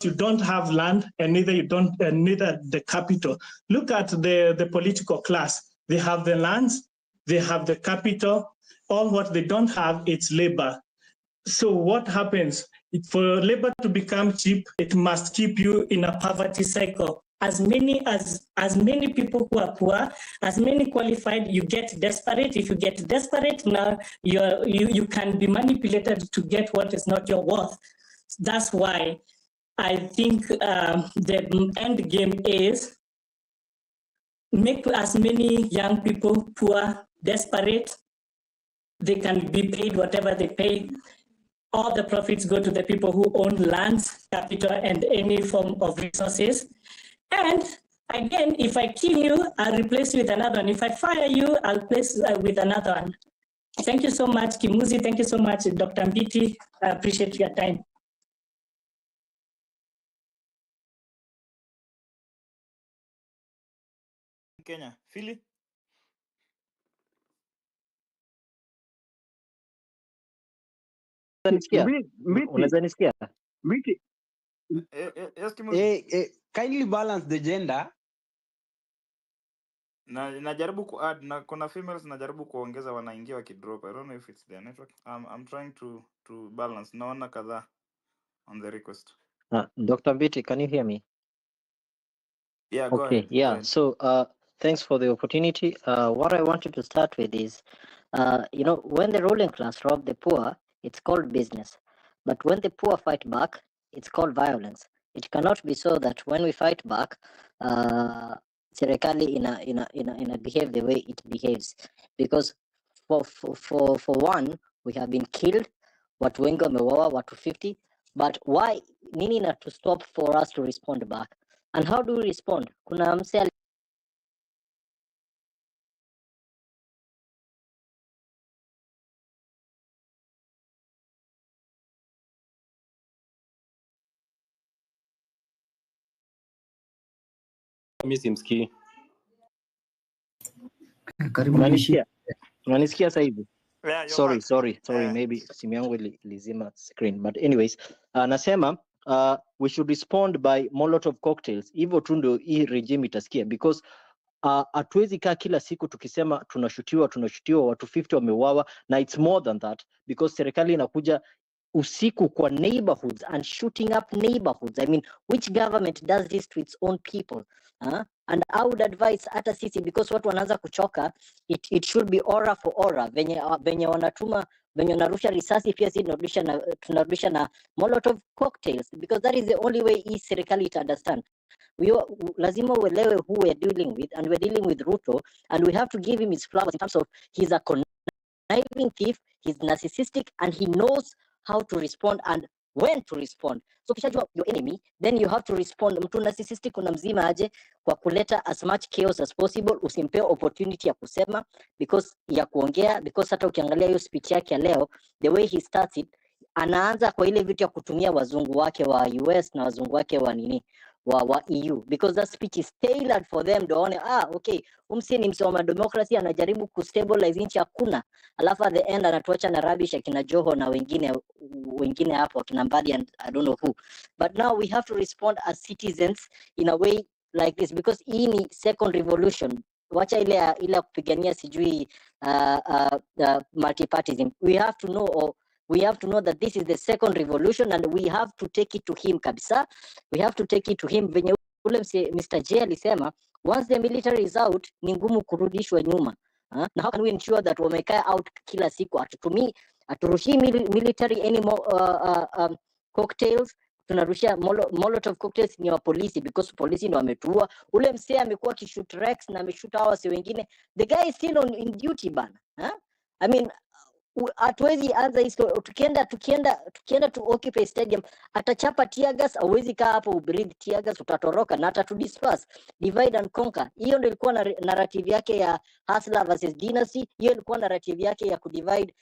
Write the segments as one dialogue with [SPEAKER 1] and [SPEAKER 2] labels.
[SPEAKER 1] you don't have land and neither the capital. Look at the political class. They have the lands, they have the capital. All what they don't have is labor. So what happens? For labor to become cheap, it must keep you in a poverty cycle. As many people who are poor, as many qualified, you get desperate. If you get desperate, now you can be manipulated to get what is not your worth. That's why I think the end game is make as many young people poor, desperate. They can be paid whatever they pay. All the profits go to the people who own lands, capital, and any form of resources. And again, if I kill you, I'll replace you with another one. If I fire you, I'll replace with another one. Thank you so much, Kimuzi. Thank you so much, Dr. Mbiti. I appreciate your time.
[SPEAKER 2] Kenya, Philly?
[SPEAKER 3] Unaweza nisikia?
[SPEAKER 2] Yes, Kimuzi.
[SPEAKER 4] Kindly balance the gender.
[SPEAKER 2] Najaribu ku-add na kuna females najaribu kuongeza wanaingia wakidrop. I don't know if it's their network. I'm trying to balance. Naona kadhaa on the request.
[SPEAKER 3] Dr. Mbiti, can you hear me?
[SPEAKER 2] Yeah, go
[SPEAKER 3] Okay,
[SPEAKER 2] ahead.
[SPEAKER 3] yeah.
[SPEAKER 2] Go ahead.
[SPEAKER 3] So thanks for the opportunity. What I wanted to start with is, when the ruling class rob the poor, it's called business. But when the poor fight back, it's called violence. It cannot be so that when we fight back, serikali ina behave the way it behaves, because for one, we have been killed, watu wengi wameuawa, watu 50, but why nini na to stop for us to respond back? And how do we respond? Kuna mse
[SPEAKER 5] simsikii.
[SPEAKER 3] Unanisikia sasa hivi?
[SPEAKER 2] Yeah,
[SPEAKER 3] Sorry, maybe simu yangu ilizima screen, but anyways, nasema we should respond by Molotov cocktails. Hivyo tu ndio hii regime itasikia, because hatuwezi kaa kila siku tukisema tunashutiwa watu 50 wameuawa, na it's more than that, because serikali inakuja usiku kwa neighborhoods and shooting up neighborhoods. I mean, which government does this to its own people? And I would advise hata sisi, because watu wanaanza kuchoka, it should be aura for aura. Venye wanatuma, venye wanarusha risasi, pia sisi tunarusha na Molotov cocktails, because that is the only way hii serikali ita understand. Lazima uelewe who we're dealing with, and we're dealing with Ruto, and we have to give him his flowers in terms of he's a conniving thief, he's narcissistic, and he knows how to respond and when to respond. So ukishajua your enemy, then you have to respond. Mtu narcissistic unamzima aje kwa kuleta as much chaos as possible, usimpe opportunity ya kusema, because ya kuongea, because hata ukiangalia hiyo speech yake ya leo, the way he starts it, anaanza kwa ile vitu ya kutumia wazungu wake wa US na wazungu wake wa nini wa EU, because that speech is tailored for them. Doone okay, umsi ni msoma democracy, anajaribu kustabilize nchi, hakuna, alafu at the end anatuacha na rubbish akina Joho na wengine hapo akina Mbadi and I don't know who. But now we have to respond as citizens in a way like this, because hii ni second revolution. Wacha ile kupigania sijui multipartyism. We have to know that this is the second revolution, and we have to take it to him kabisa. We have to take it to him. Venye ule Mr. J alisema, once the military is out, ni ngumu kurudishwa nyuma. Na how can we ensure that wamekaa out kila siku? Aturushi military any more cocktails, tunarushia Molotov cocktails ni wa polisi, because polisi ndio wametua. Ule msee amekuwa kishoot Rex na ameshoot hawa si wengine. The guy is still in duty bana. I mean, hatuwezi anza histo, tukienda to occupy stadium, atachapa tear gas, hauwezi kaa hapo ubreathe tear gas, utatoroka na atatu-disperse, divide and conquer. Hiyo ndio ilikuwa narrative yake ya Hustler versus Dynasty. Hiyo ilikuwa narrative yake ya kudivide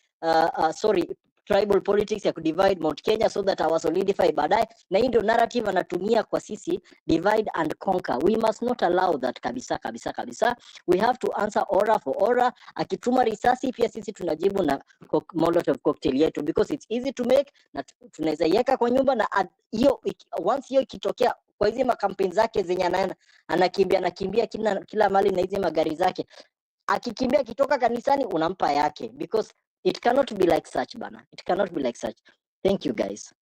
[SPEAKER 5] tribal politics ya kudivide Mount Kenya so that our solidify baadaye, na hii ndio narrative anatumia kwa sisi, divide and conquer. We must not allow that kabisa kabisa kabisa. We have to answer aura for aura. Akituma risasi pia sisi tunajibu na Molotov cocktail yetu, because it's easy to make na tunaweza yeka kwa nyumba, na hiyo once hiyo ikitokea kwa hizi makampeni zake zenye anakimbia kila mali na hizi magari zake, akikimbia kitoka kanisani unampa yake, because it cannot be like such bana, it cannot be like such. Thank you guys.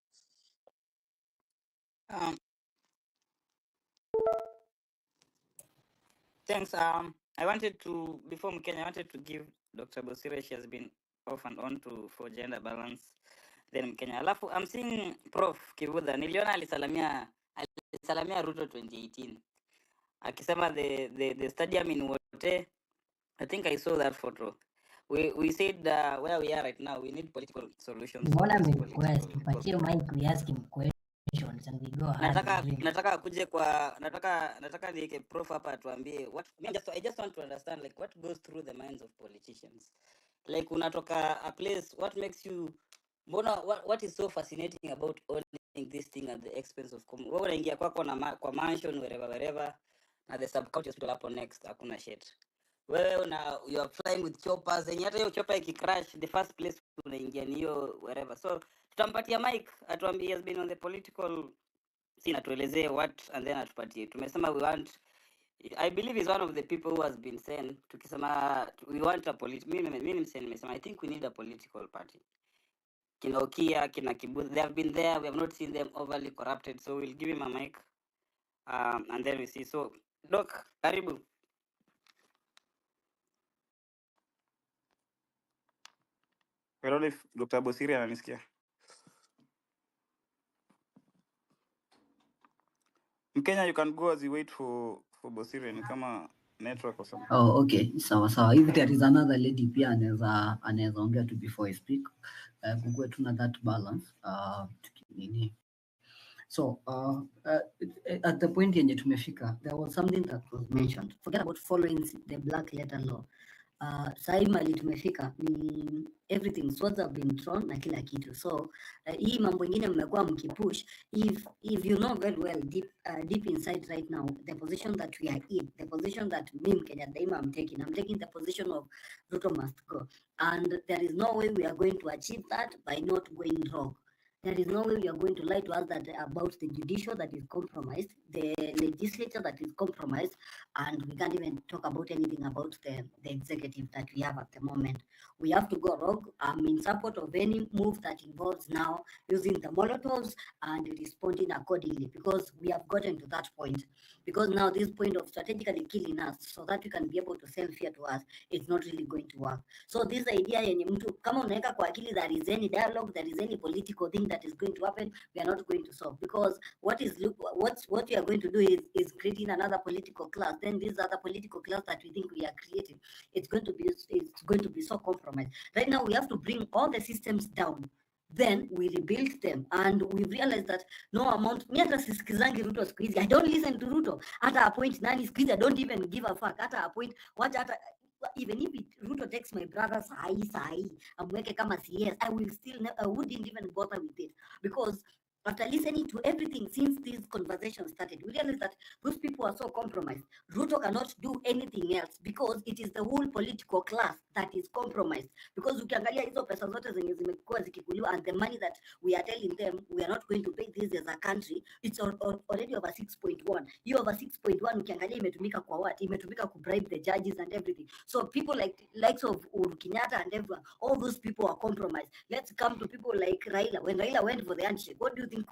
[SPEAKER 6] Thanks. I wanted to, before Mkenya, I wanted to give Dr. Bosire, she has been off and on for gender balance. Then Mkenya. Alafu, I'm seeing Prof Kivudha. Niliona alisalamia Ruto 2018. Akisema the stadium in Wote. I think I saw that photo. We said where we are right now, we need political solutions.
[SPEAKER 7] Mbona request tupatie mic, we ask him questions and we go ahead.
[SPEAKER 6] Nataka kuje kwa nataka niweke Prof hapa atuambie I just want to understand like what goes through the minds of politicians. Like unatoka a place, what makes you what is so fascinating about owning this thing at the expense of wewe unaingia kwako na kwa mansion wherever na the sub-county hospital hapo next hakuna shit. Wewe you are flying with choppers and hata hiyo chopper ikicrash the first place unaingia ni hiyo wherever. So tutampatia mic atuambie, has been on the political scene, atuelezee what, and then atupatie. Tumesema we want, I believe is one of the people who has been saying tukisema we want a mimi nimesema I think we need a political party. Kina Okia, kina Kibuthi, they have been there, we have not seen them overly corrupted, so we'll give him a mic and then we see. So Doc, karibu.
[SPEAKER 2] I don't know if Dr. Bosire ananisikia. Mkenya, you can go as you wait for Bosire, ni kama network or something.
[SPEAKER 8] Oh, okay. Sawa. If there is another lady pia anaweza ongea tu before I speak. Kukue tuna that balance. So at the point yenye tumefika, there was something that was mentioned. Forget about following the black letter law. Sai mali tumefika ni everything swords have been thrown na kila kitu. So hii mambo ingine mmekuwa mkipush, if you know very well deep inside right now the position that we are in, the position that mimi Kenya Daima I'm taking the position of Ruto must go, and there is no way we are going to achieve that by not going wrong. There is no way we are going to lie to us that about the judicial that is compromised, the legislature that is compromised, and we can't even talk about anything about the executive that we have at the moment. We have to go rogue. I'm in support of any move that involves now using the Molotovs and responding accordingly, because we have gotten to that point. Because now this point of strategically killing us so that we can be able to sell fear to us, it's not really going to work. So this idea yenye mtu kama unaweka kwa akili there is any dialogue, there is any political thing that is going to happen, we are not going to solve, because what we are going to do is creating another political class. Then this other political class that we think we are creating, it's going to be so compromised. Right now we have to bring all the systems down, then we rebuild them, and we realize that no amount, me hata sisikizangi Ruto siku hizi, I don't listen to Ruto hata a point nani siku hizi, I don't even give a fuck hata a point wacha hata even if Ruto takes my brother sahi amweke kama CS, I wouldn't even bother with it, because after listening to everything since this conversation started, we realize that those people are so compromised. Ruto cannot do anything else because it is the whole political class that is compromised. Because ukiangalia hizo pesa zote zenye zimekuwa zikikuliwa and the money that we are telling them we are not going to pay this as a country, it's already over 6.1. Hiyo over 6.1 ukiangalia imetumika kwa what? Imetumika ku bribe the judges and everything. So people likes of Uhuru Kenyatta and everyone, all those people are compromised. Let's come to people like Raila. When Raila went for the handshake, what do you think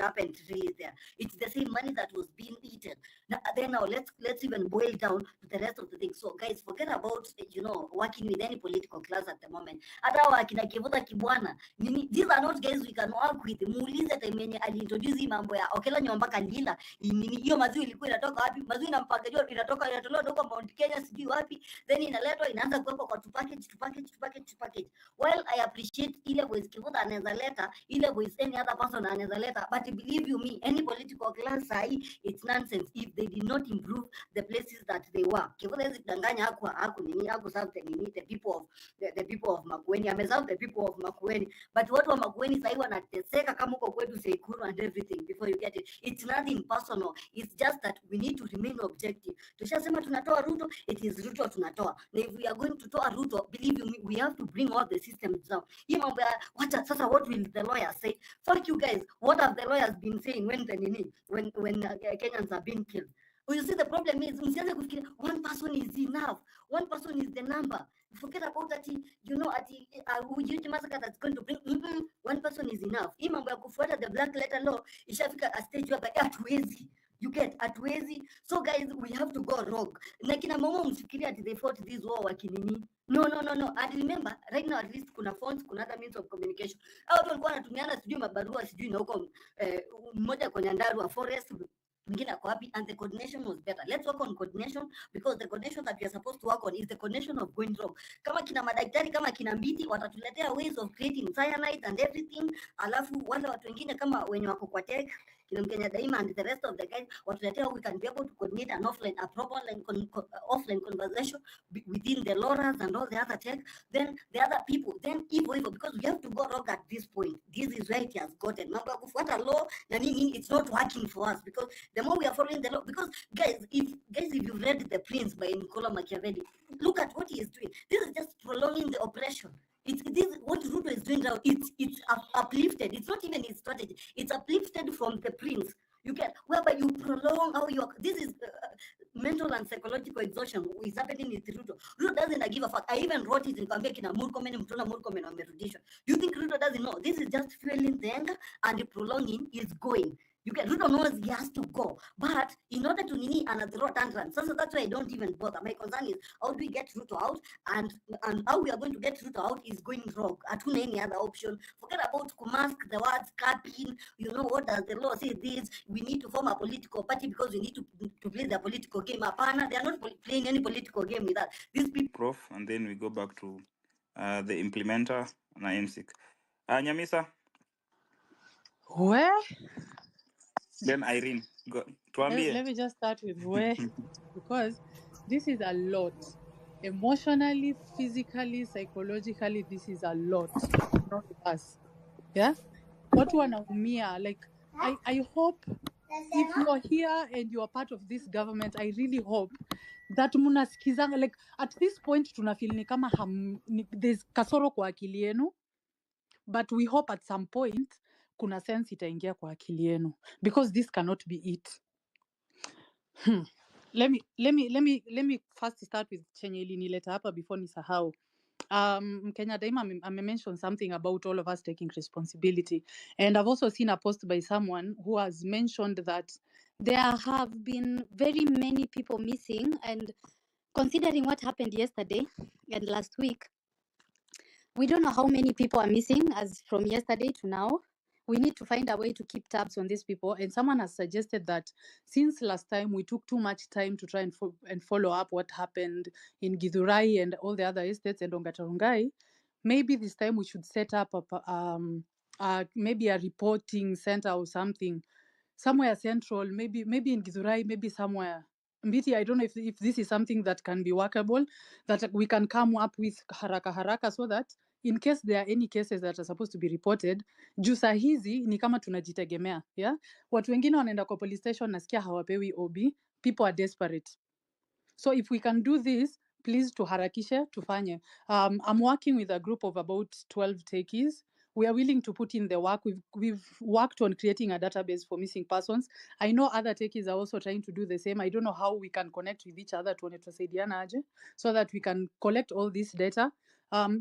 [SPEAKER 8] happened really there? It's the same money that was being eaten. Now let's even boil down to the rest of the things. So guys, forget about working with any political class at the moment. Hata wakina Kivudha Kibwana, these are not guys we can work with. Muulize time yenye aliintroduce mambo ya Okelo Nyomba Kandila, hiyo maziwa ilikuwa inatoka wapi? Maziwa inampakajwa inatolewa toka Mount Kenya sijui wapi, then inaletwa inaanza kuwekwa kwa to package. While I appreciate ile voice Kivudha anaweza leta, ile voice any other person anaweza leta, but believe you me, any political class sahi, it's nonsense if they did not improve the places that they were. Kivuta hizi kudanganya haku serve the people of the people of Makueni, ameserve the people of Makueni, but watu wa Makueni sahi wanateseka kama uko kwetu Sekuru and everything before you get it. It's nothing personal, it's just that we need to remain objective. Tushasema tunatoa Ruto, it is Ruto tunatoa. Na if we are going to toa Ruto, believe you me, we have to bring all the systems down. Hii mambo ya what will the lawyers say? Fuck you guys, what have the lawyers been saying when Kenyans are being killed? You see, the problem is one person is enough. One person is the number. Forget about that. You know, at huge massacre that's going to bring. One person is enough. Hii mambo ya kufuata the black letter law ishafika a stage where hatuwezi. You get hatuwezi. So guys, we have to go rogue. Na kina mama msifikiria ati they fought this war wakinini. No. And remember, right now at least kuna phones, kuna other means of communication. Hao watu walikuwa wanatumiana sijui mabarua sijui na huko mmoja kwa Nyandarua forest and the coordination was better. Let's work on coordination, because the coordination that we are supposed to work on is the coordination of going wrong. Kama kina madaktari kama kina Mbiti watatuletea ways of creating cyanide and everything, alafu wale watu wengine kama wenye wako kwa tech kina Mkenya Daima and the rest of the guys watatuletea we can be able to coordinate an offline conversation within the LoRa's and all the other tech. Then the other people, then evil, because we have to go wrong at this point. This is where it has gotten. Mambo ya kufuata law na nini, it's not working for us, because the more we are following the law, because guys, if you read The Prince by Niccolo Machiavelli, look at what he is doing. This is just prolonging the oppression. This what Ruto is doing now. It's uplifted. It's not even his strategy. It's uplifted from The Prince. You get whereby you prolong how you. This is mental and psychological exhaustion is happening with Ruto. Ruto doesn't give a fuck. I even wrote it in Kambia kina Murkomen mtuna Murkomen wamerudishwa. Do you think Ruto doesn't know? This is just fueling the anger and prolonging is going. You get Ruto knows he has to go, but in order to nini another tantrum. So that's why I don't even bother. My concern is how do we get Ruto out, and how we are going to get Ruto out is going wrong. Atuna any other option. Forget about to mask the words capping. You know what does the law say? This we need to form a political party because we need to play the political game. Apana, they are not playing any political game with that. These people.
[SPEAKER 2] Prof, and then we go back to the implementer na MSIC. Nyamisa.
[SPEAKER 9] Where?
[SPEAKER 2] Then Irene, go.
[SPEAKER 9] Let me just start with where, because this is a lot. Emotionally, physically, psychologically, this is a lot. Not us. Yeah? Watu wanaumia. Like, I hope if you are here and you are part of this government, I really hope that munasikizanga. Like, at this point, tunafeel ni kama there's kasoro kwa akili yenu, but we hope at some point kuna sense itaingia kwa akili yenu, because this cannot be it. Let me first start with chenye ilinileta hapa before nisahau. Mkenya Daima mentioned something about all of us taking responsibility, and I've also seen a post by someone who has mentioned that there have been very many people missing, and considering what happened yesterday and last week, we don't know how many people are missing as from yesterday to now. We need to find a way to keep tabs on these people. And someone has suggested that since last time we took too much time to try and follow up what happened in Githurai and all the other estates and Ongatarungai, maybe this time we should set up maybe a reporting center or something, somewhere central, maybe in Githurai, maybe somewhere. Mbiti, I don't know if this is something that can be workable, that we can come up with haraka so that in case there are any cases that are supposed to be reported, juu saa hizi ni kama tunajitegemea, yeah? Watu wengine wanaenda kwa police station nasikia hawapewi OB, people are desperate. So if we can do this, please tuharakishe, tufanye. I'm working with a group of about 12 techies. We are willing to put in the work. We've worked on creating a database for missing persons. I know other techies are also trying to do the same. I don't know how we can connect with each other so that we can collect all this data.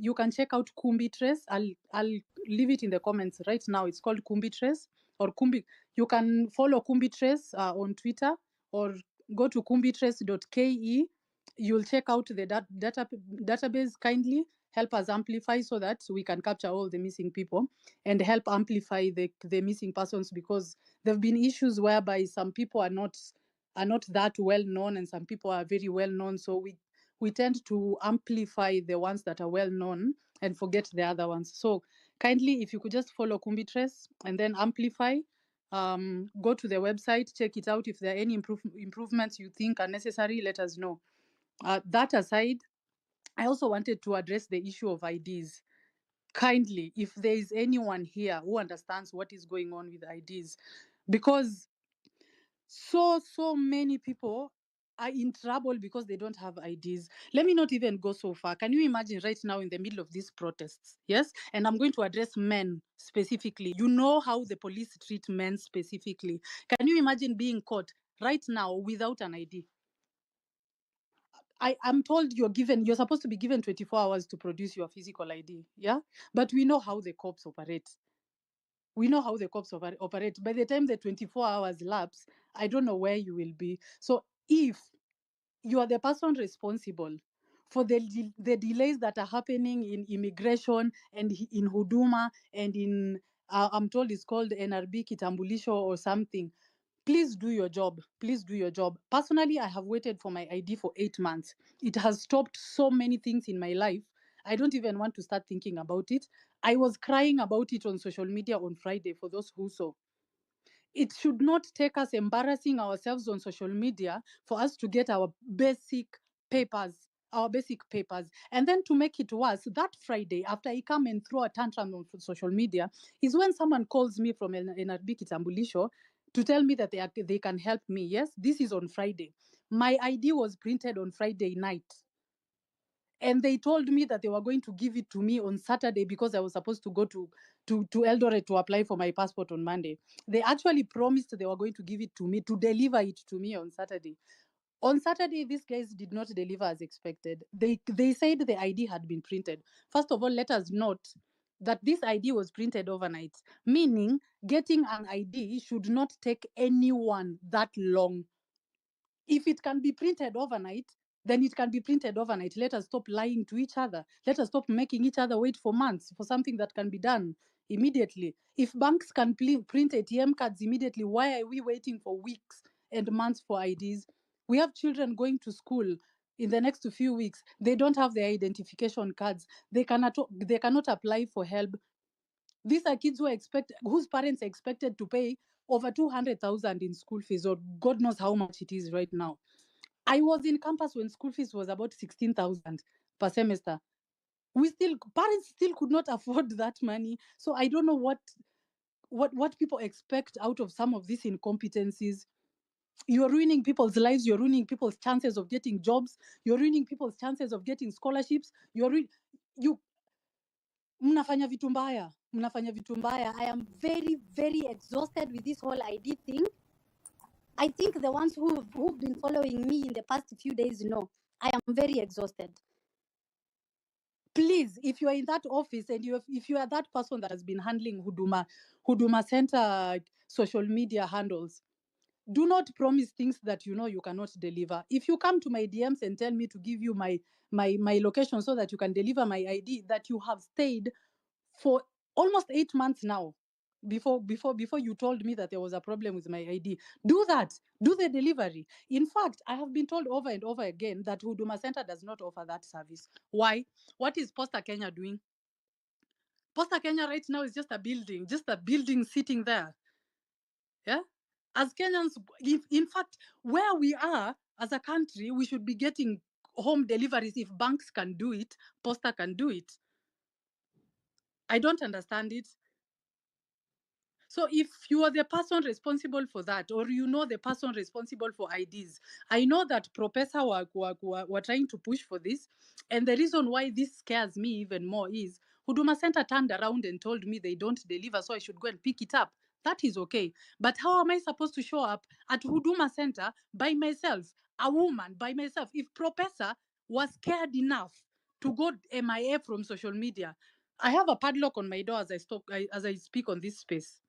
[SPEAKER 9] You can check out Kumbi Trace. I'll leave it in the comments right now. It's called Kumbi Trace or Kumbi. You can follow Kumbi Trace on Twitter, or go to kumbitrace.ke. You'll check out the database. Kindly help us amplify so that we can capture all the missing people and help amplify the missing persons, because there have been issues whereby some people are not that well known and some people are very well known. So we tend to amplify the ones that are well known and forget the other ones. So Kindly, if you could just follow Kumbi Trace and then amplify, go to the website, check it out. If there are any improvements you think are necessary, let us know. That aside, I also wanted to address the issue of IDs. Kindly, if there is anyone here who understands what is going on with IDs, because so many people are in trouble because they don't have IDs. Let me not even go so far. Can you imagine right now in the middle of these protests? Yes, and I'm going to address men specifically. You know how the police treat men specifically. Can you imagine being caught right now without an ID? I'm told you're supposed to be given 24 hours to produce your physical ID. Yeah, but we know how the cops operate. We know how the cops operate. By the time the 24 hours lapse, I don't know where you will be. So if you are the person responsible for the delays that are happening in immigration and in Huduma and in, I'm told it's called NRB Kitambulisho or something, please do your job. Please do your job. Personally, I have waited for my ID for 8 months. It has stopped so many things in my life. I don't even want to start thinking about it. I was crying about it on social media on Friday for those who saw. It should not take us embarrassing ourselves on social media for us to get our basic papers. And then to make it worse, that Friday, after I come and throw a tantrum on social media, is when someone calls me from NRB Kitambulisho to tell me that they can help me. Yes, this is on Friday. My ID was printed on Friday night. And they told me that they were going to give it to me on Saturday because I was supposed to go to Eldoret to apply for my passport on Monday. They actually promised they were going to give it to me, to deliver it to me on Saturday. On Saturday, these guys did not deliver as expected. They said the ID had been printed. First of all, let us note that this ID was printed overnight, meaning getting an ID should not take anyone that long. If it can be printed overnight, then it can be printed overnight. Let us stop lying to each other. Let us stop making each other wait for months for something that can be done immediately. If banks can print ATM cards immediately, why are we waiting for weeks and months for IDs? We have children going to school in the next few weeks. They don't have their identification cards. They cannot apply for help. These are kids whose parents are expected to pay over 200,000 in school fees, or God knows how much it is right now. I was in campus when school fees was about 16,000 per semester. Parents still could not afford that money. So I don't know what people expect out of some of these incompetencies. You're ruining people's lives. You're ruining people's chances of getting jobs. You're ruining people's chances of getting scholarships. Mnafanya vitu mbaya. I am very, very exhausted with this whole ID thing. I think the ones who've been following me in the past few days know I am very exhausted. Please, if you are in that office and if you are that person that has been handling Huduma Center social media handles, do not promise things that you know you cannot deliver. If you come to my DMs and tell me to give you my location so that you can deliver my ID, that you have stayed for almost 8 months now before you told me that there was a problem with my ID. Do that. Do the delivery. In fact, I have been told over and over again that Huduma Center does not offer that service. Why? What is Posta Kenya doing? Posta Kenya right now is just a building sitting there. Yeah? As Kenyans, in fact, where we are as a country, we should be getting home deliveries. If banks can do it, Posta can do it. I don't understand it. So if you are the person responsible for that, or you know the person responsible for IDs, I know that Professor were trying to push for this. And the reason why this scares me even more is Huduma Center turned around and told me they don't deliver, so I should go and pick it up. That is okay. But how am I supposed to show up at Huduma Center by myself, a woman by myself? If Professor was scared enough to go MIA from social media, I have a padlock on my door as I speak on this space.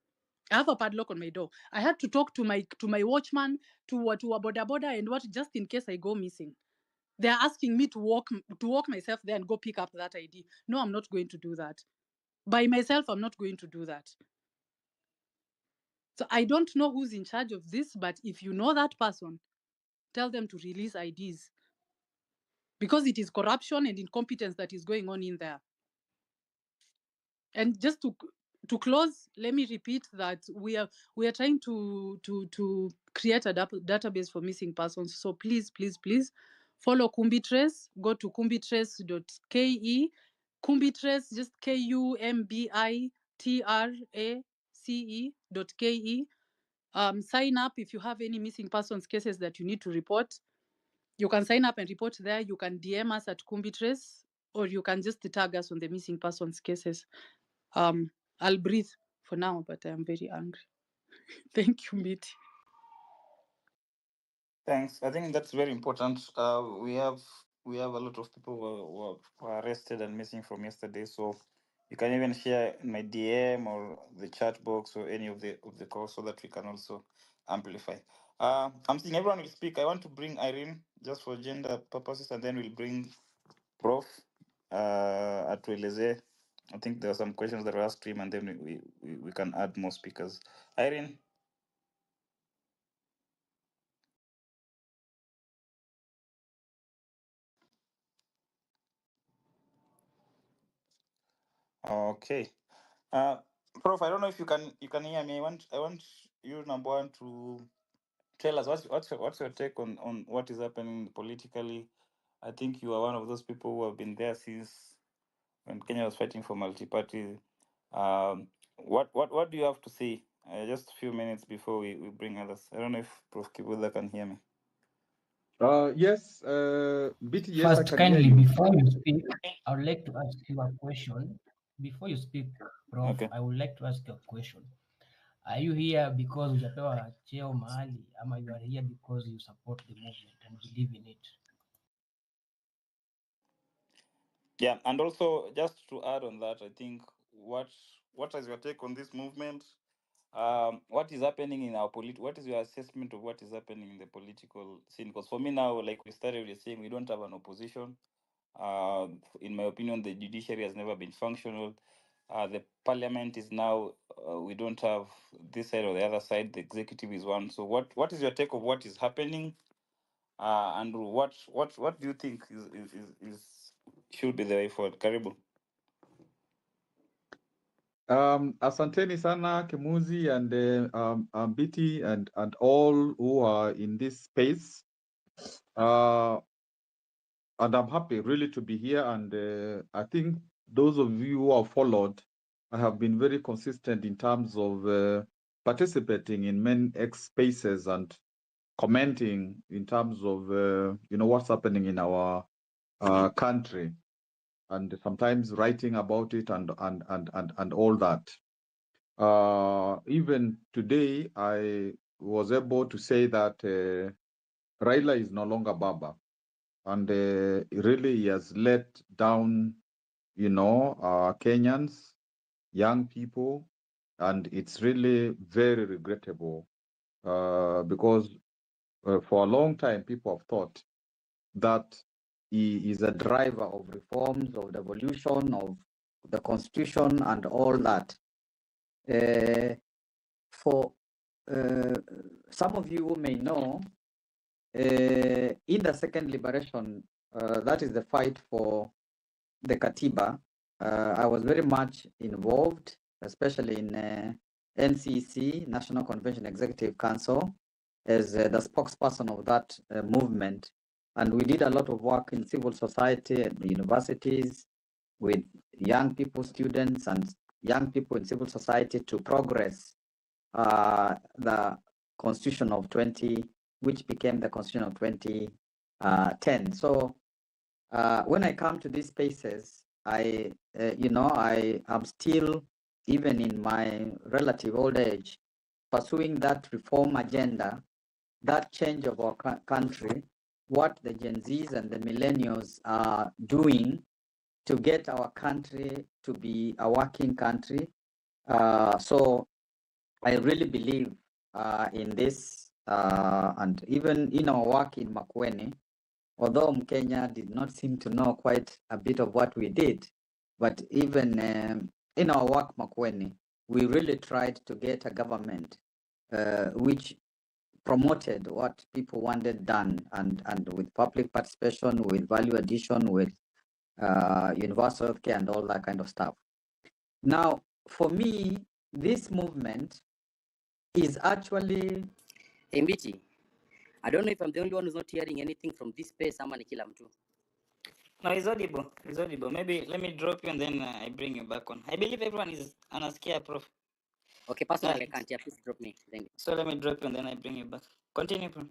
[SPEAKER 9] I have a padlock on my door. I had to talk to my watchman, to a boda and what, just in case I go missing. They're asking me to walk myself there and go pick up that ID. No, I'm not going to do that. By myself, I'm not going to do that. So I don't know who's in charge of this, but if you know that person, tell them to release IDs. Because it is corruption and incompetence that is going on in there. And just to close, let me repeat that we are trying to create a database for missing persons. So please follow Kumbitrace. Go to kumbitrace.ke. Kumbitrace, just KUMBITRACE.ke. Sign up if you have any missing persons cases that you need to report. You can sign up and report there. You can DM us at Kumbitrace, or you can just tag us on the missing persons cases. I'll breathe for now, but I'm very angry. Thank you, Miti.
[SPEAKER 2] Thanks. I think that's very important. We have a lot of people who were arrested and missing from yesterday. So you can even share in my DM or the chat box or any of the calls so that we can also amplify. I'm seeing everyone will speak. I want to bring Irene just for gender purposes, and then we'll bring Prof. Atueleze. I think there are some questions that were asked to him, and then we can add more speakers. Irene. Okay. Prof, I don't know if you can hear me. I want you, number one, to tell us what's your take on what is happening politically. I think you are one of those people who have been there since when Kenya was fighting for multi-party. What do you have to say? Just a few minutes before we bring others. I don't know if Prof Kibuda can hear me.
[SPEAKER 10] Yes, BT, yes, I
[SPEAKER 7] First,
[SPEAKER 10] can hear
[SPEAKER 7] kindly,
[SPEAKER 10] you.
[SPEAKER 7] before you speak, I would like to ask you a question. Before you speak, Prof,
[SPEAKER 2] Okay.
[SPEAKER 7] I would like to ask you a question. Are you here because hujapewa cheo mahali, ama you are here because you support the movement and believe in it?
[SPEAKER 2] Yeah, and also just to add on that, I think what is your take on this movement? What is happening in our what is your assessment of what is happening in the political scene? Because for me now, like we started with saying, we don't have an opposition. In my opinion, the judiciary has never been functional. The parliament is now, we don't have this side or the other side. The executive is one. So what is your take of what is happening? And what do you think is should be the way forward? Karibu.
[SPEAKER 10] Asanteni sana Kimuzi and BT and all who are in this space. And I'm happy really to be here. And I think those of you who have followed, I have been very consistent in terms of participating in many X spaces and commenting in terms of what's happening in our country, and sometimes writing about it and all that. Even today, I was able to say that Raila is no longer Baba, and really he has let down, Kenyans, young people, and it's really very regrettable because for a long time people have thought that he is a driver of reforms, of the evolution of the constitution and all that. For some of you who may know, in the second liberation, that is the fight for the Katiba, I was very much involved, especially in NCC, National Convention Executive Council, as the spokesperson of that movement. And we did a lot of work in civil society at the universities with young people, students, and young people in civil society to progress the Constitution of which became the Constitution of 2010. So when I come to these spaces, I am still, even in my relative old age, pursuing that reform agenda, that change of our country, what the Gen Zs and the millennials are doing to get our country to be a working country. So I really believe in this, and even in our work in Makueni, although Mkenya did not seem to know quite a bit of what we did, but even in our work Makueni, we really tried to get a government which promoted what people wanted done, and with public participation, with value addition, with universal healthcare and all that kind of stuff. Now, for me, this movement is actually
[SPEAKER 6] Mbichi, I don't know if I'm the only one who's not hearing anything from this space. Ama ni kila mtu. No, it's audible. It's audible. Maybe let me drop you and then I bring you back on. I believe everyone is anaskia, Prof. Okay, personally, I can't. Yeah, please drop me. Thank you. So let me drop you and then I bring you back. Continue, Prof.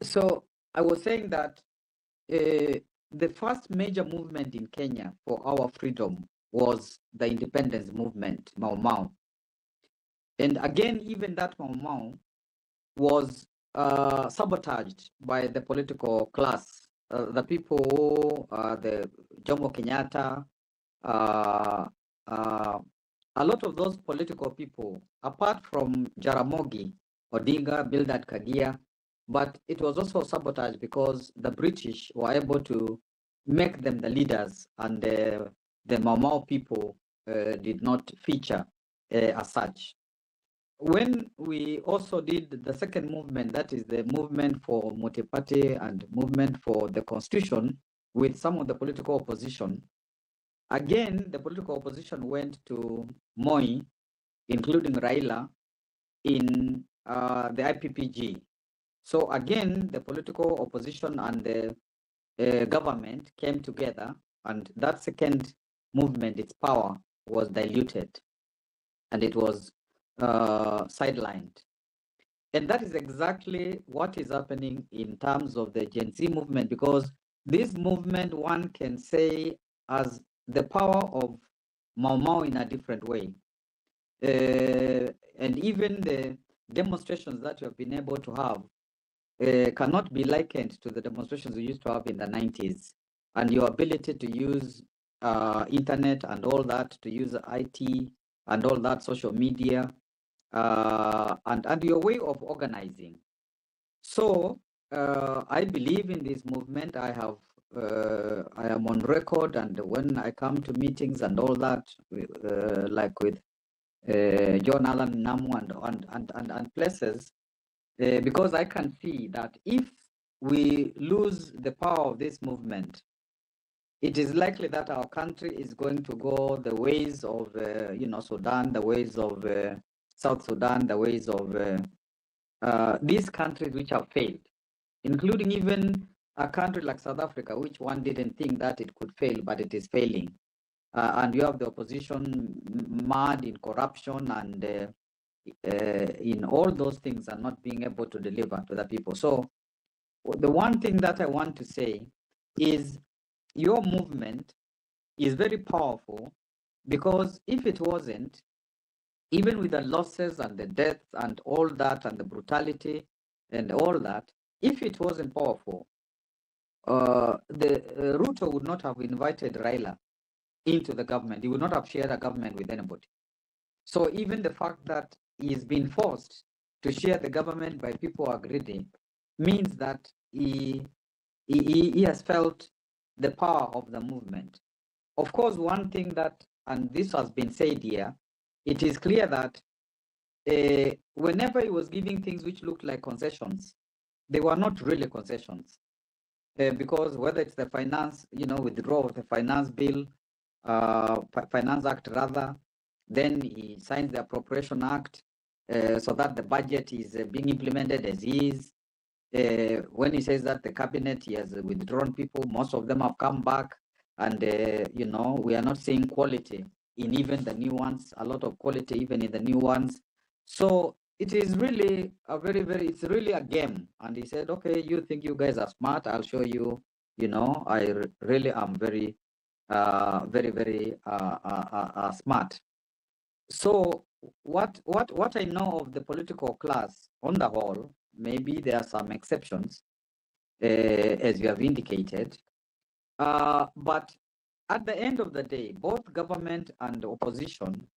[SPEAKER 10] so I was saying that the first major movement in Kenya for our freedom was the independence movement, Mau Mau. And again, even that Mau Mau was sabotaged by the political class, the people, the Jomo Kenyatta, a lot of those political people, apart from Jaramogi, Odinga, Bildad Kagia, but it was also sabotaged because the British were able to make them the leaders, and the Mau Mau people did not feature as such. When we also did the second movement, that is the movement for multi-party and movement for the constitution with some of the political opposition, again, the political opposition went to Moi, including Raila, in the IPPG. So again, the political opposition and the government came together, and that second movement, its power was diluted, and it was sidelined. And that is exactly what is happening in terms of the Gen Z movement, because this movement, one can say, has the power of Mau Mau in a different way. And even the demonstrations that you have been able to have cannot be likened to the demonstrations we used to have in the 90s. And your ability to use internet and all that, to use IT and all that, social media, and your way of organizing. So I believe in this movement. I am on record, and when I come to meetings and all that, like with John Allen Namu and places, because I can see that if we lose the power of this movement, it is likely that our country is going to go the ways of Sudan, the ways of South Sudan, the ways of these countries which have failed, including even a country like South Africa, which one didn't think that it could fail, but it is failing. And you have the opposition mad in corruption and in all those things, and not being able to deliver to the people. So the one thing that I want to say is your movement is very powerful, because if it wasn't, even with the losses and the deaths and all that and the brutality and all that, if it wasn't powerful, Ruto would not have invited Raila into the government. He would not have shared a government with anybody. So even the fact that he's been forced to share the government by people who are greedy means that he has felt the power of the movement. Of course, one thing that, and this has been said here, it is clear that whenever he was giving things which looked like concessions, they were not really concessions. Because whether it's the finance, withdrawal of the finance bill, Finance Act rather, then he signs the Appropriation Act so that the budget is being implemented as is. When he says that the cabinet, he has withdrawn people, most of them have come back, and we are not seeing quality in even the new ones, a lot of quality even in the new ones. So it is really a it's really a game. And he said, okay, you think you guys are smart, I'll show you, I really am very smart. So what I know of the political class on the whole, maybe there are some exceptions, as you have indicated, but at the end of the day, both government and opposition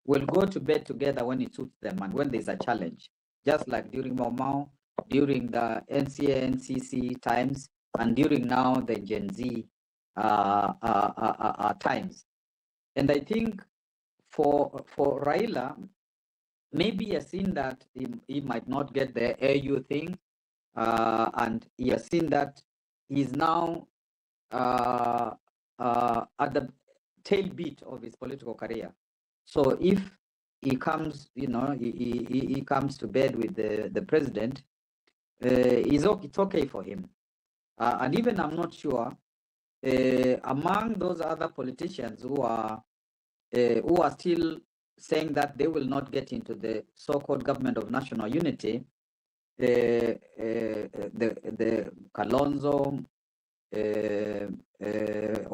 [SPEAKER 10] will go to bed together when it suits them and when there's a challenge, just like during Mau Mau, during the NCA-NCC times, and during now the Gen Z times. And I think for Raila, maybe he has seen that he might not get the AU thing, and he has seen that he's now at the tail beat of his political career. So if he comes, he comes to bed with the president, it's okay for him. And even I'm not sure among those other politicians who are still saying that they will not get into the so-called government of national unity, the Kalonzo,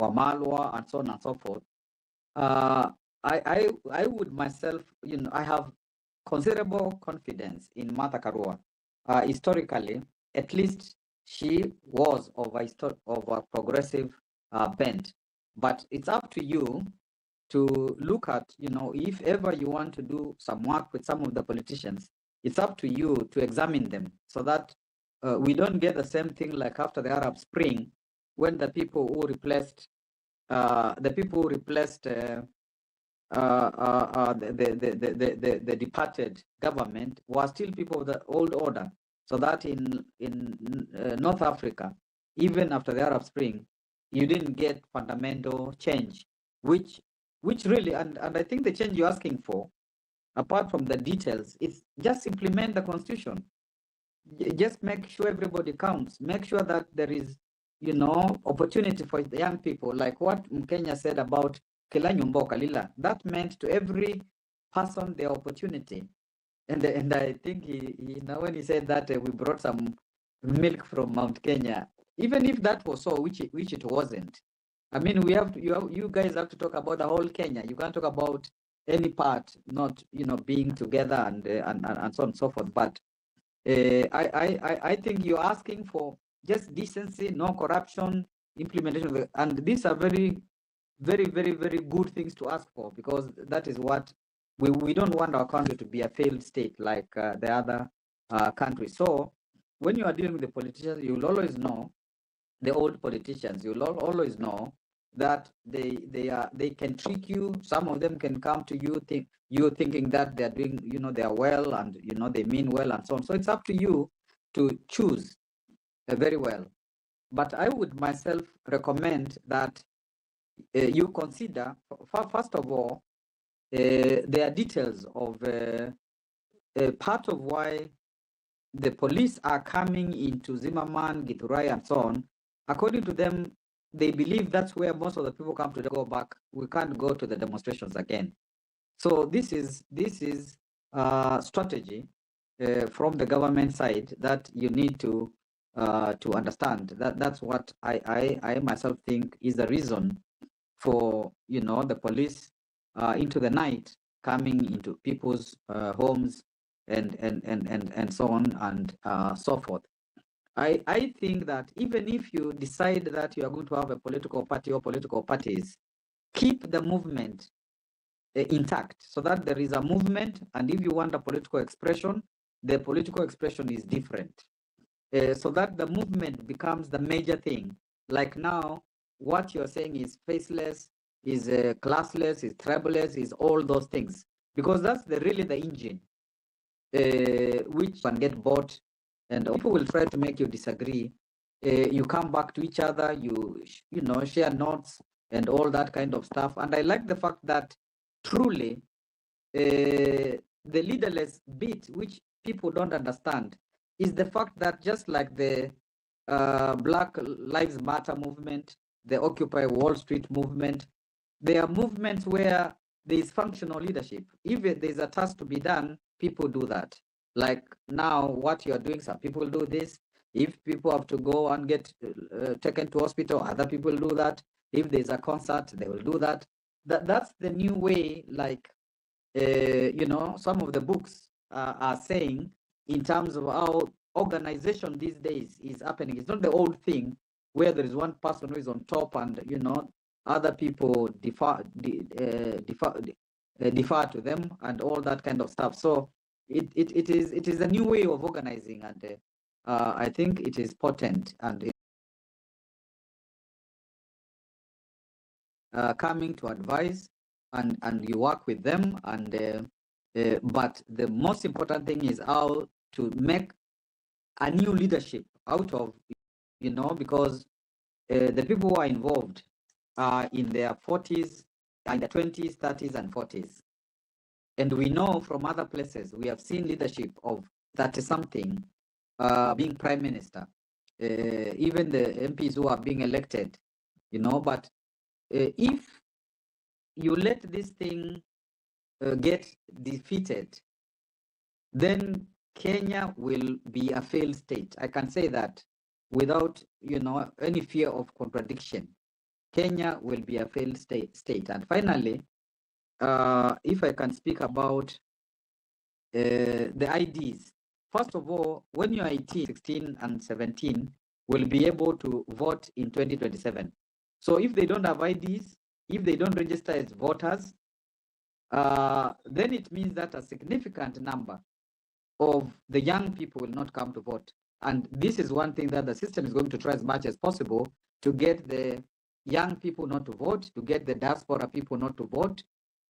[SPEAKER 10] Wamalwa, and so on and so forth. I would myself, I have considerable confidence in Martha Karua. Historically, at least she was of a progressive bent. But it's up to you to look at, if ever you want to do some work with some of the politicians, it's up to you to examine them so that we don't get the same thing like after the Arab Spring, when the people who replaced the departed government were still people of the old order. So that in North Africa, even after the Arab Spring, you didn't get fundamental change, which really, and I think the change you're asking for, apart from the details, is just implement the constitution. Just make sure everybody counts. Make sure that there is, opportunity for the young people, like what Mkenya said about Kila Nyumba Kalila. That meant to every person the opportunity. And I think he when he said that we brought some milk from Mount Kenya, even if that was so, which it wasn't. I mean, you guys have to talk about the whole Kenya. You can't talk about any part not being together and so on and so forth. But I think you're asking for just decency, no corruption, implementation, and these are very, very, very, very good things to ask for, because that is what we don't want our country to be a failed state like the other countries. So when you are dealing with the politicians, you'll always know, the old politicians, you'll always know that they can trick you. Some of them can come to you thinking that they're doing, they are well, and they mean well, and so on. So it's up to you to choose very well. But I would myself recommend that you consider, first of all, there are details of part of why the police are coming into Zimmerman, Githurai, and so on. According to them, they believe that's where most of the people come to go back. We can't go to the demonstrations again. So this is strategy from the government side that you need to understand. That's what I myself think is the reason for the police into the night coming into people's homes and so on and so forth. I think that even if you decide that you are going to have a political party or political parties, keep the movement intact so that there is a movement. And if you want a political expression, the political expression is different, so that the movement becomes the major thing. Like now, what you're saying is faceless, is classless, is tribeless, is all those things, because that's really the engine which can get bought, and people will try to make you disagree. You come back to each other, you share notes and all that kind of stuff. And I like the fact that truly the leaderless bit, which people don't understand, is the fact that just like the Black Lives Matter movement, the Occupy Wall Street movement, there are movements where there is functional leadership. If there's a task to be done, people do that. Like now, what you're doing, some people do this. If people have to go and get taken to hospital, other people do that. If there's a concert, they will do that. That's the new way, like, some of the books are saying, in terms of how organization these days is happening. It's not the old thing where there is one person who is on top and, other people defer to them and all that kind of stuff. So it is a new way of organizing, and I think it is potent, and coming to advise, and you work with them, and but the most important thing is how to make a new leadership out of, because the people who are involved are in their 40s, in their 20s, 30s, and 40s. And we know from other places, we have seen leadership of 30-something being prime minister, even the MPs who are being elected, you know. But if you let this thing get defeated, then Kenya will be a failed state. I can say that without, you know, any fear of contradiction. Kenya will be a failed state. And finally, if I can speak about the IDs. First of all, when you're 18, 16, and 17, will be able to vote in 2027. So if they don't have IDs, if they don't register as voters, then it means that a significant number of the young people will not come to vote. And this is one thing that the system is going to try as much as possible to get the young people not to vote, to get the diaspora people not to vote,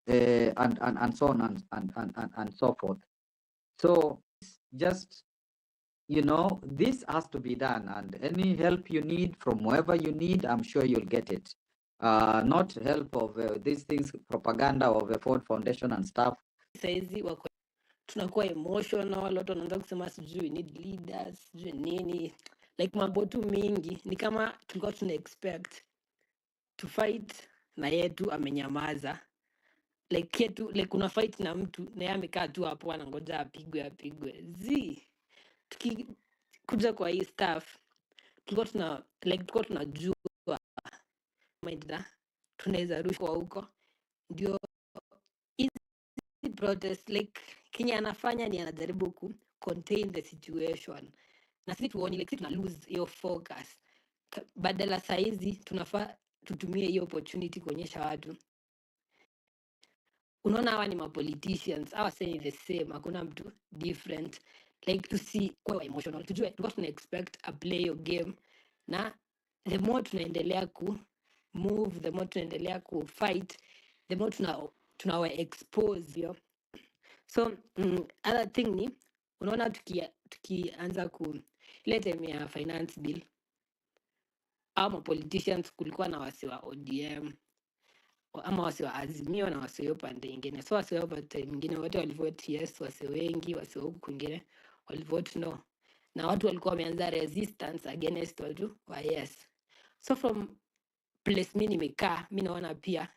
[SPEAKER 10] and so on and so forth. So just, you know, this has to be done, and any help you need from wherever you need, I'm sure you'll get it. Not help of these things, propaganda of the Ford Foundation and stuff.
[SPEAKER 11] Saizi wako tunakuwa emotional, watu wanaanza kusema sijui need leaders, sijui nini, like mambo tu mingi. Ni kama tulikuwa tuna expect to fight na yetu amenyamaza, like yetu, like una fight na mtu na yeye amekaa tu hapo anangoja apigwe tukikuja kwa hii stuff tulikuwa tunajua maida tunaweza rushwa huko, ndio hizi protest like Kenya anafanya ni anajaribu ku contain the situation, na sisi tuone like sisi tuna lose your focus. Badala saizi tunafaa tutumie hiyo opportunity kuonyesha watu, unaona hawa ni politicians, hawa saying the same, hakuna mtu different, like to see kwa emotional, tujue tulikuwa tuna expect a play your game, na the more tunaendelea ku move, the more tunaendelea ku fight, the more tunawa expose yo. So other thing ni unaona tukianza ku ile time ya finance bill, ama politicians kulikuwa na wasi wa ODM ama wasi wa Azimio na wasi wa pande ingine. So wasi wa pande ingine wote walivote yes, wasi wengi, wasi huku kwingine walivote no. Na watu walikuwa wameanza resistance against watu wa yes. So from place mimi nimekaa, mimi naona pia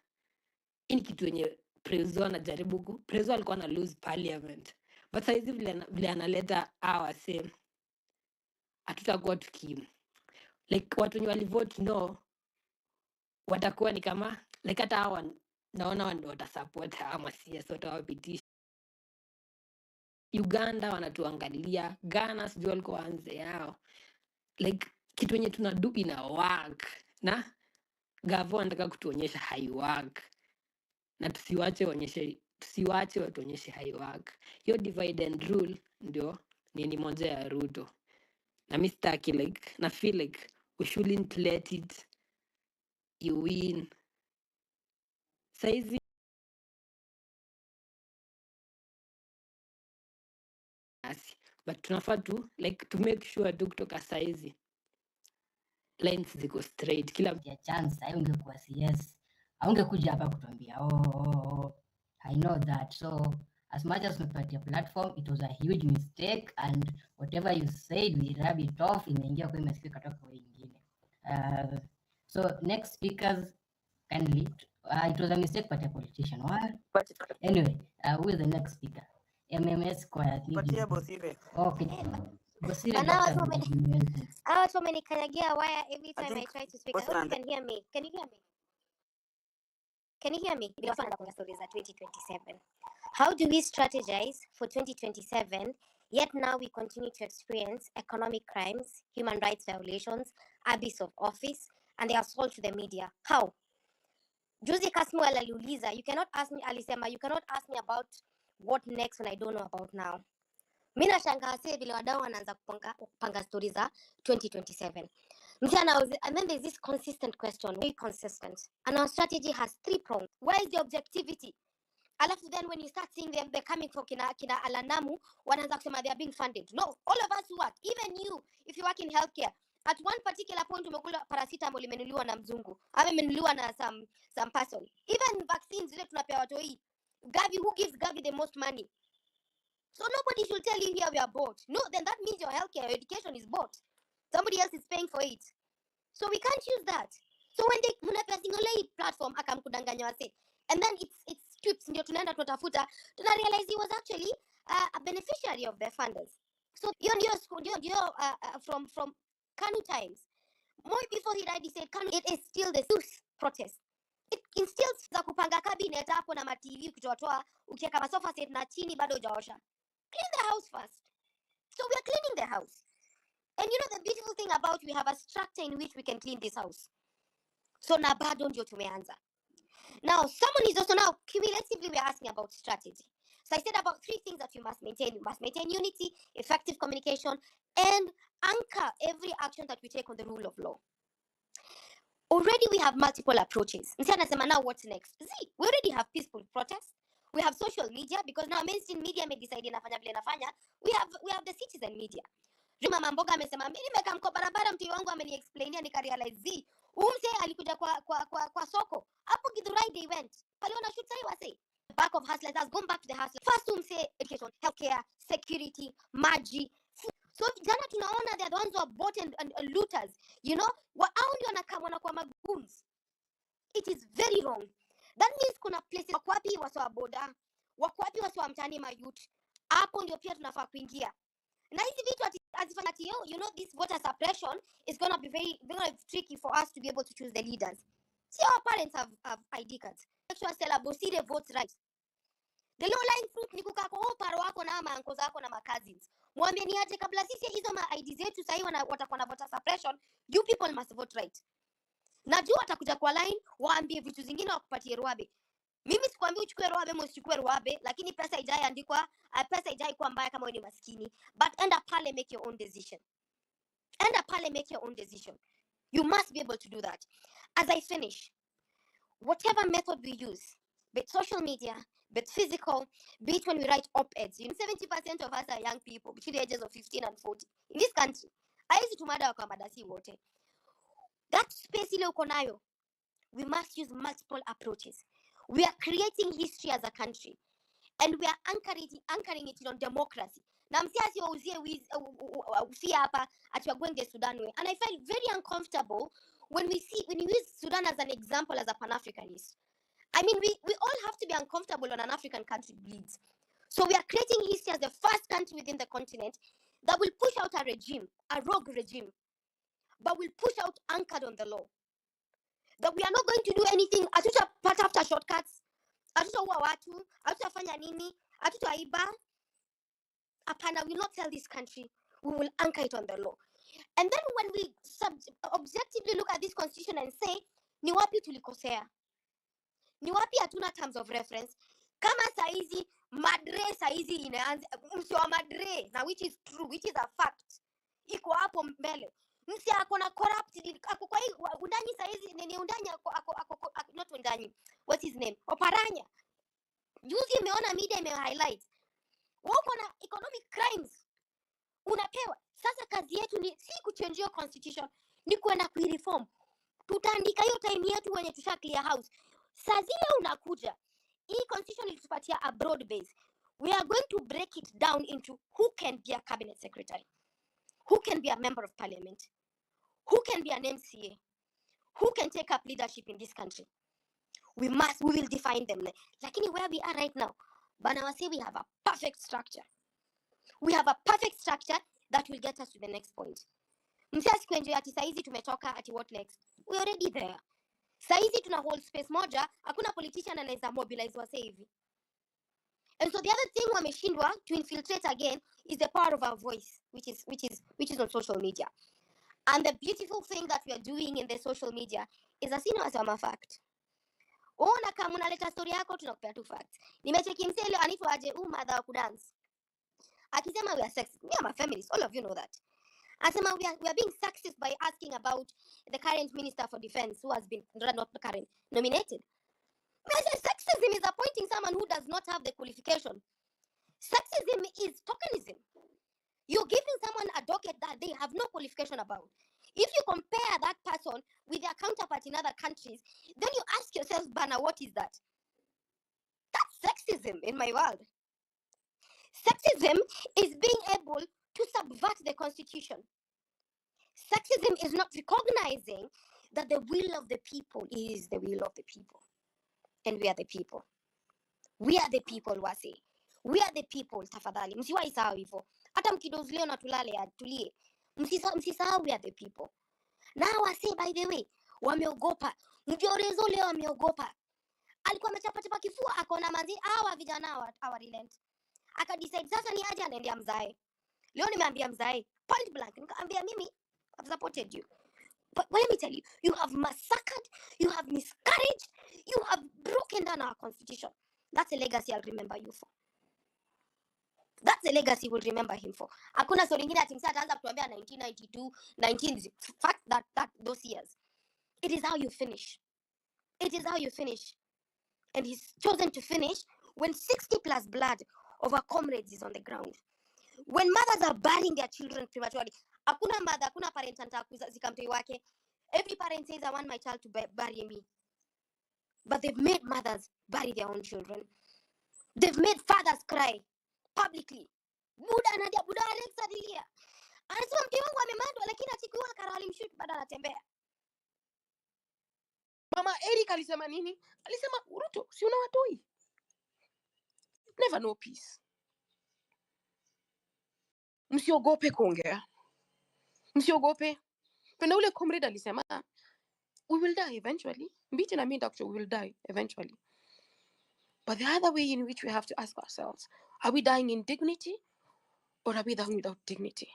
[SPEAKER 11] ini kitu yenye Prezo anajaribu ku. Prezo alikuwa na lose parliament. But saizi vile analeta our same, hatutakuwa like watu wenye walivote no watakuwa ni kama like hata hawa naona watasupport ama CS watawapitisha. Uganda wanatuangalia, Ghana sijui walikuwa anze yao, like kitu yenye tunadu ina work na gavo anataka kutuonyesha hai work, na tusiwache watuonyeshe hai work. Hiyo divide and rule ndio nini moja ya Ruto, na mimi sitaki like na feel like we shouldn't let it you win. Saizi but tunafaa tu like to make sure tu kutoka saizi lines ziko straight, kila
[SPEAKER 8] ya chance hayo ungekuwa CS aungekuja hapa kutuambia I know that. So as much as umepatia platform, it was a huge mistake, and whatever you said we rub it off, imeingia kwa masikio katoka kwa wengine. So next speakers kindly, it was a mistake but a politician. What? Anyway, who is the next speaker? MMS kwa
[SPEAKER 6] Patia Bosire.
[SPEAKER 8] okay. Bosire,
[SPEAKER 12] And now
[SPEAKER 8] Dr.
[SPEAKER 12] so many kanyagia wire every time I try to speak. I hope you can hear me. Can you hear me? Can you hear me? Stories at 2027. How do we strategize for 2027? Yet now we continue to experience economic crimes, human rights violations, abuse of office, and the assault to the media. How? Juzi Kasmu aliuliza, you cannot ask me, alisema, you cannot ask me about what next when I don't know about now. Mimi nashangaa sasa vile wadau wanaanza kupanga stories za 2027. And then there's this consistent question, very consistent. And our strategy has 3 prongs. Where is the objectivity? Alafu then when you start seeing them, they're coming for kina Alanamu, wanaanza kusema they are being funded. No, all of us who work, even you, if you work in healthcare, at one particular point umekula paracetamol imenunuliwa na mzungu, ama imenunuliwa na some person. Even vaccines zile tunapea watu hii, Gavi, who gives Gavi the most money? So nobody should tell you here we are bought. No, then that means your healthcare, your education is bought. Somebody else is paying for it. So we can't use that. So when they mnapea single platform akamkudanganya wase, and then it's strips ndio tunaenda tunatafuta, tuna realize he was actually a beneficiary of their funders. So from Kanu times, more before he died, he said Kanu, it is still the youth protest. It instills za kupanga cabinet hapo na ma TV ukitoatoa ukiweka masofa set na chini bado hujaosha. Clean the house first. So we are cleaning the house. And you know the beautiful thing about we have a structure in which we can clean this house. So na bado ndio tumeanza. Now someone is also now cumulatively we're asking about strategy. So I said about 3 things that you must maintain. You must maintain unity, effective communication, and anchor every action that we take on the rule of law. Already we have multiple approaches. Now what's next? See, we already have peaceful protests. We have social media because now mainstream media may decide inafanya vile inafanya. We have the citizen media. Mama Mboga amesema mimi nimekaa mko barabara mtu wangu ameniexplainia nikarealize umse alikuja kwa soko. Hapo Githurai they went. Pale wana shoot sai wase. Back of hustlers has gone back to the hustlers. First umse education, healthcare, security, maji. So jana tunaona they are the ones who are bought and looters. You know, hao ndio wanakuwa magoons. It is very wrong. That means kuna places wako wapi watu wa boda, wako wapi watu wa mtaani mayouth. Hapo ndio pia tunafaa kuingia. Na hizi vitu azifanya you know this voter suppression is going to be very tricky for us to be able to choose the leaders. See, our parents have ID cards. Actually celebrate vote rights. The low lying fruit ni kukaa kwa paro wako na ama uncle zako na cousins. Mwambie ni aje kabla sisi hizo ma ID zetu sasa watakuwa na voter suppression, you people must vote right. Najua watakuja kwa line waambie vitu zingine wakupatie ruabe. Mimi sikwambii uchukue ruabe ama usichukue ruabe, lakini pesa ijaandikwa, pesa ijaikuwa mbaya kama wewe ni maskini. But enda pale make your own decision. Enda pale make your own decision. You must be able to do that. As I finish, whatever method we use, be it social media, be it physical, be it when we write op-eds. You know, 70% of us are young people between the ages of 15 and 40 in this country. Haizi tumada kwa madasi wote. That space ile uko nayo, we must use multiple approaches. We are creating history as a country, and we are anchoring it on democracy. Na msiasi wauzie ufia hapa ati wagwenge Sudan way. And I felt very uncomfortable when we use Sudan as an example as a Pan-Africanist. I mean, we all have to be uncomfortable when an African country bleeds. So we are creating history as the first country within the continent that will push out a regime, a rogue regime, but will push out anchored on the law. That we are not going to do anything part after shortcuts, hatutaua watu, hatutafanya nini, hatutaiba. Apana, we will not tell this country. We will anchor it on the law. And then when we objectively look at this constitution and say, ni wapi tulikosea? Ni wapi hatuna terms of reference? Kama saizi madre saizi inaanza msio madre, na which is true, which is a fact. Iko hapo mbele. Msi ako na corrupt, ako kwa hii undanyi saizi nini undanya not undanyi. What's his name? Oparanya. Juzi imeona media highlight. Wako na economic crimes. Unapewa. Sasa kazi yetu ni si kuchange your constitution, ni kwenda kuireform. Tutaandika hiyo time yetu wenye tusha clear house. Saa zile unakuja. Hii constitution ilitupatia a broad base. We are going to break it down into who can be a cabinet secretary, who can be a member of parliament, who can be an MCA, who can take up leadership in this country. We will define them. Lakini where we are right now, Banawase, we have a perfect structure. We have a perfect structure that will get us to the next point. Msiasi kwenye ati saizi tumetoka ati what next? We're already there. Saizi tuna hold space moja, hakuna politician anaweza mobilize wase hivi. And so the other thing wameshindwa to infiltrate again is the power of our voice, which is on social media. And the beautiful thing that we are doing in the social media is asino as a fact. Ona kama unaleta story yako tunakupea tu facts. Nimecheki msele anaitwa aje madha wa kudance. Akisema we are sexist. Me, I'm a feminist. All of you know that. Asema we are being sexist by asking about the current Minister for Defense who has been not current nominated. Sexism is appointing someone who does not have the qualification. Sexism is tokenism. You're giving someone a docket that they have no qualification about. If you compare that person with their counterpart in other countries, then you ask yourself, Bana, what is that? That's sexism in my world. Sexism is being able to subvert the constitution. Sexism is not recognizing that the will of the people is the will of the people. And we are the people. We are the people, wasi. We are the people, tafadhali. Msiwaisahau hivyo. Hata mkidozleo na tulale atulie. Msisahau we are the people. Na wasi, by the way, wameogopa. Mjorezo leo wameogopa. Alikuwa amechapa kifua akaona manzi hawa vijana hawa relent. Akadecide sasa ni aje anaendea mzae. Leo nimeambia mzae point blank. Nikaambia mimi I've supported you. But let me tell you, you have massacred, you have miscarried, you have broken down our constitution. That's a legacy I'll remember you for. That's a legacy we'll remember him for. Hakuna story nyingine ati msasa ataanza kutuambia 1992, 19 fact that those years. It is how you finish. It is how you finish. And he's chosen to finish when 60 plus blood of our comrades is on the ground. When mothers are burying their children prematurely, hakuna mother, hakuna parent anataka mtoi wake. Every parent says, I want my child to bury me. But they've made mothers bury their own children. They've made fathers cry publicly. Buda Alex adilia. Anasema mke wangu amemandwa lakini atikuwa Karoli mshoot bado anatembea.
[SPEAKER 13] Mama Eric alisema nini? Alisema Ruto, si una watoi. Never know peace. Msiogope kuongea. Msiogope. Penda ule comrade alisema we will die eventually. Mbiti na mimi we will die eventually. But the other way in which we have to ask ourselves, are we dying in dignity or are we dying without dignity?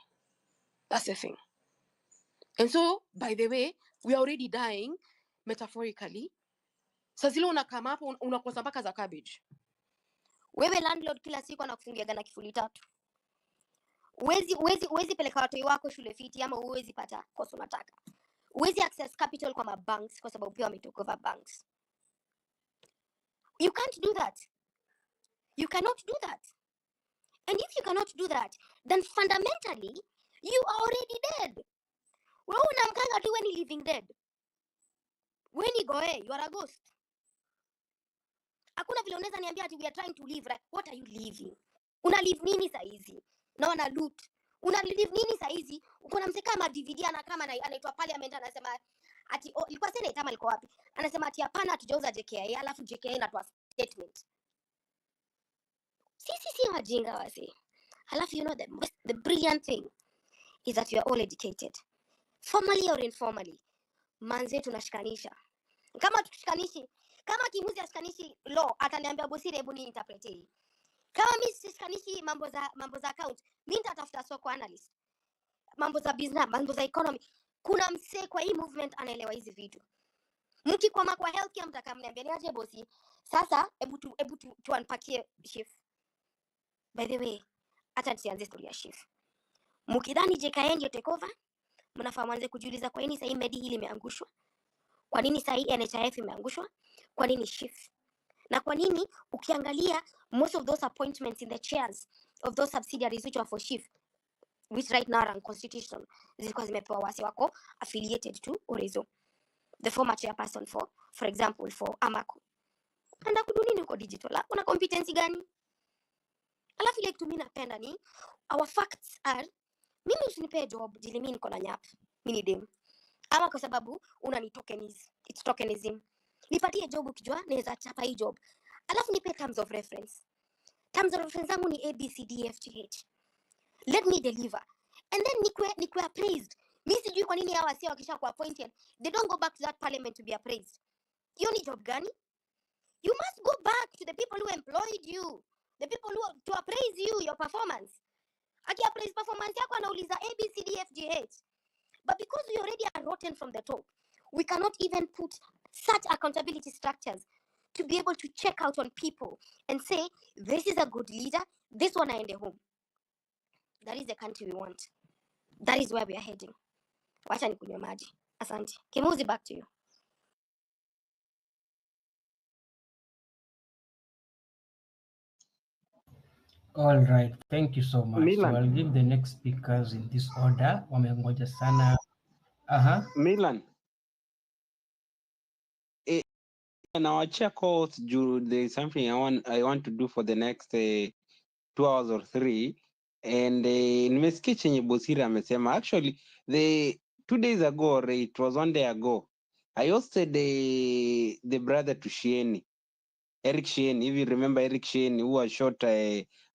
[SPEAKER 13] That's the thing. And so, by the way, we are already dying metaphorically. Sazilo unakama hapo unakosa mpaka za cabbage.
[SPEAKER 12] Wewe landlord kila siku anakufungia na kifuli 3. Uwezi peleka watoi wako shule fiti ama uwezi pata kosa unataka. Uwezi access capital kwa mabanks kwa sababu pia wametook over banks. You can't do that. You cannot do that. And if you cannot do that, then fundamentally, you are already dead. Wewe unamkanga tu when you living dead. When you go, you are a ghost. Hakuna vile unaweza niambia ati we are trying to live, right? What are you living? Una live nini saa hizi? Na wana loot. Una live nini saa hizi? Uko na mse kama DVD ana kama anaitwa parliament anasema ati ilikuwa senate ama ilikuwa wapi? Anasema ati hapana hatujauza JKIA alafu JKIA inatoa statement. Si wajinga wase. Alafu you know the brilliant thing is that you are all educated. Formally or informally. Manze tunashikanisha. Kama tukishikanishi, kama Kimuzi ashikanishi law ataniambia Bosire hebu ni interpret hii. Kama mimi sishikanishi mambo za account, mimi nitatafuta soko analyst. Mambo za business, mambo za economy. Kuna msee kwa hii movement anaelewa hizi vitu. Mkikwama kwa healthcare mtaka mniambia niaje bosi. Sasa hebu tu unpackie shift. By the way, hata nisianze story ya shift. Mkidhani JKN ndio take over, mnafaa mwanze kujiuliza kwa nini sasa Medi hili imeangushwa? Kwa nini sasa NHIF imeangushwa? Kwa nini shift? Na kwa nini ukiangalia most of those appointments in the chairs of those subsidiaries which are for shift, which right now are unconstitutional, zilikuwa zimepewa wasi wako affiliated to Orezo, the former chairperson for example for Amaco. Anda kudunini uko digital, una competency gani? Alafu ile kitu mimi napenda ni our facts are, mimi usinipe job jili mimi niko na nyap, mimi ni dem. Ama kwa sababu unani tokenize, it's tokenism. Nipatie job ukijua naweza chapa hii job. Alafu nipe terms of reference. Terms of reference zangu ni ABCDFGH. Let me deliver. And then nikwe appraised. Mimi sijui kwa nini hawa wasio wakisha ku appointed, they don't go back to that parliament to be appraised. Hiyo ni job gani? You must go back to the people who employed you. The people who to appraise you, your performance. Aki appraise performance yako anauliza ABCDFGH. But because we already are rotten from the top, we cannot even put such accountability structures to be able to check out on people and say, this is a good leader, this one aende home. That is the country we want. That is where we are heading. Wacha nikunywe maji. Asante. Kimuzi, back to you.
[SPEAKER 7] All right, thank you so much.
[SPEAKER 14] Milan.
[SPEAKER 7] So I'll give the next speakers in this order. Wamengoja sana.
[SPEAKER 14] Milan.
[SPEAKER 4] nawachia calls juu there is something I want to do for the next 2 hours or 3, and nimesikia chenye Bosiri amesema. Actually the 2 days ago, or it was 1 day ago, I hosted the brother to Shieni, Eric Shieni, if you remember Eric Shieni, who was shot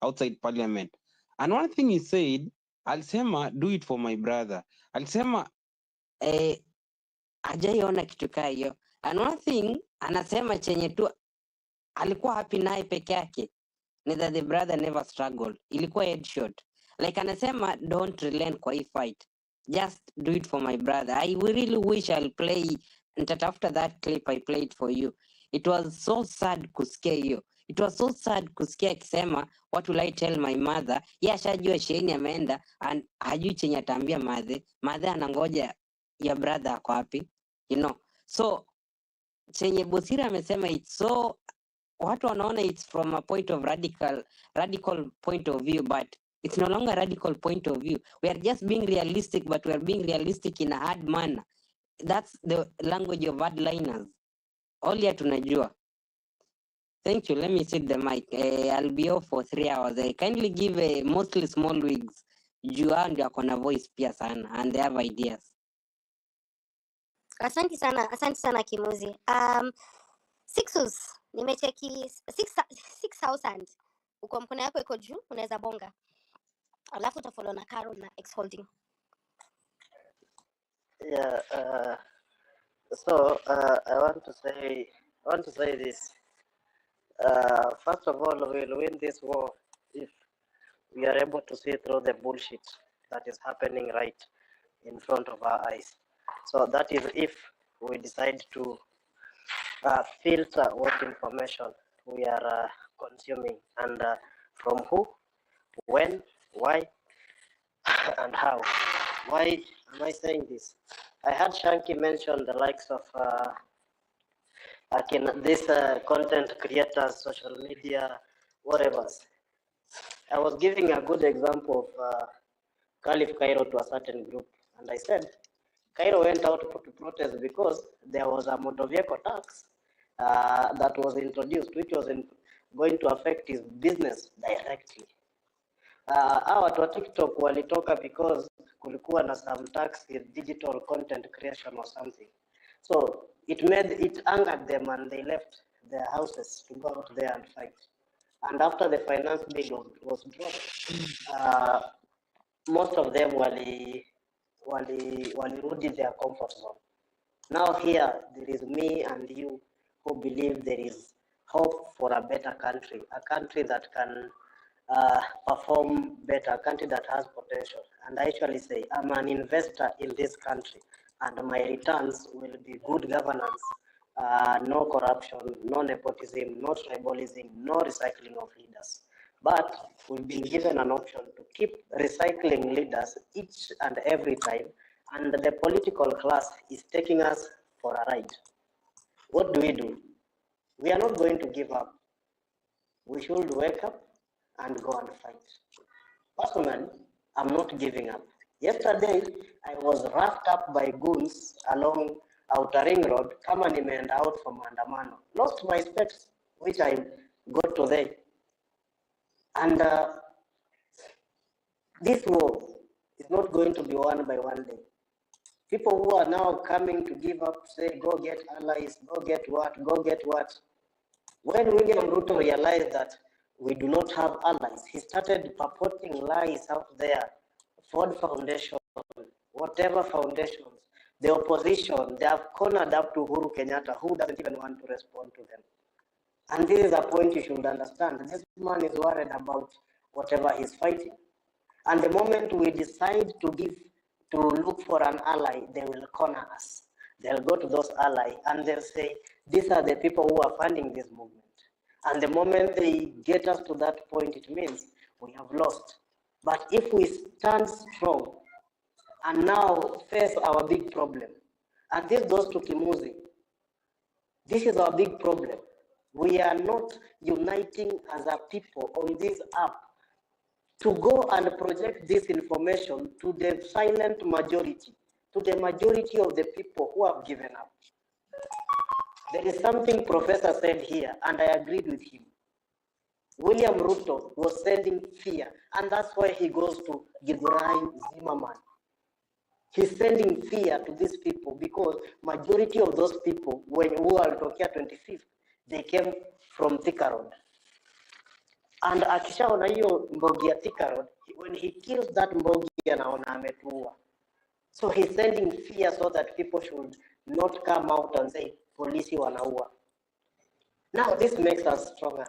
[SPEAKER 4] outside parliament. And one thing he said, alisema do it for my brother. Alisema
[SPEAKER 6] hajaiona kitu kaa hiyo. And one thing anasema chenye tu alikuwa happy naye peke yake ni that the brother never struggled, ilikuwa headshot. Like anasema don't relent kwa hii fight, just do it for my brother. I really wish I'll play, nitatafuta that clip I played for you. It was so sad kusikia hiyo. It was so sad kusikia akisema what will I tell my mother. Yeye ashajua Sheini ameenda and hajui chenye ataambia madhe anangoja ya brother ako wapi, you know. So chenye Bosiri amesema it's so, watu wanaona it's from a point of radical point of view, but it's no longer a radical point of view. We are just being realistic, but we are being realistic in a hard manner. That's the language of hardliners. All ya tunajua. Thank you. Let me sit the mic. I'll be off for 3 hours. I kindly give mostly small wigs. Juu hao ndio wako na voice pia sana and they have ideas.
[SPEAKER 12] Asante sana Kimuzi. Sixus, nimecheki 6000. Uko mkono yako iko juu, unaweza bonga. Alafu utafollow na Carol na X holding.
[SPEAKER 14] Yeah, I want to say this. First of all, we'll win this war if we are able to see through the bullshit that is happening right in front of our eyes. So that is if we decide to filter what information we are consuming, and from who, when, why, and how. Why am I saying this? I had Shanky mention the likes of these content creators, social media, whatever. I was giving a good example of Caliph Cairo to a certain group, and I said Cairo went out to protest because there was a motor vehicle tax that was introduced, which was going to affect his business directly. Hawa watu wa TikTok walitoka because kulikuwa na some tax in digital content creation or something. So it angered them, and they left their houses to go out there and fight. And after the finance bill was brought, most of them walirudi their comfort zone. Now here there is me and you who believe there is hope for a better country, a country that can perform better, a country that has potential. And I actually say I'm an investor in this country, and my returns will be good governance, no corruption, no nepotism, no tribalism, no recycling of leaders. But we've been given an option to keep recycling leaders each and every time, and the political class is taking us for a ride. What do? We are not going to give up. We should wake up and go and fight. Personally, I'm not giving up. Yesterday, I was roughed up by goons along Outer Ring Road, kama nimeenda out from Andamano. Lost my specs, which I got today. And this war is not going to be won by one day. People who are now coming to give up, say, go get allies, go get what. When William Ruto realized that we do not have allies, he started purporting lies out there. Ford Foundation, whatever foundations, the opposition, they have cornered up to Uhuru Kenyatta, who doesn't even want to respond to them. And this is a point you should understand. This man is worried about whatever he's fighting. And the moment we decide to look for an ally, they will corner us. They'll go to those allies and they'll say, these are the people who are funding this movement. And the moment they get us to that point, it means we have lost. But if we stand strong and now face our big problem, and this goes to Kimuzi, this is our big problem. We are not uniting as a people on this app to go and project this information to the silent majority, to the majority of the people who have given up. There is something Professor said here, and I agreed with him. William Ruto was sending fear, and that's why he goes to Githurai Zimmerman. He's sending fear to these people because majority of those people, when who are talking 25th, they came from Thika Road. And akishaona hiyo mbogi ya Thika Road, when he kills that mbogi anaona ametuua. So he's sending fear so that people should not come out and say polisi wanaua. Now this makes us stronger.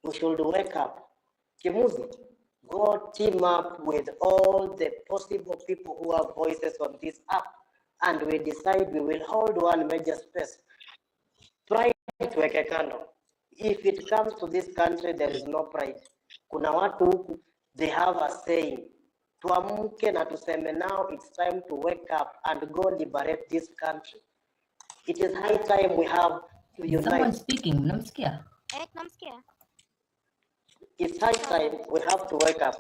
[SPEAKER 14] We should wake up. Kimuzi, go team up with all the possible people who have voices on this app, and we decide we will hold one major space. Pride tuweke kando. If it comes to this country, there is no pride. Kuna watu huku, they have a saying. Tuamke na tuseme now it's time to wake up and go liberate this country. It is high time we have to unite.
[SPEAKER 5] Someone speaking, namsikia?
[SPEAKER 12] Namsikia.
[SPEAKER 14] It's high time we have to wake up.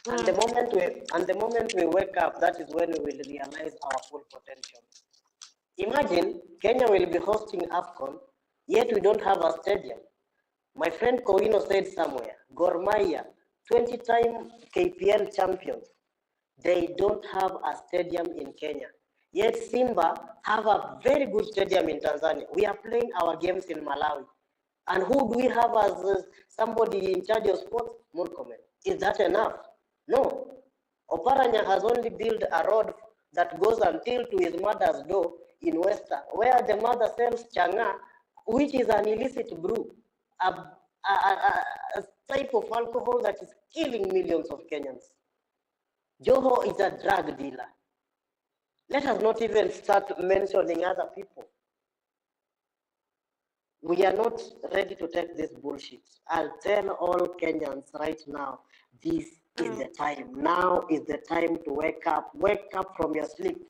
[SPEAKER 14] And the moment we wake up, that is when we will realize our full potential. Imagine Kenya will be hosting AFCON, yet we don't have a stadium. My friend Kowino said somewhere, Gor Mahia, 20-time KPL champions, they don't have a stadium in Kenya. Yet Simba have a very good stadium in Tanzania. We are playing our games in Malawi. And who do we have as somebody in charge of sports? Murkomen. Is that enough? No. Oparanya has only built a road that goes until to his mother's door in Western, where the mother sells changa, which is an illicit brew, a type of alcohol that is killing millions of Kenyans. Joho is a drug dealer. Let us not even start mentioning other people. We are not ready to take this bullshit. I'll tell all Kenyans right now, this is the time. Now is the time to wake up. Wake up from your sleep.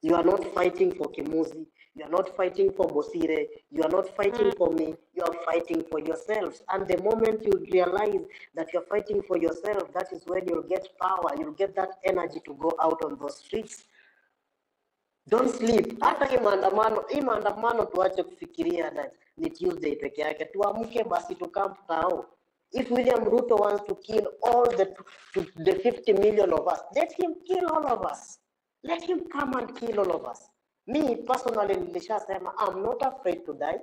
[SPEAKER 14] You are not fighting for Kimuzi. You are not fighting for Bosire. You are not fighting for me. You are fighting for yourselves. And the moment you realize that you're fighting for yourself, that is when you'll get power. You'll get that energy to go out on those streets. Don't sleep. Hata hii maandamano tuache kufikiria that ni Tuesday peke yake. Tuamke basi tukamp tao. If William Ruto wants to kill all the 50 million of us, let him kill all of us. Let him come and kill all of us. Me personally, I'm not afraid to die.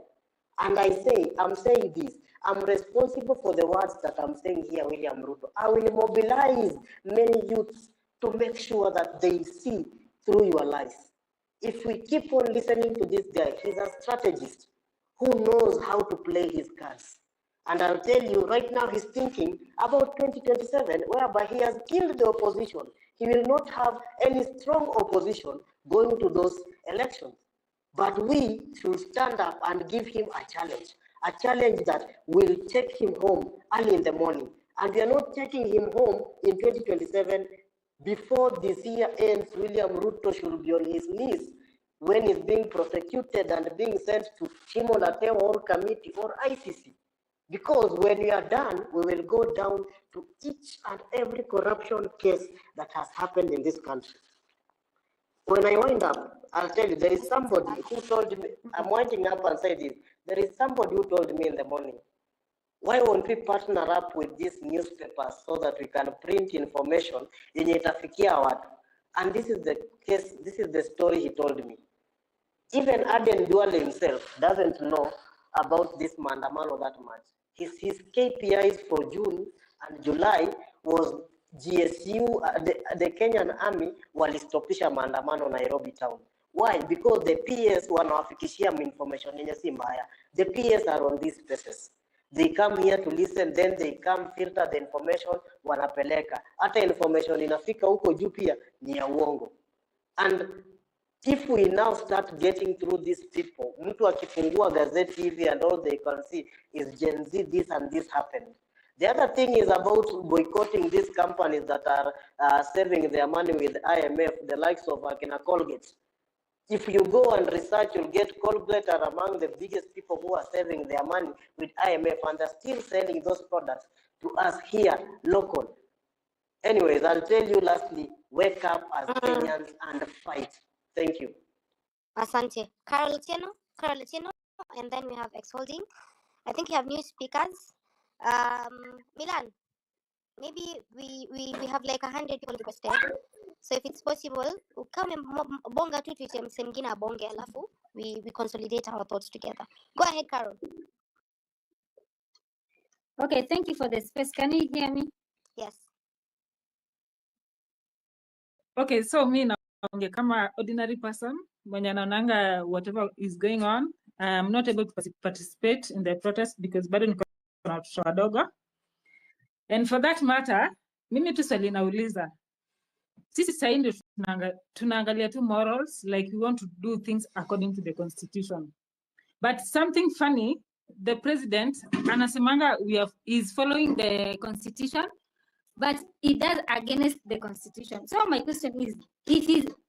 [SPEAKER 14] And I'm saying this. I'm responsible for the words that I'm saying here, William Ruto. I will mobilize many youths to make sure that they see through your lies. If we keep on listening to this guy, he's a strategist who knows how to play his cards. And I'll tell you right now, he's thinking about 2027, whereby he has killed the opposition. He will not have any strong opposition going to those elections. But we should stand up and give him a challenge that will take him home early in the morning. And we are not taking him home in 2027. Before this year ends, William Ruto should be on his knees when he's being prosecuted and being sent to Chimolate or committee or ICC. Because when we are done, we will go down to each and every corruption case that has happened in this country. When I wind up, I'll tell you, there is somebody who told me, I'm winding up and say this, there is somebody who told me in the morning, why won't we partner up with these newspapers so that we can print information yenye itafikia watu? And this is the case, this is the story he told me. Even Aden Duale himself doesn't know about this maandamano that much. His KPIs for June and July was GSU, the Kenyan army walistopisha maandamano Nairobi town. Why? Because the PS wanawafikishia information yenye si mbaya. The PS are on these places. They come here to listen, then they come filter the information, wanapeleka. Hata information inafika huko juu pia ni ya uongo. And if we now start getting through these people, mtu akifungua gazeti hivi and all they can see is Gen Z, this and this happened. The other thing is about boycotting these companies that are saving their money with IMF, the likes of Akina Colgate. If you go and research, you'll get Colgate are among the biggest people who are saving their money with IMF, and they're still selling those products to us here, local. Anyways, I'll tell you lastly, wake up as Kenyans and fight. Thank you.
[SPEAKER 12] Asante. Carol Latino, and then we have Exholding. I think you have new speakers. Milan, maybe we have like 100 people requested. So if it's possible, come and bonga tu tuite mse mwingine abonge alafu we consolidate our thoughts together. Go ahead, Carol.
[SPEAKER 15] Okay, thank you for the space. Can you hear me?
[SPEAKER 12] Yes.
[SPEAKER 16] Okay, so me naongea kama ordinary person mwenye anaonanga whatever is going on. I'm not able to participate in the protest because bado niko na watoto wadogo. And for that matter, mimi tu swali nauliza. Sisi sasa ndio tunaangalia tu morals, like we want to do things according to the constitution. But something funny, the president anasemanga is following the constitution,
[SPEAKER 15] but it does against the constitution. So my question is,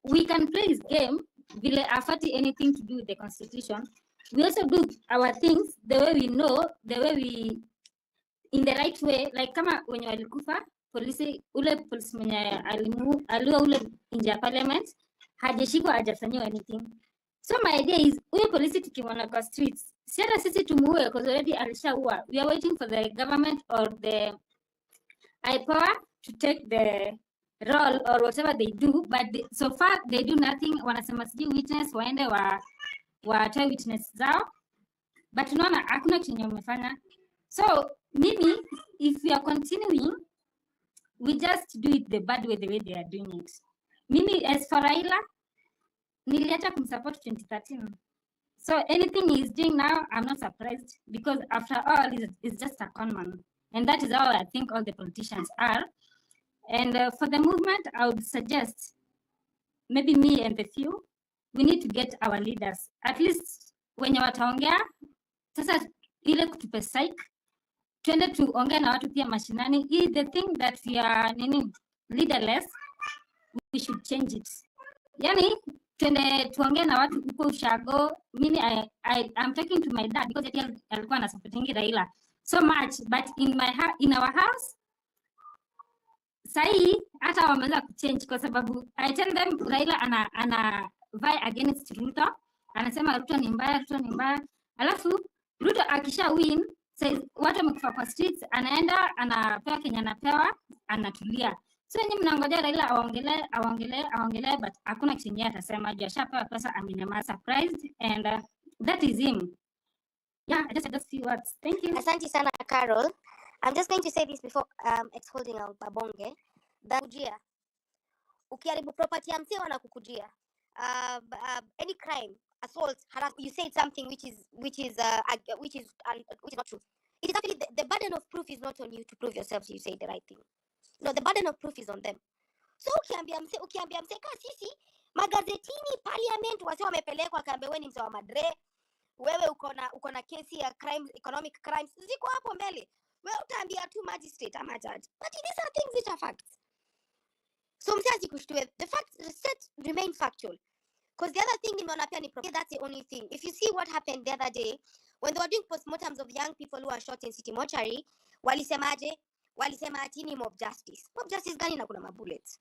[SPEAKER 15] we can play this game, vile afati anything to do with the constitution. We also do our things the way we know, the way we, in the right way, like kama wenye walikufa, ule polisi mwenye aliua ule nje ya parliament, hajashikwa hajafanyiwa anything. So my idea is, huyo polisi tukimwona kwa streets, si hata sisi tumuue, because already alishaua. We are waiting for the government or the IPOA to take the role or whatever they do, but so far they do nothing. Wanasema sijui witness waende watoe witness zao, but tunaona hakuna chenye wamefanya. So mimi, if we are continuing, we just do it the bad way, the way they are doing it. Mimi, as for Raila, niliacha kumsupport 2013. So anything he's doing now, I'm not surprised, because after all, he's just a con man. And that is how I think all the politicians are. And for the movement, I would suggest, maybe me and the few, we need to get our leaders. At least when wataongea, sasa ile kutupe psych, tuende tuongea na watu pia mashinani. The thing that we are leaderless, we should change it. Yani, tuende tuongea na watu huko ushago. Mimi, I'm talking to my dad because yeye alikuwa anasupportingi Raila so much, but in our house, sahi hata wameweza kuchange kwa sababu I tell them Raila ana vie against Ruto, anasema Ruto ni mbaya, alafu Ruto akisha win, watu wamekufa kwa streets, anaenda anapewa Kenya anapewa, anatulia. So nyinyi mnangojea Raila aongelee, but hakuna kitu yeye atasema, juu ashapewa pesa, amenyamaza. Surprised, and that is him. Yeah, I just see words. Thank you.
[SPEAKER 12] Asante sana, Carol. I'm just going to say this before exholding out babonge. Kujia. Ukiharibu property ya msee wanakukujia. Any crime, assault, harassment, you say something which is not true. It is actually the burden of proof is not on you to prove yourself you say the right thing. No, the burden of proof is on them. So ukiambia msee kama sisi magazetini parliament wase wamepelekwa kaambia wewe ni mzee wa madre, wewe uko na kesi ya crime, economic crimes ziko hapo mbele, wewe utaambia tu magistrate ama judge, but these are things which are facts. So msee kushtue, the facts set remain factual, because the other thing nimeona pia ni that's the only thing. If you see what happened the other day when they were doing postmortems of young people who were shot in City Mortuary, walisema ati ni mob justice. Mob justice gani na kuna mabullets?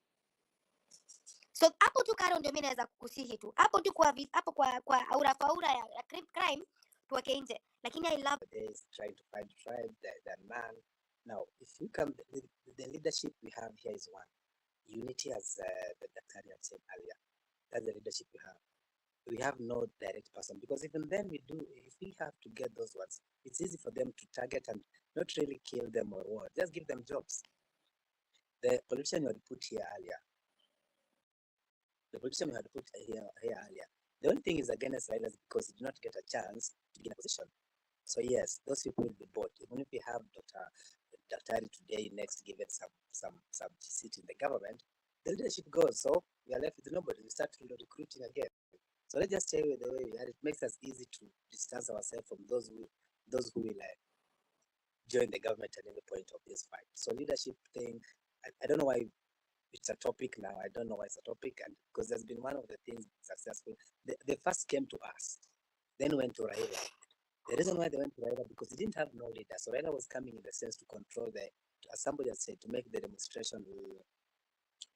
[SPEAKER 12] So hapo tu Karo ndio mimi naweza kukusihi tu. Hapo tu kwa aura ya crime tuweke nje. Lakini I love
[SPEAKER 17] is trying to find tribe that man. Now, if you come, the leadership we have here is one. Unity, as the Daktari had said earlier. That's the leadership we have. We have no direct person, because even then if we have to get those ones, it's easy for them to target and not really kill them or what. Just give them jobs. The politician you had put here earlier. The only thing is against Raila because he did not get a chance to get a position. So yes, those people will be bought. Even if we have Daktari today, next given some seat in the government, the leadership goes. So we are left with nobody. We start recruiting again. So let's just stay with the way we are. It makes us easy to distance ourselves from those who will join the government at any point of this fight. So leadership thing, I don't know why it's a topic now. I don't know why it's a topic, and because there's been one of the things successful. They first came to us, then went to Raila. The reason why they went to Raila because they didn't have no leader. So Raila was coming in the sense to control as somebody has said, to make the demonstration,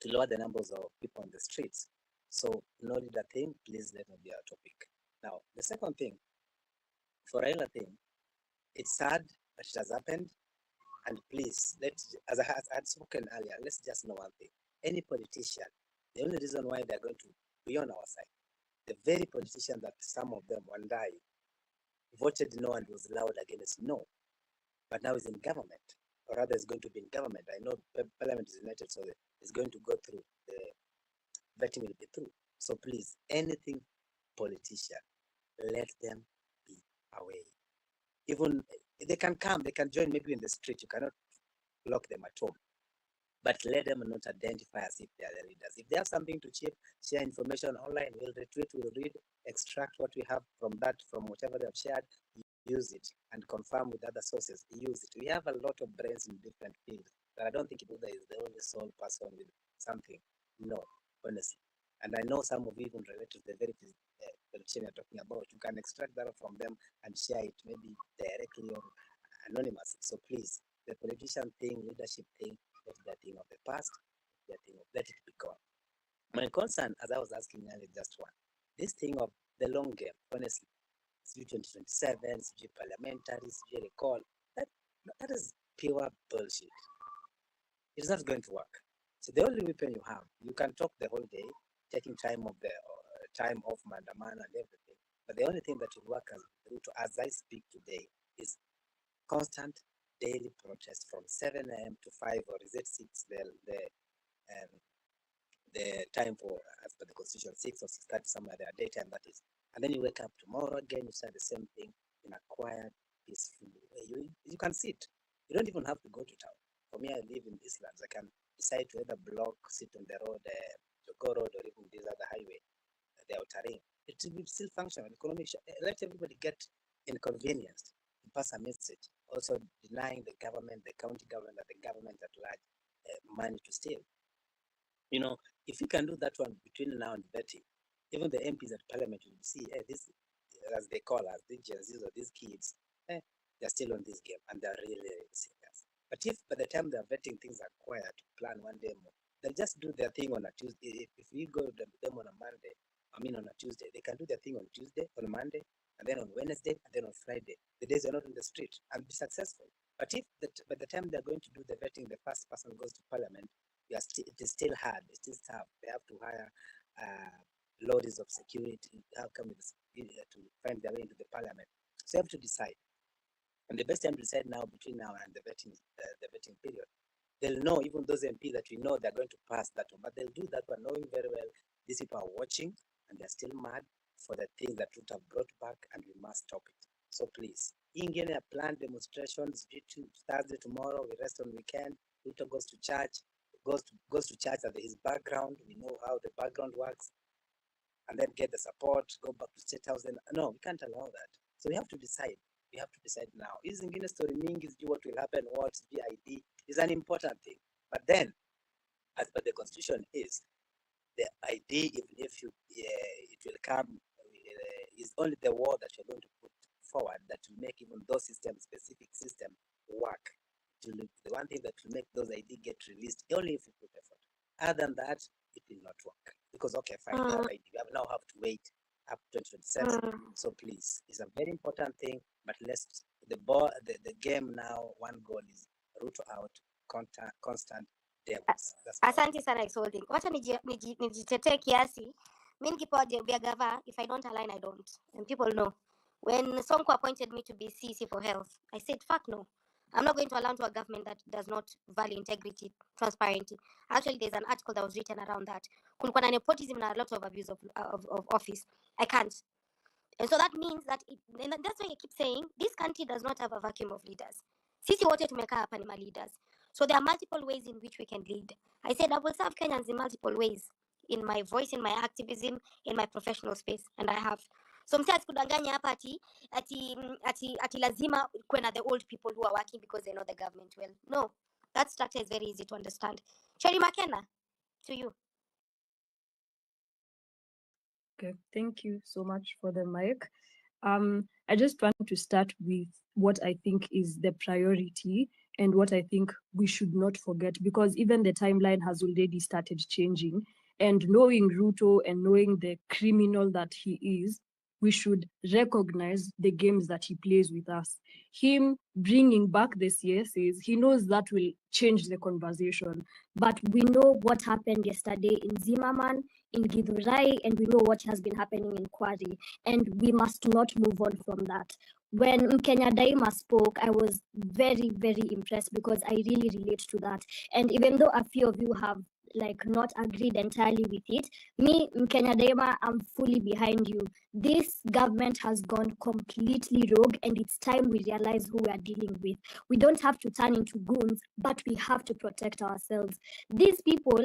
[SPEAKER 17] to lower the numbers of people on the streets. So no leader thing, please let me be our topic. Now, the second thing, for Raila thing, it's sad, but it has happened. And please, as I had spoken earlier, let's just know one thing. Any politician, the only reason why they're going to be on our side, the very politician that some of them one day voted no and was loud against no, but now is in government, or rather is going to be in government. I know Parliament is united, so it's going to go through, the vetting will be through. So please, anything politician, let them be away. Even they can come, they can join maybe in the street. You cannot lock them at home, but let them not identify as if they are the leaders. If they have something to share information online, we'll retweet, we'll read, extract what we have from that, from whatever they have shared, use it, and confirm with other sources, use it. We have a lot of brains in different fields, but I don't think Ibuda is the only sole person with something. No, honestly. And I know some of you even related to the very politician you're talking about. You can extract that from them and share it maybe directly or anonymously. So please, the politician thing, leadership thing, let that thing of the past, let it be gone. My concern, as I was asking earlier, just one. This thing of the long game, honestly, CG 2027, CG parliamentary, CG recall, that is pure bullshit. It's not going to work. So the only weapon you have, you can talk the whole day, taking time off Mandamana and everything. But the only thing that will work as I speak today is constant daily protest from 7 a.m. to 5, or is it 6? The time for, as per the constitution, 6 or 6:30, somewhere there, daytime that is. And then you wake up tomorrow again, you start the same thing in a quiet, peaceful way. You can sit. You don't even have to go to town. For me, I live in these lands. I can decide to either block, sit on the road, the Go Road, or even this other highway, the outer ring. It will still function. Let everybody get inconvenienced, pass a message, also denying the government, the county government, and the government at large money to steal. You know, if you can do that one between now and vetting, even the MPs at Parliament will see, this, as they call us, these Gen Zs or these kids, they're still on this game and they're really, really serious. But if by the time they're vetting, things are quiet to plan one day more, they'll just do their thing on a Tuesday. If we go to them on a Monday, on a Tuesday, they can do their thing on Tuesday, on Monday, and then on Wednesday, and then on Friday. The days they're not in the street, and be successful. But if by the time they're going to do the vetting, the first person goes to Parliament, it is still hard, it is tough. They have to hire lorries of security, have come to find their way into the Parliament. So you have to decide. And the best time to decide now, between now and the vetting period. They'll know, even those MP that we know they're going to pass that one, but they'll do that one knowing very well these people are watching and they're still mad for the things that Ruto have brought back, and we must stop it. So please, Ingene planned demonstrations Thursday, tomorrow, we rest on weekend. Ruto goes to church, goes to church at his background. We know how the background works, and then get the support, go back to State House. Then no, we can't allow that. So we have to decide. We have to decide now. Is Ingine story mingi, what will happen, what GID is an important thing. But then, as per the constitution is, the ID, even if it will come, is only the war that you're going to put forward that will make even those specific system work. The one thing that will make those ID get released, only if you put effort. Other than that, it will not work. Because, okay, fine, we have ID. We now have to wait up to 2027. So please, it's a very important thing, but the game now, one goal is root out constant devils.
[SPEAKER 12] Asante sana Isolde. Wacha nijitetee kiasi. Mimi nikipewa job ya gava, if I don't align, I don't. And people know. When Sonko appointed me to be CC for health, I said, fuck no. I'm not going to allow to a government that does not value integrity, transparency. Actually, there's an article that was written around that. Kulikuwa na nepotism and a lot of abuse of office. I can't. And so that means that, and that's why I keep saying, this country does not have a vacuum of leaders. Sisi wote tumekaa hapa ni ma leaders. So there are multiple ways in which we can lead. I said I will serve Kenyans in multiple ways, in my voice, in my activism, in my professional space, and I have. So msi asikudanganya hapa ati lazima kuna the old people who are working because they know the government well. No, that structure is very easy to understand. Cherry McKenna, to you.
[SPEAKER 18] Okay, thank you so much for the mic. I just want to start with what I think is the priority and what I think we should not forget, because even the timeline has already started changing. And knowing Ruto and knowing the criminal that he is, we should recognize the games that he plays with us. Him bringing back the CSAs, he knows that will change the conversation. But we know what happened yesterday in Zimmerman, in Githurai, and we know what has been happening in Kwari. And we must not move on from that. When Mkenya Daima spoke, I was very, very impressed because I really relate to that. And even though a few of you have like not agreed entirely with it, me, Mkenya Daima, I'm fully behind you. This government has gone completely rogue, and it's time we realize who we are dealing with. We don't have to turn into goons, but we have to protect ourselves. These people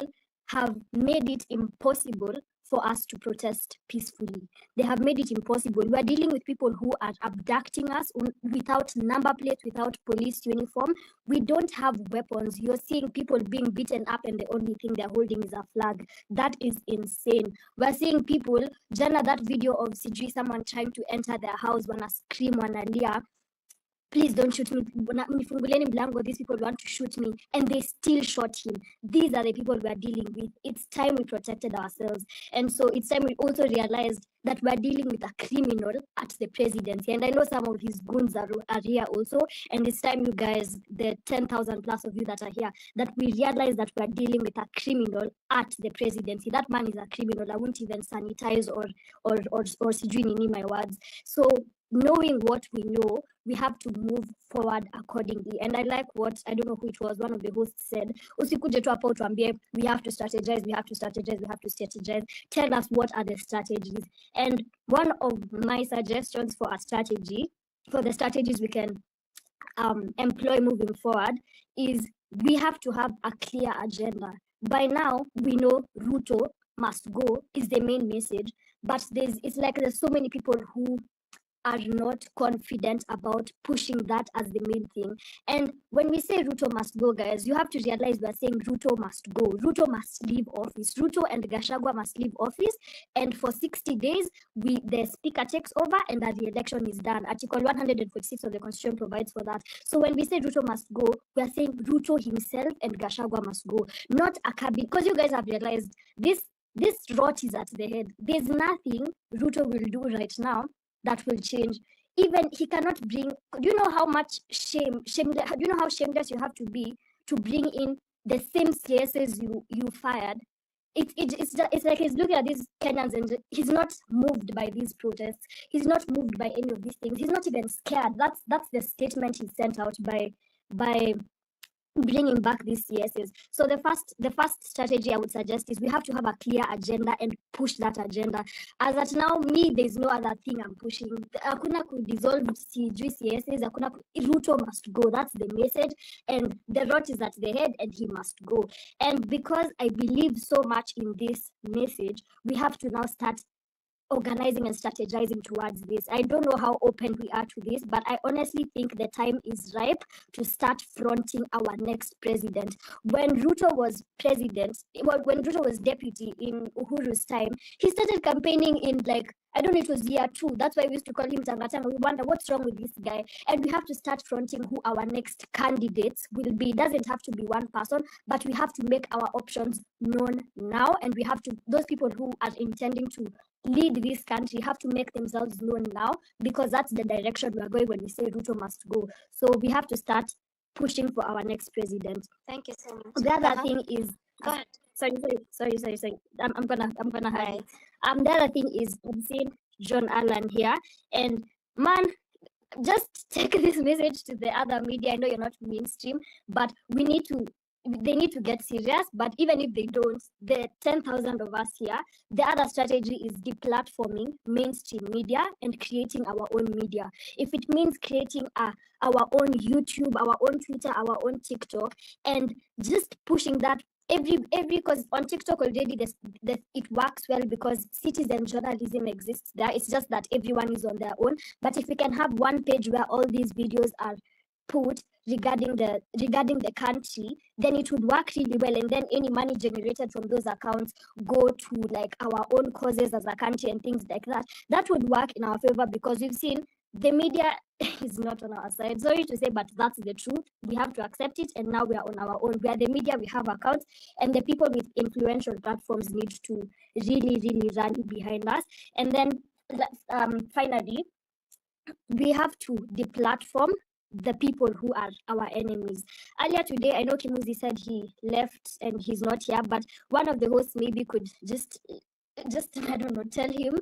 [SPEAKER 18] have made it impossible for us to protest peacefully. They have made it impossible. We are dealing with people who are abducting us without number plates, without police uniform. We don't have weapons. You're seeing people being beaten up and the only thing they're holding is a flag. That is insane. We're seeing people, jana that video of Sijui, someone trying to enter their house, wanna scream, wanalia, please don't shoot me. Nifungulieni mlango, these people want to shoot me, and they still shot him. These are the people we are dealing with. It's time we protected ourselves. And so it's time we also realized that we're dealing with a criminal at the presidency. And I know some of his goons are here also. And it's time, you guys, the 10,000 plus of you that are here, that we realize that we're dealing with a criminal at the presidency. That man is a criminal. I won't even sanitize or sijui nini my words. So knowing what we know, we have to move forward accordingly. And I like what, I don't know who it was, one of the hosts said, usikuje tu hapa utuambie, we have to strategize, we have to strategize, we have to strategize. Tell us what are the strategies. And one of my suggestions for a strategy, for the strategies we can employ moving forward, is we have to have a clear agenda. By now, we know Ruto must go is the main message, but it's like there's so many people who are not confident about pushing that as the main thing. And when we say Ruto must go, guys, you have to realize we're saying Ruto must go. Ruto must leave office. Ruto and Gachagua must leave office. And for 60 days, the speaker takes over and that the election is done. Article 146 of the Constitution provides for that. So when we say Ruto must go, we are saying Ruto himself and Gachagua must go. Not a cabinet. Because you guys have realized this rot is at the head. There's nothing Ruto will do right now that will change. Even he cannot bring, do you know how much do you know how shameless you have to be to bring in the same CSs you fired? It's like he's looking at these Kenyans and he's not moved by these protests. He's not moved by any of these things. He's not even scared. That's the statement he sent out by bringing back these CSs. So the first strategy I would suggest is we have to have a clear agenda and push that agenda. As at now, there's no other thing I'm pushing. Hakuna could dissolve CSs. Ruto must go. That's the message. And the rot is at the head and he must go. And because I believe so much in this message, we have to now start organizing and strategizing towards this. I don't know how open we are to this, but I honestly think the time is ripe to start fronting our next president. When Ruto was president, when Ruto was deputy in Uhuru's time, he started campaigning in I don't know, it was year 2. That's why we used to call him Tangatanga. We wonder what's wrong with this guy. And we have to start fronting who our next candidates will be. It doesn't have to be one person, but we have to make our options known now. And we have to, those people who are intending to lead this country have to make themselves known now, because that's the direction we are going when we say Ruto must go. So we have to start pushing for our next president.
[SPEAKER 12] Thank you so much.
[SPEAKER 15] The other thing is,
[SPEAKER 12] go ahead.
[SPEAKER 15] Sorry. I'm gonna hide. The other thing is, I'm seeing John Allen here, and man, just take this message to the other media. I know you're not mainstream, but they need to get serious. But even if they don't, the 10,000 of us here, the other strategy is deplatforming mainstream media and creating our own media. If it means creating our own YouTube, our own Twitter, our own TikTok, and just pushing that because on TikTok already it works well because citizen journalism exists there. It's just that everyone is on their own. But if we can have one page where all these videos are put regarding the country, then it would work really well, and then any money generated from those accounts go to our own causes as a country and things like that. That would work in our favor, because we've seen the media is not on our side. Sorry to say, but that's the truth. We have to accept it, and now we are on our own. We are the media, we have accounts, and the people with influential platforms need to really rally behind us. And then finally, we have to deplatform the people who are our enemies. Earlier today, I know Kimuzi said he left and he's not here, but one of the hosts maybe could just I don't know, tell him.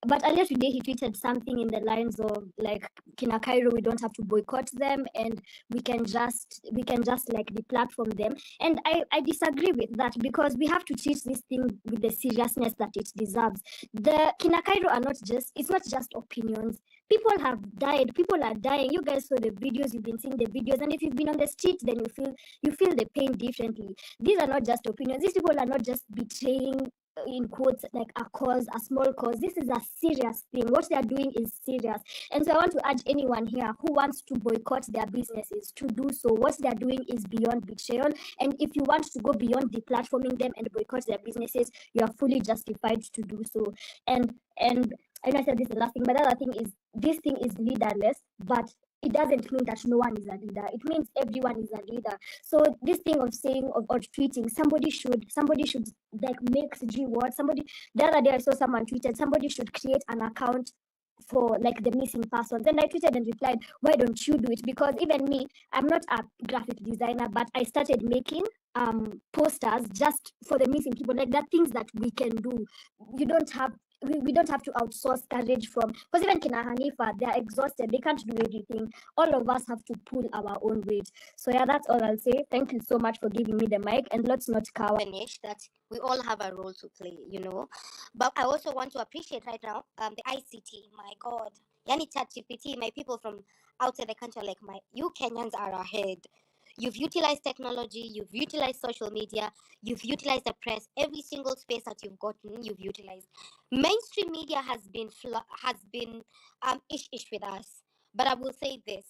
[SPEAKER 15] But earlier today he tweeted something in the lines of like, Kina Cairo, we don't have to boycott them, and we can just like deplatform them. And I disagree with that, because we have to treat this thing with the seriousness that it deserves. The Kina Cairo are not just, it's not just opinions. People have died, people are dying. You guys saw the videos, you've been seeing the videos, and if you've been on the street, then you feel the pain differently. These are not just opinions. These people are not just betraying, in quotes, like a cause, a small cause. This is a serious thing. What they are doing is serious. And so I want to urge anyone here who wants to boycott their businesses to do so. What they are doing is beyond betrayal. And if you want to go beyond deplatforming them and boycott their businesses, you are fully justified to do so. And I know I said this is the last thing, but the other thing is, this thing is leaderless, but it doesn't mean that no one is a leader. It means everyone is a leader. So this thing of saying or tweeting, somebody should like make what somebody, the other day I saw someone tweeted, somebody should create an account for like the missing persons. And I tweeted and replied, why don't you do it? Because even me, I'm not a graphic designer, but I started making posters just for the missing people. Like, there are things that we can do. We don't have to outsource courage from, because even Kina Hanifa, they're exhausted, they can't do everything. All of us have to pull our own weight. So yeah, that's all I'll say. Thank you so much for giving me the mic, and let's not cower.
[SPEAKER 12] That we all have a role to play, you know. But I also want to appreciate right now the ICT. My God, Yani ChatGPT, my people from outside the country, like you Kenyans are ahead. You've utilized technology, you've utilized social media, you've utilized the press. Every single space that you've gotten, you've utilized. Mainstream media has been ish with us. But I will say this,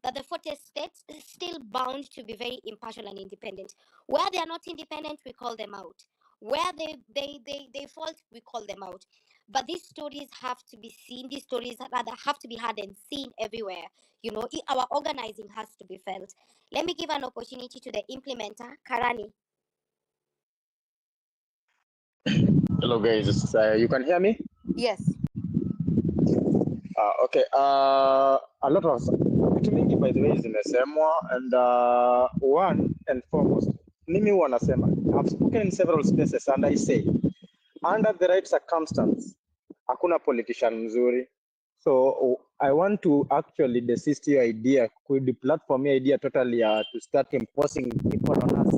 [SPEAKER 12] that the 40 states is still bound to be very impartial and independent. Where they are not independent, we call them out. Where they fault, we call them out. But these stories have to be seen. These stories rather have to be heard and seen everywhere. You know, our organizing has to be felt. Let me give an opportunity to the implementer, Karani.
[SPEAKER 19] Hello guys, you can hear me?
[SPEAKER 13] Yes.
[SPEAKER 19] Okay. A lot of vitu mingi by the way zimesemwa, and one and foremost, mimi wanasema, I've spoken in several spaces and I say, under the right circumstance, hakuna politician mzuri. So I want to actually desist your idea, could platform your idea totally to start imposing people on us.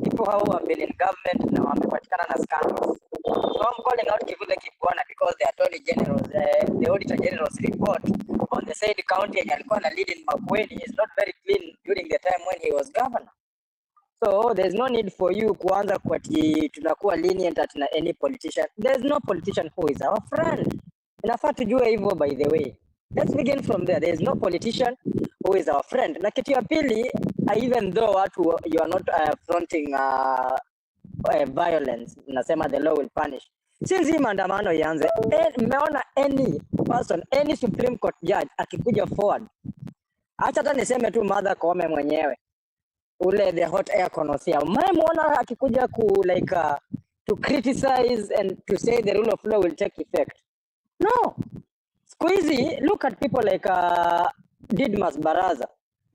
[SPEAKER 20] People who have been in government na wamepatikana na scandals. So I'm calling out Kivude Kibwana because the Attorney General, the Auditor General's report on the said county and alikuwa na lead in Makueni is not very clean during the time when he was governor. So there's no need for you kuanza kwati tunakuwa lenient at any politician. There's no politician who is our friend. Inafaa tujue hivyo, by the way. Let's begin from there. There is no politician who is our friend. Na kitu ya pili, even though you are not fronting violence, nasema the law will punish. Since hii maandamano ianze, mmeona any person, any Supreme Court judge akikuja forward, acha hata niseme tu Martha Koome mwenyewe, ule the hot air konosia, mmeona akikuja to criticize and to say the rule of law will take effect. No. Squeezy, look at people like Didmas Baraza.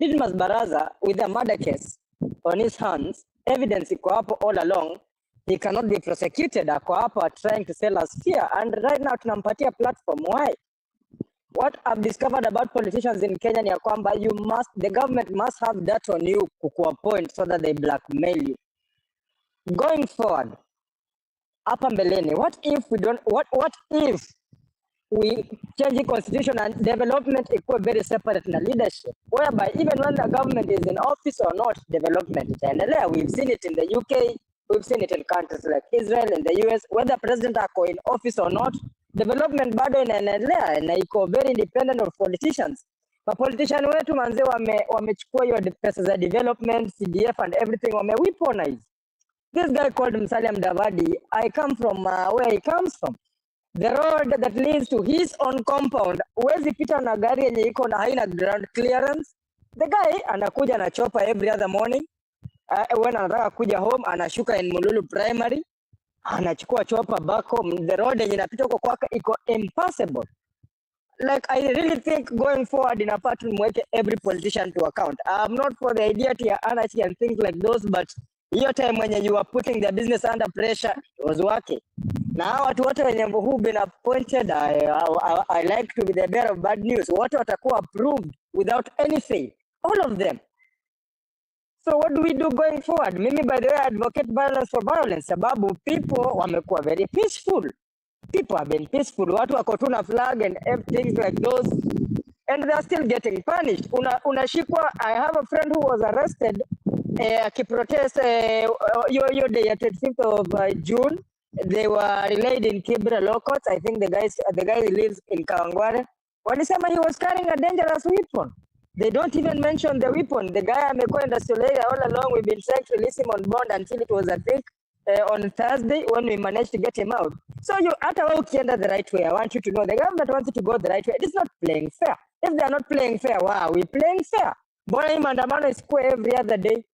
[SPEAKER 20] Didmas Baraza, with a murder case on his hands, evidence iko hapo all along, he cannot be prosecuted. Ako hapo trying to sell us fear, and right now tunampatia platform. Why? What I've discovered about politicians in Kenya ni ya kwamba the government must have that on you kukuappoint so that they blackmail you. Going forward, hapa mbeleni, what if we change the constitution and development equal very separate na leadership, whereby even when the government is in office or not, development itaendelea. We've seen it in the UK, we've seen it in countries like Israel and the US, whether president ako in office or not, development bado inaendelea na iko very independent of politicians. But politician wetu manze wamechukua hiyo pesa za development, CDF and everything, weaponize. This guy called Musalia Mudavadi, I come from where he comes from. the road that leads to his own compound, huwezi pita na gari yenye iko na haina ground clearance. The guy anakuja na chopper every other morning. When anataka kuja home anashuka in Mululu Primary, anachukua chopper back home. The road yenye inapita huko kwake iko impassable. Like, I really think going forward in a part to every politician to account. I'm not for the idea to anarchy and things like those, but your time when you are putting the business under pressure, it was working. Now, watu wote wenye who been appointed, I like to be the bearer of bad news. Watu watakuwa approved without anything, all of them. So what do we do going forward? Mimi, by the way, I advocate violence for violence. Sababu people wamekuwa very peaceful. People have been peaceful. Watu wako tu na flag and things like those, and they are still getting punished. Unashikwa. I have a friend who was arrested akiprotest your day at 25th of June. They were relayed in Kibra law courts. I think the guy lives in Kawangware. Walisema he was carrying a dangerous weapon. They don't even mention the weapon. The guy amekuwa industrial all along. We've been trying to release him on bond until it was, I think, on Thursday when we managed to get him out. So you hata wewe ukienda the right way, I want you to know the government wants you to go the right way. It is not playing fair. If they are not playing fair, why are we playing fair? Mbona hii maandamano isikuwe every other day?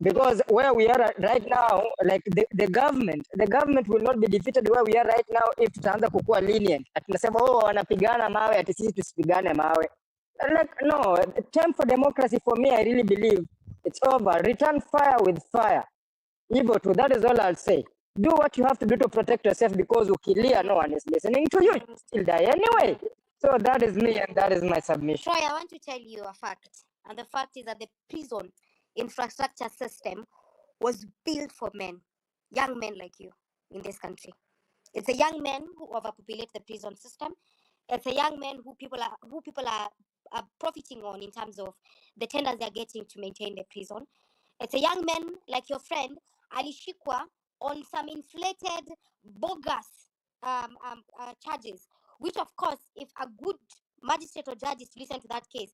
[SPEAKER 20] Because where we are right now, like the government will not be defeated where we are right now if tutaanza kukua lenient. Atunasema wanapigana mawe ati sisi tusipigane mawe. Like, no, time for democracy for me, I really believe it's over. Return fire with fire. Ibo too, that is all I'll say. Do what you have to do to protect yourself, because ukilia, no one is listening to you. You still die anyway. So that is me, and that is my submission.
[SPEAKER 12] Troy, I want to tell you a fact. And the fact is that the prison infrastructure system was built for men, young men like you in this country. It's a young men who overpopulate the prison system. It's a young men who people are profiting on in terms of the tenders they're getting to maintain the prison. It's a young man like your friend alishikwa on some inflated, bogus charges, which of course, if a good magistrate or judge is to listen to that case,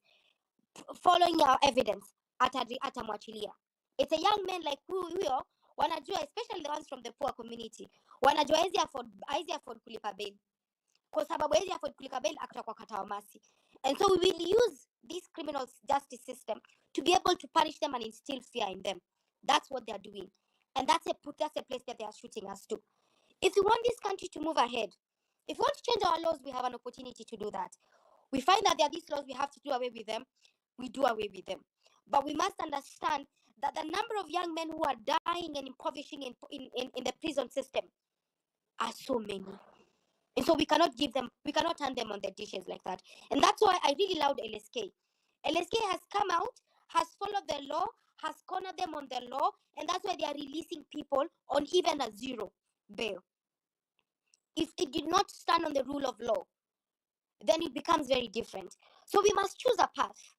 [SPEAKER 12] following your evidence, atamwachilia. It's a young man like huyo, wanajua, especially the ones from the poor community, wanajua hawezi afford kulipa bail. Kwa sababu hawezi afford kulipa bail, akutakuwa katawamasi. And so we will use this criminal justice system to be able to punish them and instill fear in them. That's what they're doing. And that's a place that they are shooting us to. If we want this country to move ahead, if we want to change our laws, we have an opportunity to do that. We find that there are these laws, we have to do away with them. We do away with them. But we must understand that the number of young men who are dying and impoverishing in the prison system are so many. And so we cannot turn them on their dishes like that. And that's why I really loved LSK. LSK has come out, has followed the law, has cornered them on the law, and that's why they are releasing people on even a zero bail. If it did not stand on the rule of law, then it becomes very different. So we must choose a path.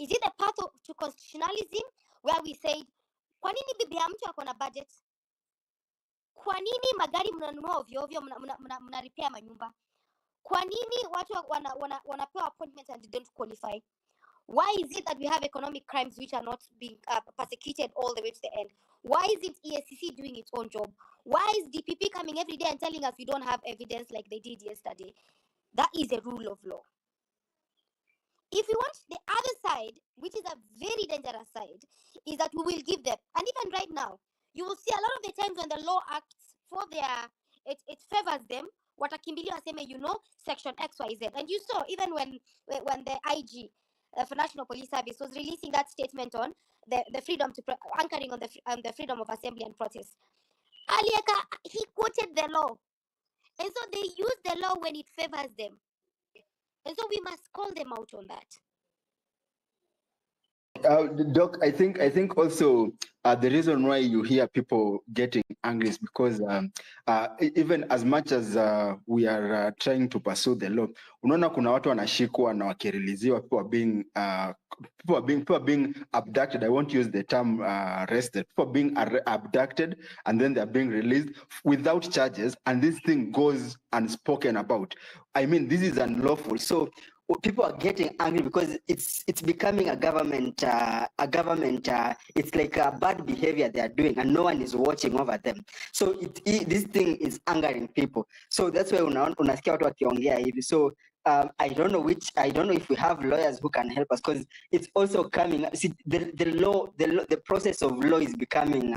[SPEAKER 12] Is it a path to constitutionalism, where we say, kwa nini bibi ya mtu ako na budget? Kwa nini magari mnanunua ovyo ovyo, mna repair manyumba? Kwa nini watu wanapewa appointments and they don't qualify? Why is it that we have economic crimes which are not being persecuted all the way to the end? Why isn't EACC doing its own job? Why is DPP coming every day and telling us we don't have evidence like they did yesterday? That is a rule of law. If we want the other side, which is a very dangerous side, is that we will give them. And even right now, you will see a lot of the times when the law acts for it favors them, watakimbilia waseme, section XYZ. And you saw even when the IG for National Police Service was releasing that statement on the freedom to anchoring on the freedom of assembly and protest. Alieka, he quoted the law, and so they use the law when it favors them, and so we must call them out on that.
[SPEAKER 21] Doc, I think also the reason why you hear people getting angry is because even as much as we are trying to pursue the law, unaona kuna watu wanashikwa na wakireleasiwa, people are being abducted. I won't use the term arrested. People are being abducted and then they are being released without charges, and this thing goes unspoken about. I mean, this is unlawful. So
[SPEAKER 14] people are getting angry because it's becoming a government it's like a bad behavior they are doing and no one is watching over them, so this thing is angering people, so that's why unasikia watu wakiongea hivi. So I don't know if we have lawyers who can help us, because it's also coming. See, the process of law is becoming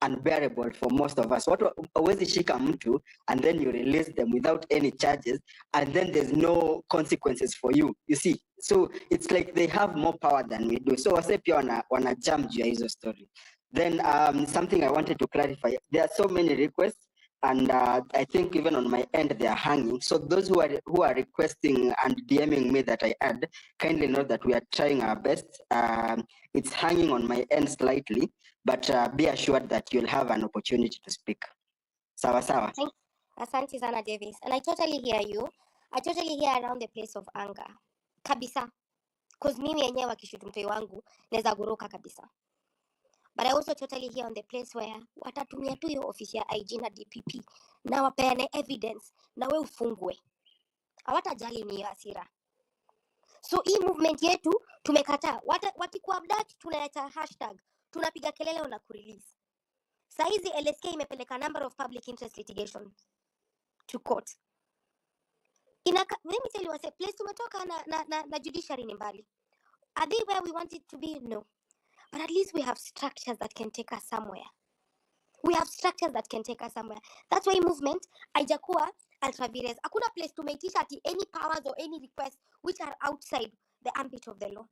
[SPEAKER 14] unbearable for most of us. Watu hawezi shika mtu and then you release them without any charges, and then there's no consequences for you. You see, so it's like they have more power than we do. So wase pia wana jump juu ya hizo story. Then something I wanted to clarify. There are so many requests, and I think even on my end they are hanging. So those who are requesting and DMing me that I add, kindly know that we are trying our best. It's hanging on my end slightly, but be assured that you'll have an opportunity to speak. Sawa sawa.
[SPEAKER 12] Asante sana Davis, and I totally hear you. I totally hear around the place of anger kabisa, cause mimi yenyewe wakishutu mtoi wangu naweza guruka kabisa. But I also totally hear on the place where watatumia tu hiyo ofisi ya IG na DPP na wapeane evidence na we ufungwe, hawatajali ni hasira. So hii movement yetu tumekataa. Wakikuabduct tunaleta hashtag, tunapiga kelele na kurelease. Saizi LSK imepeleka number of public interest litigation to court. Let me tell you, place tumetoka na judiciary ni mbali. Are they where we want it to be? No. But at least we have structures that can take us somewhere. We have structures that can take us somewhere. That's why movement haijakuwa ultra-vires. Hakuna place tumeitisha ati any powers or any requests which are outside the ambit of the law.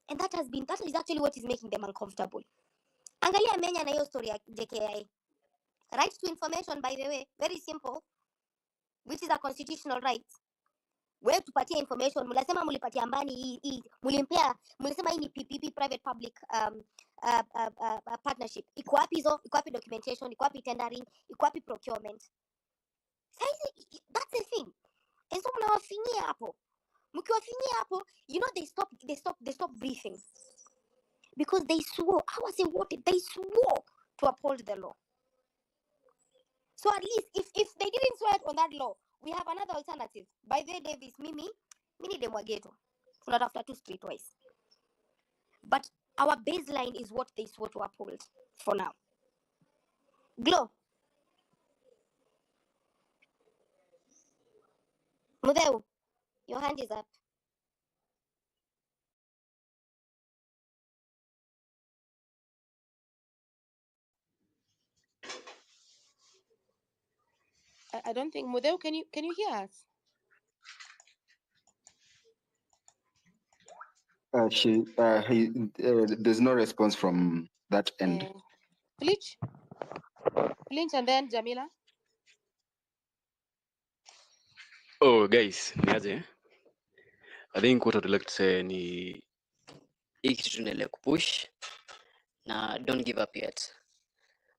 [SPEAKER 12] And that is actually what is making them uncomfortable. Angalia Menya na hiyo story ya JKIA. Right to information, by the way, very simple, which is a constitutional right. Wewe tupatie information, mnasema mlipatia Ambani hii, mlisema hii ni PPP, private public partnership. Iko wapi hizo? Iko wapi documentation? Iko wapi tendering? Iko wapi procurement? That's the thing. And so mnawafinyia hapo. Mkiwafinyia hapo, you know they stop breathing. Because they swore. I was what they swore to uphold the law. So at least if they didn't swear on that law, we have another alternative. By the way, Davis, mimi demwageto. Tunatafuta tu streetwise. But our baseline is what they swore to uphold for now. Glow. Mudeu, your hand is up.
[SPEAKER 13] I don't think Mudeu, can you hear us?
[SPEAKER 21] There's no response from that end.
[SPEAKER 13] Flinch, and then Jamila.
[SPEAKER 1] Oh, guys, niaje? I think what I'd like to say ni hii kitu tunaendelea kupush na don't give up yet.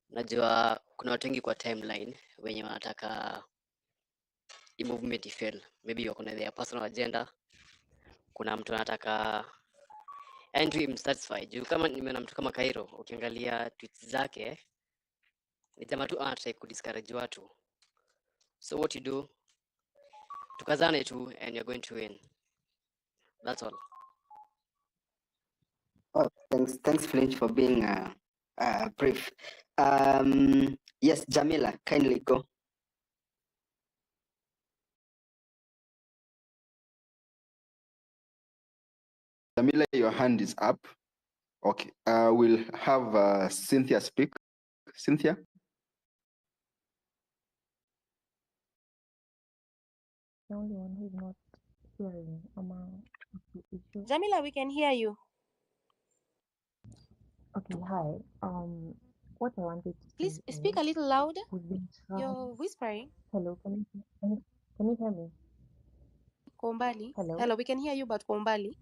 [SPEAKER 1] Najua kuna watu wengi kwa timeline wenye wanataka hii movement ifail. Maybe wako na their personal agenda. Kuna mtu anataka and to him satisfied. Juu kama nimeona mtu kama Cairo, ukiangalia tweets zake ni jamaa tu anataka kudiscourage watu. So what you do, tukazane tu and you're going to win. That's all.
[SPEAKER 14] Oh, thanks Flinch for being brief. Yes, Jamila, kindly go.
[SPEAKER 21] Jamila, your hand is up. Okay, we'll have Cynthia speak. Cynthia?
[SPEAKER 22] The only one who's not hearing among issue.
[SPEAKER 13] Jamila, we can hear you.
[SPEAKER 22] Okay, hi. What I wanted to
[SPEAKER 13] Please
[SPEAKER 22] say
[SPEAKER 13] speak a
[SPEAKER 22] is,
[SPEAKER 13] little louder.
[SPEAKER 22] we've been trying.
[SPEAKER 13] You're whispering.
[SPEAKER 22] Hello, can you hear me?
[SPEAKER 13] Kombali.
[SPEAKER 22] Hello.
[SPEAKER 13] Hello, we can hear you, but Kombali.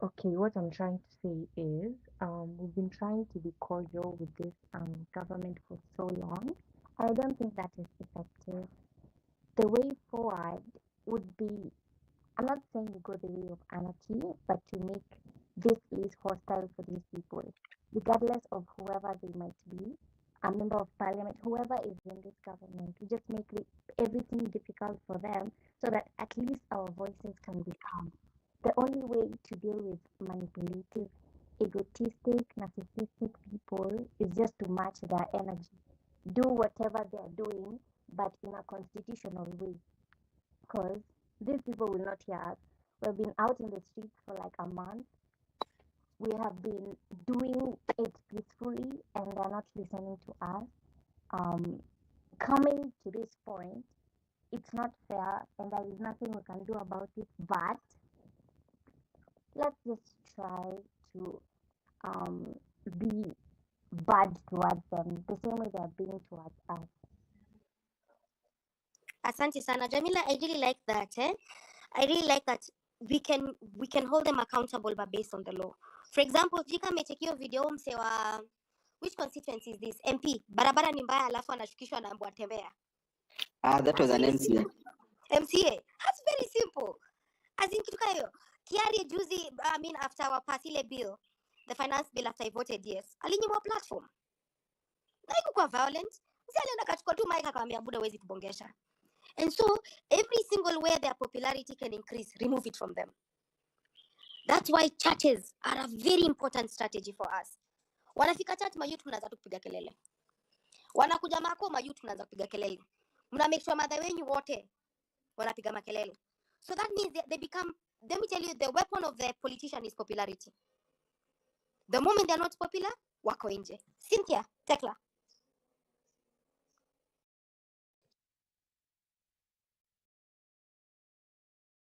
[SPEAKER 22] Okay, what I'm trying to say is, we've been trying to be cordial with this government for so long. I don't think that is effective. The way forward would be, I'm not saying we go the way of anarchy, but to make this place hostile for these people, regardless of whoever they might be, a member of parliament, whoever is is in this government. We just make everything difficult for them so that at least our voices can be heard. The only way to deal with manipulative, egotistic, narcissistic people is just to match their energy. Do whatever they are doing, but in a constitutional way. Because these people will not hear us. We've been out in the streets for like a month. We have been doing it peacefully and they're not listening to us. Coming to this point, it's not fair and there is nothing we can do about it, but let's just try to be bad towards them the same way they're being towards us.
[SPEAKER 12] Asante sana Jamila, I really like that. I really like that we can hold them accountable but based on the law. For example, Jika amechekiwa video msewa, which constituency is this? MP, barabara ni mbaya alafu anashukishwa na mbwa tembea.
[SPEAKER 20] That was an MCA.
[SPEAKER 12] MCA. That's very simple. As in kitu kayo. Kiari juzi, after our pasile bill, the finance bill after I voted yes, alinyimwa platform. Na ikuwa violent. Msi alienda kachukua tu mic akamwambia buda wezi kubongesha. And so, every single way their popularity can increase, remove it from them. That's why churches are a very important strategy for us. Wanafika church, mayouth mnaanza kupiga kelele. Wanakuja mako, mayouth mnaanza kupiga kelele. Mna make sure madha wenyu wote wanapiga makelele. So that means they become, let me tell you, the weapon of the politician is popularity. The moment they're not popular, wako nje. Cynthia, Tekla.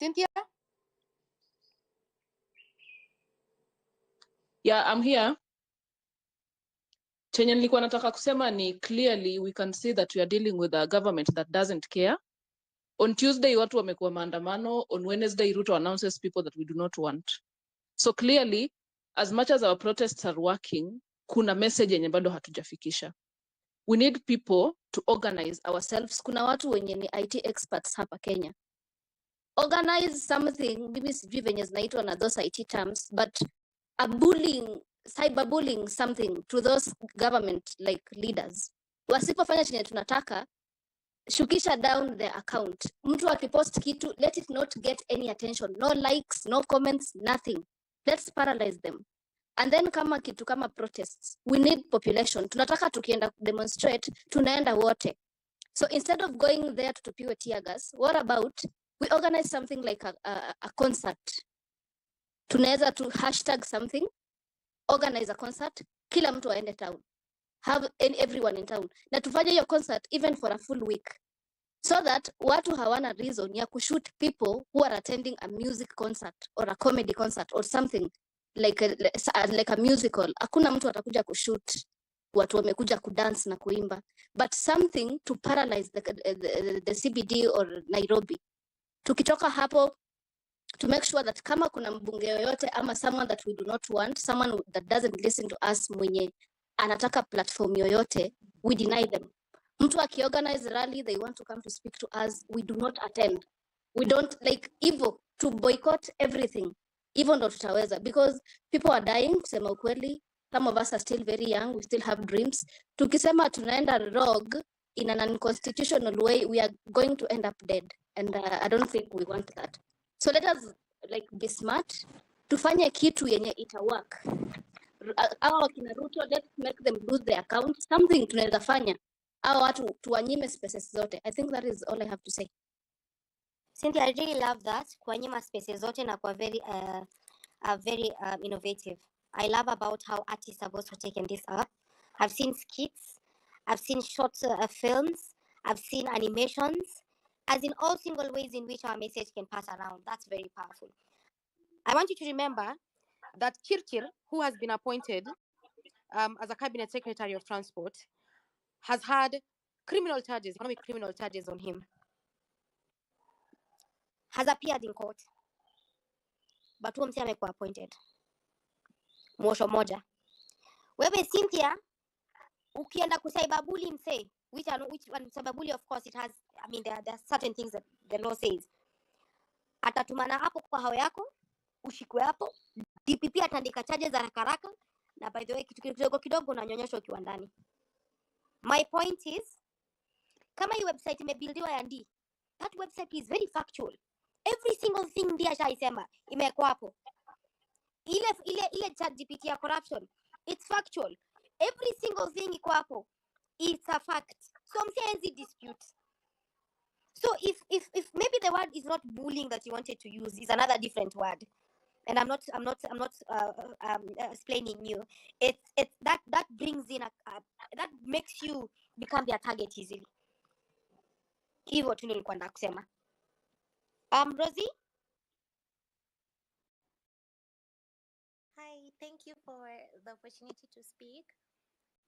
[SPEAKER 13] Cynthia?
[SPEAKER 3] Yeah, I'm here. Chenye nilikuwa nataka kusema ni clearly we can see that we are dealing with a government that doesn't care. On Tuesday watu wamekuwa maandamano, on Wednesday Ruto announces people that we do not want. So clearly, as much as our protests are working, kuna message yenye bado hatujafikisha. We need people to organize ourselves. Kuna watu wenye ni IT experts hapa Kenya. Organize something, mimi sijui venye zinaitwa na those IT terms, but a bullying, cyberbullying something to those government like leaders. Wasipofanya chenye tunataka, shukisha down their account. Mtu akipost kitu, let it not get any attention. No likes, no comments, nothing. Let's paralyze them. And then kama kitu kama protests, we need population. Tunataka tukienda demonstrate, tunaenda wote. So instead of going there to tupiwe tear gas, what about we organize something like a concert? Tunaweza to hashtag something, organize a concert, kila mtu aende town. Have everyone in town. Na tufanye your concert even for a full week. So that watu hawana reason ya kushoot people who are attending a music concert or a comedy concert or something like a musical. Hakuna mtu atakuja kushoot watu wamekuja kudance na kuimba. But something to paralyze the CBD or Nairobi. Tukitoka hapo, to make sure that kama kuna mbunge yoyote ama someone that we do not want, someone that doesn't listen to us mwenye anataka platform yoyote, we deny them. Mtu akiorganize rally, they want to come to speak to us, we do not attend. We don't like evil to boycott everything. Even ndo tutaweza because people are dying, kusema ukweli. Some of us are still very young, we still have dreams. Tukisema tunaenda rogue in an unconstitutional way, we are going to end up dead. And I don't think we want that. So let us like be smart. Tufanye kitu yenye ita work. Hawa wakina Ruto, let's make them lose their account. Something tunaweza fanya. Hawa watu tuwanyime spaces zote. I think that is all I have to say.
[SPEAKER 12] Cynthia, I really love that. Kuwanyima spaces zote na kwa very innovative. I love about how artists have also taken this up. I've seen skits, I've seen short films, I've seen animations, as in all single ways in which our message can pass around. That's very powerful.
[SPEAKER 13] I want you to remember that Kirkir, who has been appointed as a cabinet secretary of transport, has had criminal charges, economic criminal charges on him.
[SPEAKER 12] Has appeared in court. But huo mse amekuwa appointed. Mwosho moja. Wewe Cynthia, ukienda kusaibabuli mse, which one sababuli, of course it has, there are certain things that the law says. Atatumana hapo kwa hao yako, ushikwe hapo, DPP atandika charges za haraka na by the way kitu kidogo kidogo unanyonyeshwa ukiwa ndani. My point is, Kama hii website imebuildiwa ya ndi, that website is very factual. Every single thing ndia shaisema imekuwa hapo. Ile ChatGPT ya corruption, it's factual. Every single thing iko hapo, it's a fact. So msienzi dispute. So if maybe the word is not bullying that you wanted to use, is another different word. And I'm not explaining you. It's that brings in that makes you become their target easily. Hivyo tu nilikuwa nataka kusema. Rosie?
[SPEAKER 2] Hi, thank you for the opportunity to speak.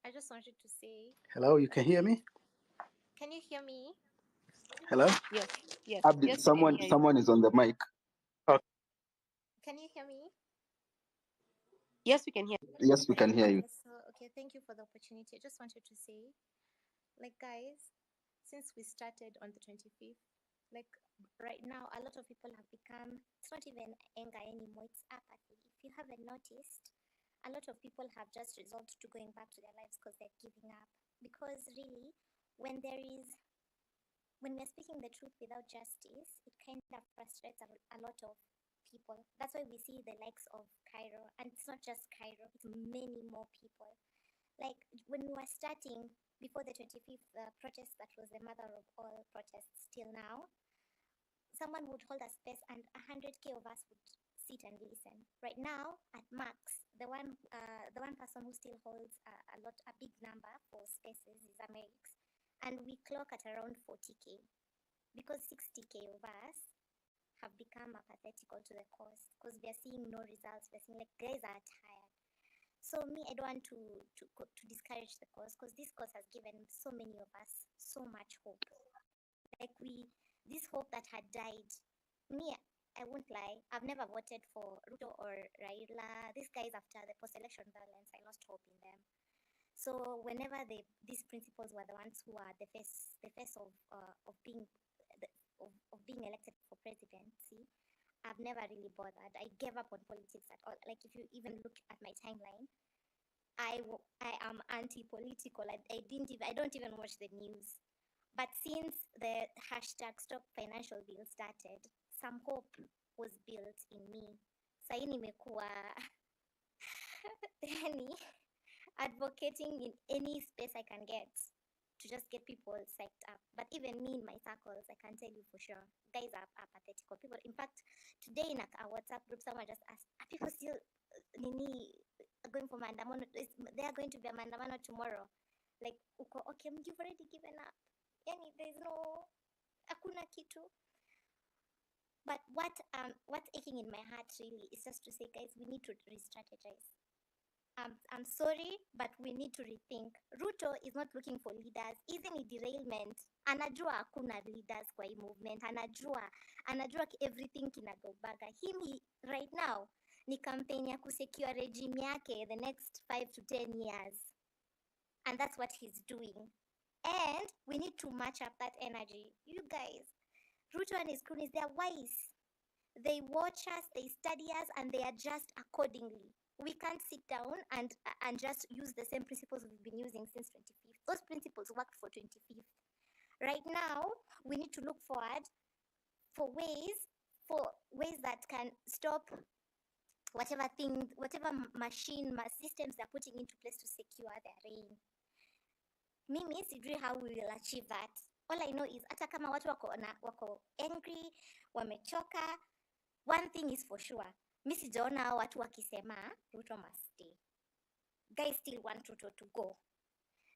[SPEAKER 2] I just wanted to say.
[SPEAKER 21] Hello, you can hear me?
[SPEAKER 2] Can you hear me?
[SPEAKER 21] Hello?
[SPEAKER 2] Yes, yes.
[SPEAKER 21] Abdi,
[SPEAKER 2] Yes, we can hear you.
[SPEAKER 21] someone is on the mic. Okay.
[SPEAKER 2] Can you hear me?
[SPEAKER 13] Yes, we can hear.
[SPEAKER 21] Yes, we can hear you.
[SPEAKER 2] Okay, thank you for the opportunity. I just wanted to say, like, guys, since we started on the 25th, like right now, a lot of people have become, it's not even anger anymore, it's apathy. If you haven't noticed, a lot of people have just resolved to going back to their lives because they're giving up. Because really, when we're speaking the truth without justice, it kind of frustrates a lot of people. That's why we see the likes of Cairo, and it's not just Cairo, it's many more people. Like when we were starting before the 25th protest, that was the mother of all protests till now, someone would hold a space and 100K of us would sit and listen. Right now, at max, the one person who still holds a big number for spaces is Amerix, and we clock at around 40K because 60K of us have become apathetical to the cause because we are seeing no results. We're seeing like guys are tired. So me, I don't want to discourage the cause because this cause has given so many of us so much hope. Like this hope that had died. Me, I won't lie, I've never voted for Ruto or Raila. These guys, after the post-election violence, I lost hope in them. So whenever these principles were the ones who are the face of being elected for presidency, I've never really bothered. I gave up on politics at all. Like if you even look at my timeline, I am anti-political. I don't even watch the news. But since the hashtag Stop Financial Bill started, some hope was built in me. Sahi nimekuwa advocating in any space I can get to just get people psyched up. But even me in my circles, I can tell you for sure, guys are apathetical. People, in fact, today in a WhatsApp group, someone just asked, are people still going for mandamano? They are going to be a mandamano tomorrow. Like, okay, you've already given up. Yani, there's no, hakuna kitu. But what's aching in my heart really is just to say, guys, we need to re-strategize. I'm sorry, but we need to rethink. Ruto is not looking for leaders. Even in derailment, anajua hakuna leaders kwa hii movement. Anajua everything kinagobaga. Him right now ni campaign ya kusecure regime yake the next 5 to 10 years. And that's what he's doing. And we need to match up that energy. You guys, Ruto and his cronies, they're wise. They watch us, they study us, and they adjust accordingly. We can't sit down and just use the same principles we've been using since 25th. Those principles worked for 25th. Right now, we need to look forward for ways that can stop whatever systems they're putting into place to secure their reign. Mimi sijui how we will achieve that. All I know is hata kama watu wako angry, wamechoka, one thing is for sure. Mi sijaona hao watu wakisema Ruto must stay. Guys still want Ruto to go.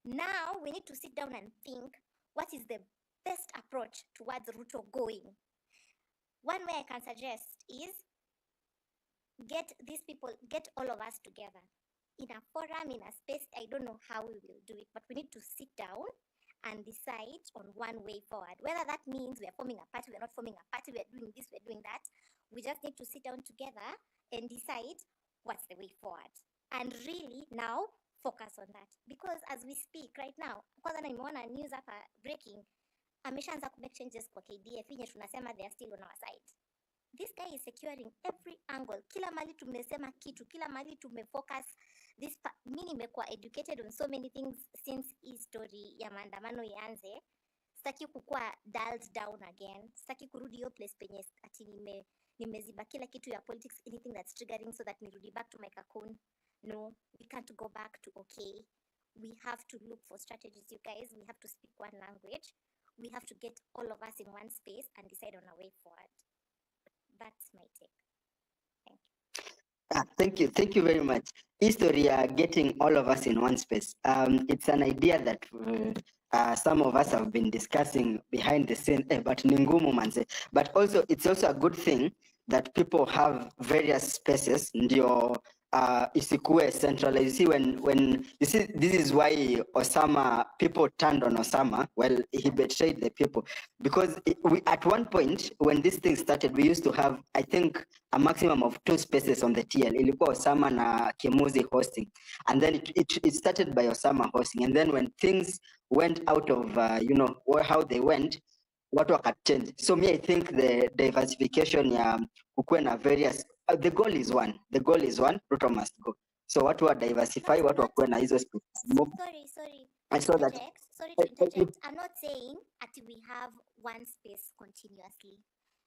[SPEAKER 2] Now we need to sit down and think what is the best approach towards Ruto going. One way I can suggest is get all of us together in a forum, in a space. I don't know how we will do it, but we need to sit down and decide on one way forward. Whether that means we are forming a party, we are not forming a party, we are doing this, we are doing that. We just need to sit down together and decide what's the way forward. And really now focus on that. Because as we speak right now, kwanza nimeona news hapa breaking, ameshaanza ku make changes kwa KDF, yenye tunasema they are still on our side. This guy is securing every angle. Kila mali tumesema kitu, kila mali tumefocus. Mimi nimekuwa educated on so many things since hii story ya maandamano ianze. sitaki kukua dialed down again, sitaki kurudi hiyo place penye ati nimeziba kila kitu ya politics, anything that's triggering, so that nirudi back to my cocoon. No, we can't go back to okay. We have to look for strategies, you guys. We have to speak one language. We have to get all of us in one space and decide on a way forward. That's my take. Thank you.
[SPEAKER 9] Thank you very much. History getting all of us in one space. It's an idea that some of us have been discussing behind the scene, but ni ngumu manze. But also, it's also a good thing that people have various spaces. Ndio isikue centralized. You see, when you see, this is why Osama, people turned on Osama. Well, he betrayed the people because we at one point when this thing started, we used to have, I think, a maximum of 2 spaces on the TL. Ilikuwa Osama na Kimuzi hosting, and then it started by Osama hosting, and then when things went out of you know how they went, watu wakachange. So me, I think the diversification ya kukuwe na various the goal is one. The goal is one. Ruto must go. So watu wa diversify, watu wakuwe na hizo spaces.
[SPEAKER 2] Sorry.
[SPEAKER 9] I saw that.
[SPEAKER 2] Sorry to interject. I'm not saying that we have one space continuously.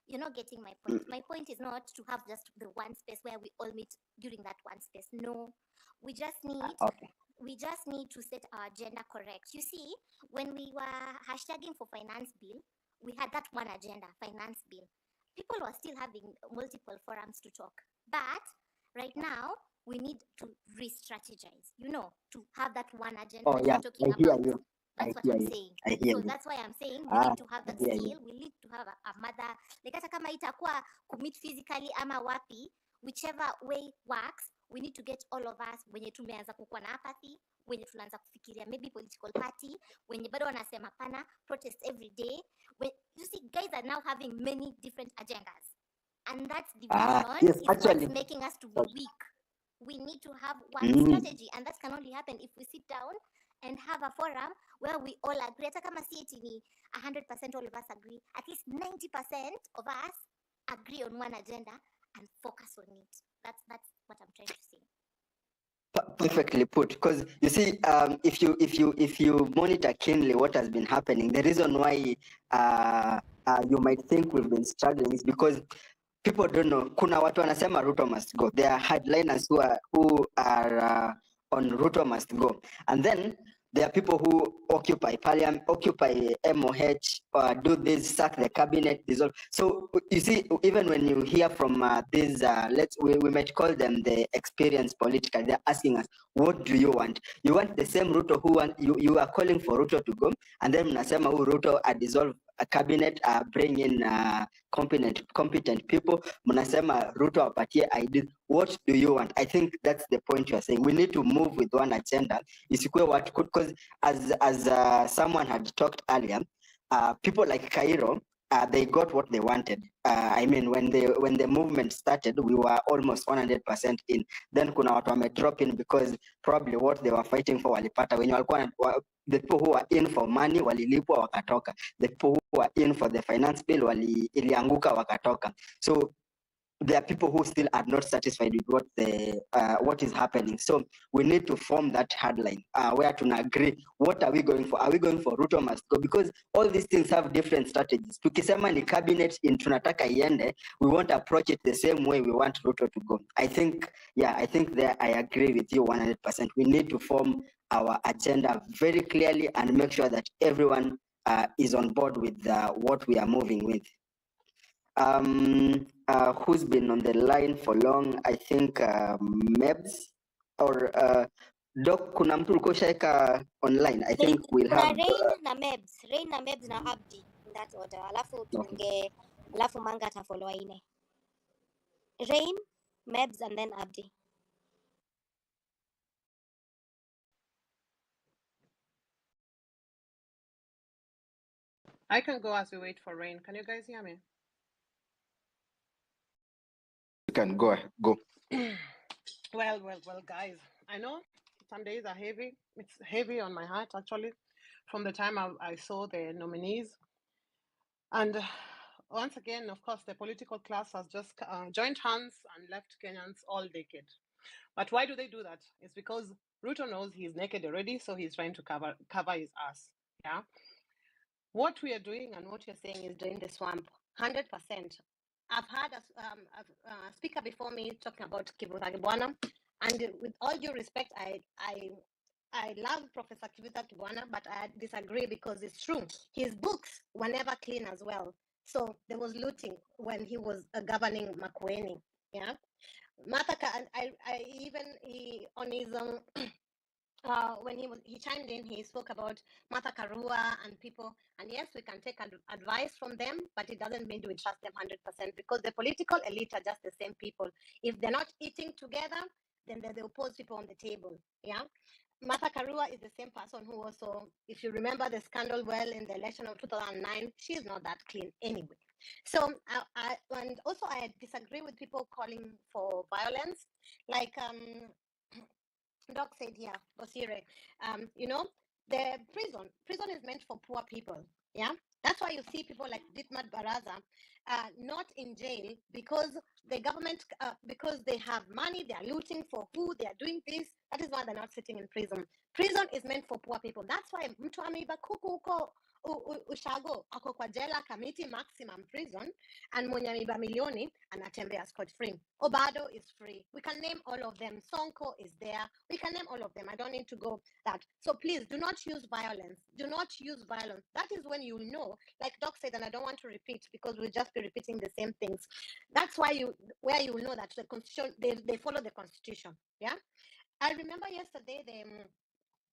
[SPEAKER 2] You're not getting my point. My point is not to have just the one space where we all meet during that one space. No, we just need to set our agenda correct. You see, when we were hashtagging for finance bill, we had that one agenda, finance bill. People were still having multiple forums to talk. But right now, we need to re-strategize, you know, to have that one agenda
[SPEAKER 9] Oh yeah,
[SPEAKER 2] talking
[SPEAKER 9] I hear
[SPEAKER 2] about.
[SPEAKER 9] you.
[SPEAKER 2] That's what I'm saying. So that's why I'm saying we need to have that skill. We need to have a mother. Like hata kama itakuwa commit physically ama wapi, whichever way works, we need to get all of us wenye tumeanza kukua na apathy, wenye tunaanza kufikiria maybe political party, wenye bado wanasema pana protest every day. When you see, guys are now having many different agendas, and that's division
[SPEAKER 9] Yes,
[SPEAKER 2] is
[SPEAKER 9] actually.
[SPEAKER 2] what's making us to be weak. We need to have one strategy, and that can only happen if we sit down and have a forum where we all agree. Hata kama si eti ni 100% all of us agree, at least 90% of us agree on one agenda and focus on it. That's what I'm trying to say.
[SPEAKER 9] Perfectly put. Because you see, if you monitor keenly what has been happening, the reason why you might think we've been struggling is because people don't know. Kuna watu wanasema Ruto must go. There are hardliners who are on Ruto must go, and then there are people who occupy parliament, occupy MOH, do this, sack the cabinet, dissolve. So you see, even when you hear from these, we might call them the experienced political, they're asking us, what do you want? You want the same Ruto who want, you are calling for Ruto to go, and then mnasema Ruto dissolve a cabinet, bring in competent people. Mnasema Ruto apatie ideas. What do you want? I think that's the point you are saying. We need to move with one agenda. Isikue what could, because as someone had talked earlier, people like Cairo, they got what they wanted. I mean, when the movement started, we were almost 100% in. Then kuna watu wame drop in because probably what they were fighting for walipata. When you are the people who are in for money walilipwa wakatoka. The people who are in for the finance bill ilianguka wakatoka. So there are people who still are not satisfied with what is happening. So we need to form that hardline where to agree. What are we going for? Are we going for Ruto must go? Because all these things have different strategies. Tukisema ni cabinet in tunataka iende, we won't approach it the same way we want Ruto to go. I think there I agree with you 100%. We need to form our agenda very clearly and make sure that everyone is on board with what we are moving with. Who's been on the line for long? I think Mebs or Doc, kuna mtu ulikuwa ushaeka online. I think we'll
[SPEAKER 2] Kuna
[SPEAKER 9] have
[SPEAKER 2] Rain na Mebs na Abdi in that order. Alafu Manga atafollow ine. Rain, Mebs and then Abdi.
[SPEAKER 10] I can go as we wait for Rain. Can you guys hear me?
[SPEAKER 9] You can go.
[SPEAKER 10] Well, guys. I know some days are heavy. It's heavy on my heart, actually, from the time I saw the nominees. And once again, of course, the political class has just joined hands and left Kenyans all naked. But why do they do that? It's because Ruto knows he's naked already, so he's trying to cover his ass. Yeah. what we are doing and what you're saying is drain the swamp, 100%. I've had a speaker before me talking about Kivuta Kibwana, and with all due respect, I love Professor Kivuta Kibwana, but I disagree because it's true. His books were never clean as well. So there was looting when he was governing Makueni. Yeah, on his when he chimed in, he spoke about Martha Karua and people. And yes, we can take advice from them, but it doesn't mean we trust them 100% because the political elite are just the same people. If they're not eating together, then they oppose people on the table. Yeah. Martha Karua is the same person who also, if you remember the scandal well in the election of 2009, she's not that clean anyway. So, and also I disagree with people calling for violence. Like Doc said here, Bosire, the prison is meant for poor people. Yeah, that's why you see people like Ditmat Baraza not in jail because the government, because they have money, they are looting for food, they are doing this. That is why they're not sitting in prison. Prison is meant for poor people. That's why mtu ameiba kuku huko ushago ako kwa jela Kamiti maximum prison, and mwenye ameiba milioni anatembea scot free. Obado is free. We can name all of them. Sonko is there. We can name all of them. I don't need to go that. So please do not use violence. Do not use violence. That is when you know, like Doc said, and I don't want to repeat because we'll just be repeating the same things. That's why you know that the constitution, they follow the constitution. Yeah. I remember yesterday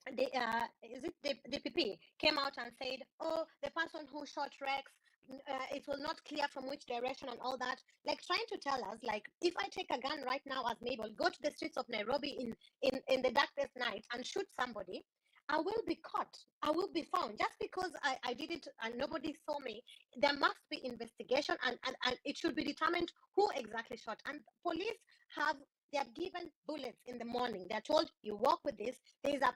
[SPEAKER 10] the PP came out and said, oh, the person who shot Rex, it was not clear from which direction and all that, like trying to tell us, like, if I take a gun right now as Mabel, go to the streets of Nairobi in the darkest night and shoot somebody, I will be caught. I will be found. Just because I did it and nobody saw me, there must be investigation and it should be determined who exactly shot. And police they are given bullets in the morning. They're told you walk with this. There is a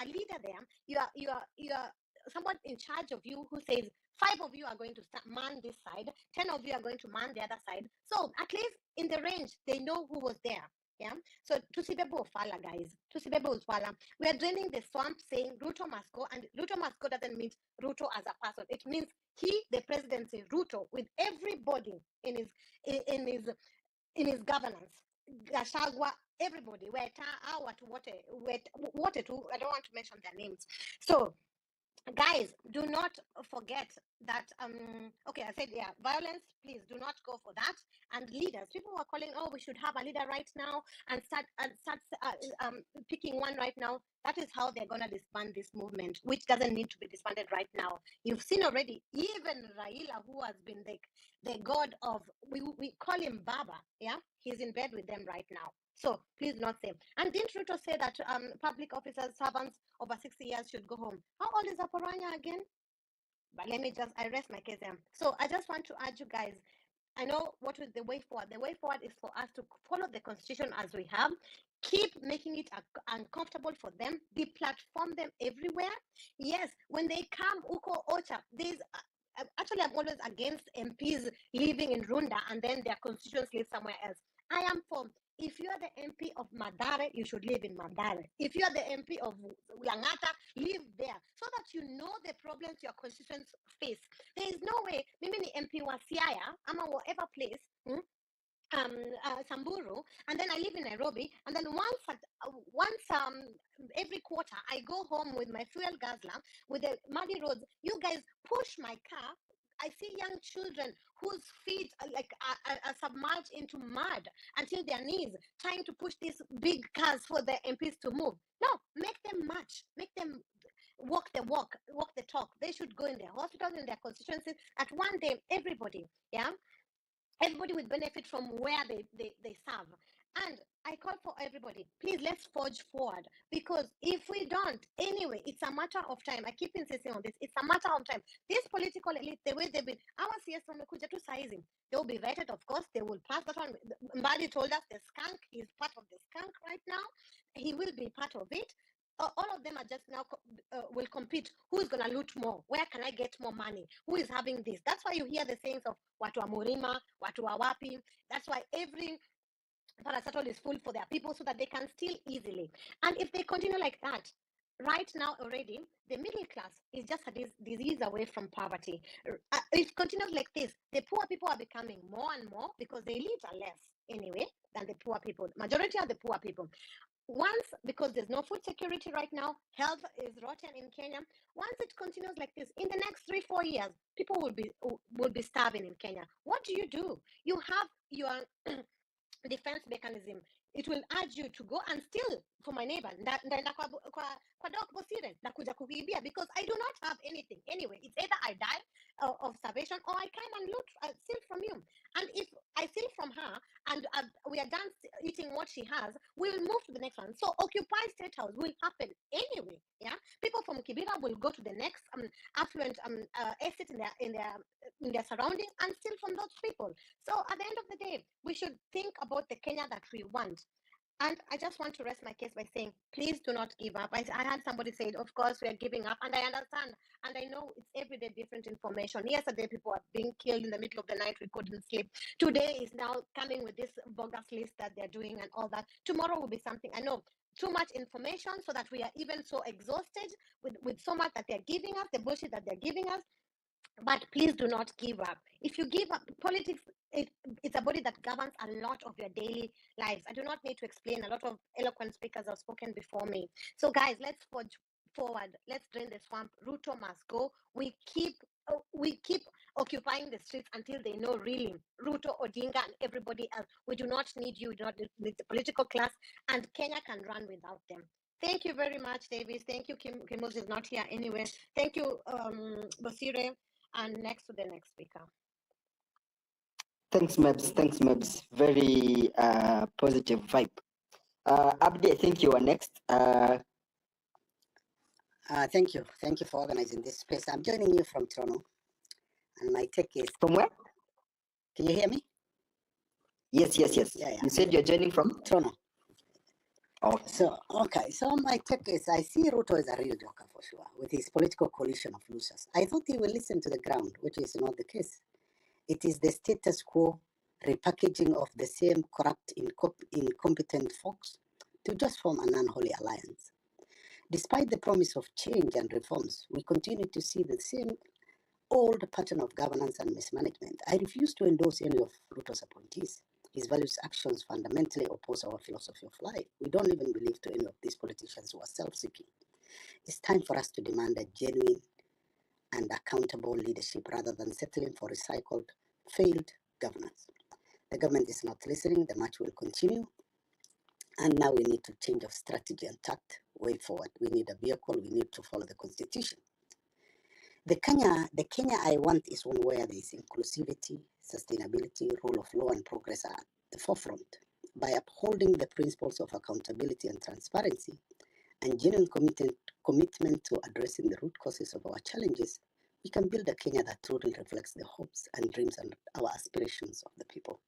[SPEAKER 10] leader there. You are someone in charge of you who says 5 of you are going to man this side, 10 of you are going to man the other side. So at least in the range, they know who was there. Yeah. So tusibebe ufala, guys. Tusibebe ufala. We are draining the swamp, saying Ruto must go, and Ruto must go doesn't mean Ruto as a person. It means the presidency, Ruto, with everybody in his governance. Gashagwa, everybody. I don't want to mention their names. So guys, do not forget that okay, I said violence, please do not go for that. And leaders, people were calling, oh, we should have a leader right now and start picking one right now. That is how they're gonna disband this movement, which doesn't need to be disbanded right now. You've seen already, even Raila, who has been the god of, we call him Baba, yeah, he's in bed with them right now. So please not say. And didn't Ruto say that public officers, servants over 60 years should go home? How old is Aparanya again? But I rest my case there. So I just want to urge you guys, I know what is the way forward. The way forward is for us to follow the constitution as we have, keep making it uncomfortable for them, deplatform them everywhere. Yes, when they come, Uko Ocha, there's actually, I'm always against MPs living in Runda and then their constituents live somewhere else. I am for, if you are the MP of Madare, you should live in Madare. If you are the MP of Langata, live there so that you know the problems your constituents face. There is no way, mimi MP wa Siaya, ama whatever place, Samburu, and then I live in Nairobi, and then once every quarter I go home with my fuel guzzler with the muddy roads. You guys push my car. I see young children whose feet are submerged into mud until their knees, trying to push these big cars for the MPs to move. No, make them march, make them walk the walk, walk the talk. They should go in their hospitals, in their constituencies. At one day, everybody would benefit from where they serve. And I call for everybody, please, let's forge forward, because if we don't, anyway, it's a matter of time. I keep insisting on this. It's a matter of time. This political elite, the way they've been, our CS wamekuja tu saizi, they will be vetted, of course. They will pass that one. Mbadi told us the skunk is part of the skunk right now. He will be part of it. All of them are just now will compete. Who is going to loot more? Where can I get more money? Who is having this? That's why you hear the sayings of watu wa Murima, watu wa wapi. That's why every parastatal is full for their people so that they can steal easily. And if they continue like that,
[SPEAKER 2] right now already, the middle class is just a disease away from poverty. If it continues like this, the poor people are becoming more and more because the elites are less anyway than the poor people. Majority are the poor people. Once, because there's no food security right now, health is rotten in Kenya. Once it continues like this, in the next 3-4 years, people will be starving in Kenya. What do? You have your defense mechanism. It will urge you to go and steal for my neighbor. Ndaenda kwa dog Bosire, nakuja kuibia, because I do not have anything. Anyway, it's either I die of starvation or I come and steal from you. And if I steal from her and we are done eating what she has, we will move to the next one. So Occupy State House will happen anyway. Yeah, people from Kibera will go to the next affluent estate in their surrounding and steal from those people. So at the end of the day, we should think about the Kenya that we want. And I just want to rest my case by saying, please do not give up. I had somebody say, of course, we are giving up. And I understand. And I know it's every day different information. Yesterday, people are being killed in the middle of the night. We couldn't sleep. Today is now coming with this bogus list that they're doing and all that. Tomorrow will be something. I know. Too much information so that we are even so exhausted with so much that they're giving us, the bullshit that they're giving us. But please do not give up. If you give up, politics, it's a body that governs a lot of your daily lives. I do not need to explain. A lot of eloquent speakers have spoken before me. So guys, let's forge forward. Let's drain the swamp. Ruto must go. We keep occupying the streets until they know really Ruto, Odinga, and everybody else. We do not need you. We do not need the political class, and Kenya can run without them. Thank you very much, Davis. Thank you, Kimos is not here anyway. Thank you, Bosire. And next to the next speaker.
[SPEAKER 9] Thanks, Mebs. Very positive vibe. Abdi, I think you are next.
[SPEAKER 8] Thank you. Thank you for organizing this space. I'm joining you from Toronto. And my take is...
[SPEAKER 9] From where?
[SPEAKER 8] Can you hear me?
[SPEAKER 9] Yes.
[SPEAKER 8] Yeah.
[SPEAKER 9] You said you're joining from?
[SPEAKER 8] Toronto.
[SPEAKER 9] Okay.
[SPEAKER 8] So my take is, I see Ruto as a real joker for sure, with his political coalition of losers. I thought he will listen to the ground, which is not the case. It is the status quo repackaging of the same corrupt, incompetent folks to just form an unholy alliance. Despite the promise of change and reforms, we continue to see the same old pattern of governance and mismanagement. I refuse to endorse any of Ruto's appointees. His values actions fundamentally oppose our philosophy of life. We don't even believe to any of these politicians who are self-seeking. It's time for us to demand a genuine and accountable leadership rather than settling for recycled, failed governance. The government is not listening. The march will continue. And now we need to change of strategy and tact way forward. We need a vehicle. We need to follow the constitution. The Kenya I want is one where there is inclusivity, sustainability, rule of law, and progress are at the forefront. By upholding the principles of accountability and transparency and genuine commitment to addressing the root causes of our challenges, we can build a Kenya that truly reflects the hopes and dreams and our aspirations of the people.